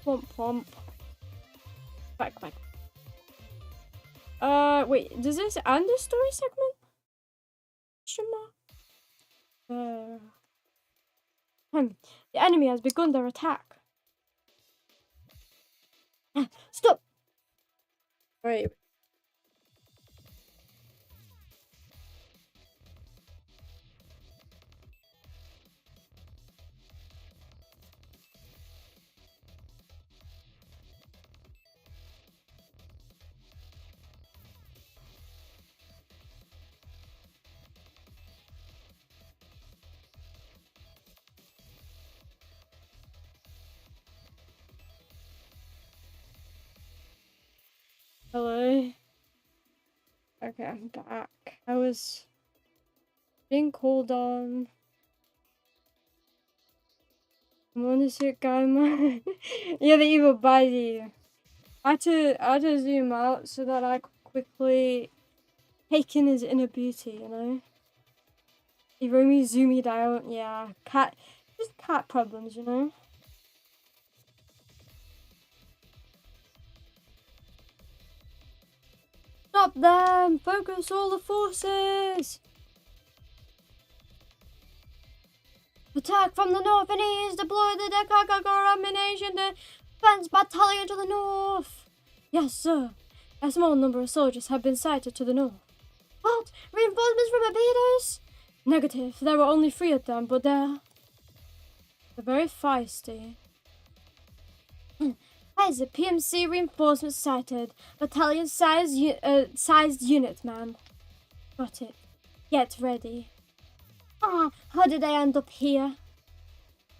Womp womp. Back. Wait, does this end the story segment? The enemy has begun their attack. Stop! Wait. Hello. Okay, I'm back. I was being called on. I'm on this guy, man. Yeah, the evil body. I had to zoom out so that I could quickly take in his inner beauty, you know? Iromi zoomed out, yeah. Just cat problems, you know? Stop them! Focus all the forces! Attack from the north and east! Deploy the decacorammination defense battalion to the north! Yes, sir. A small number of soldiers have been sighted to the north. What? Reinforcements from Barbados? Negative. There were only 3 of them, but they're very feisty. As a PMC reinforcements sighted. Battalion sized unit, ma'am. Got it. Get ready. Ah, how did I end up here?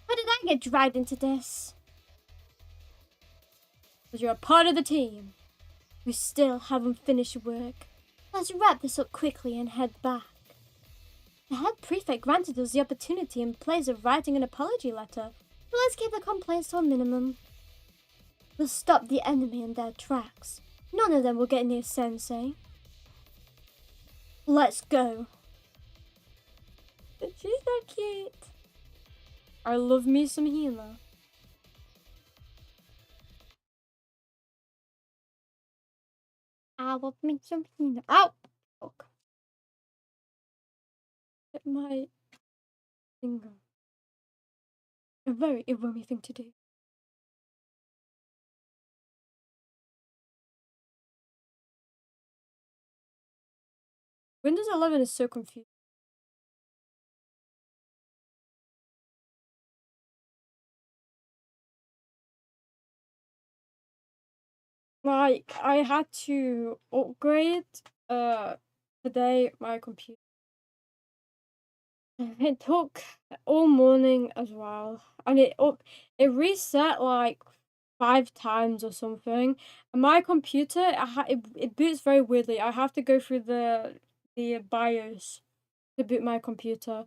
How did I get dragged into this? Because you're a part of the team. We still haven't finished work. Let's wrap this up quickly and head back. The head prefect granted us the opportunity in place of writing an apology letter, so let's keep the complaints to a minimum. We'll stop the enemy in their tracks. None of them will get near Sensei. Let's go. She's so cute. I love me some Hina. I love me some Hina. Ow! Fuck. Hit my finger. A very Iromi thing to do. Windows 11 is so confusing. Like, I had to upgrade today my computer. It took all morning as well, and it reset like 5 times or something. And my computer, it boots very weirdly. I have to go through the BIOS to boot my computer,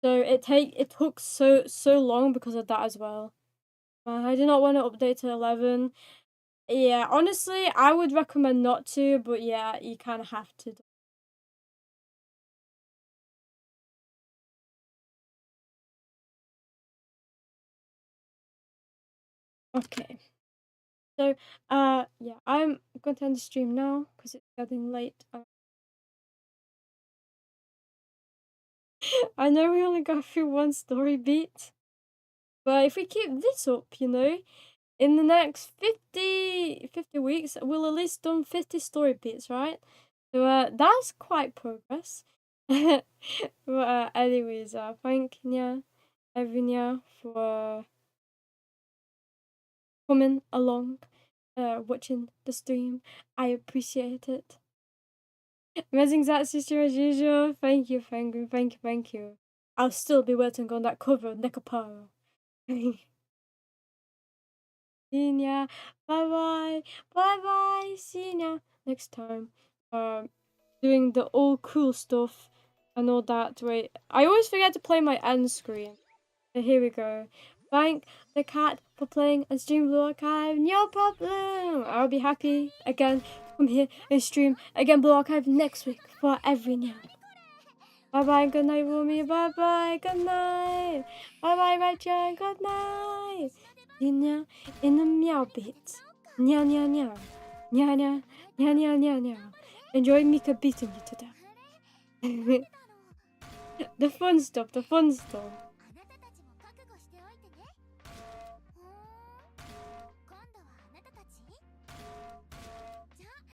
so it took so long because of that as well. I do not want to update to 11. Yeah, honestly, I would recommend not to, but yeah, you kind of have to. Okay. So, yeah, I'm going to end the stream now because it's getting late. I know we only got through 1 story beat, but if we keep this up, you know, in the next 50 weeks, we'll at least done 50 story beats, right? So, that's quite progress. But, anyways, thank Nya, for coming along, watching the stream. I appreciate it. Amazing ZATSUDAN as usual. Thank you. I'll still be waiting on that cover, Nekaparo. See ya. Bye bye. See ya next time. Doing the all cool stuff and all that. Wait, I always forget to play my end screen. So here we go. Thank the cat for playing and stream Blue Archive. No problem. I'll be happy again to come here and stream again Blue Archive next week for every now. Bye bye. Good night, Rumi. Bye bye. Good night. Bye bye, Rajan. Good night. in the meow bit. Nya nya nya. Nya nya. Nya nya nya nya. Enjoy Mika beating you to death. The fun stuff, the fun stuff.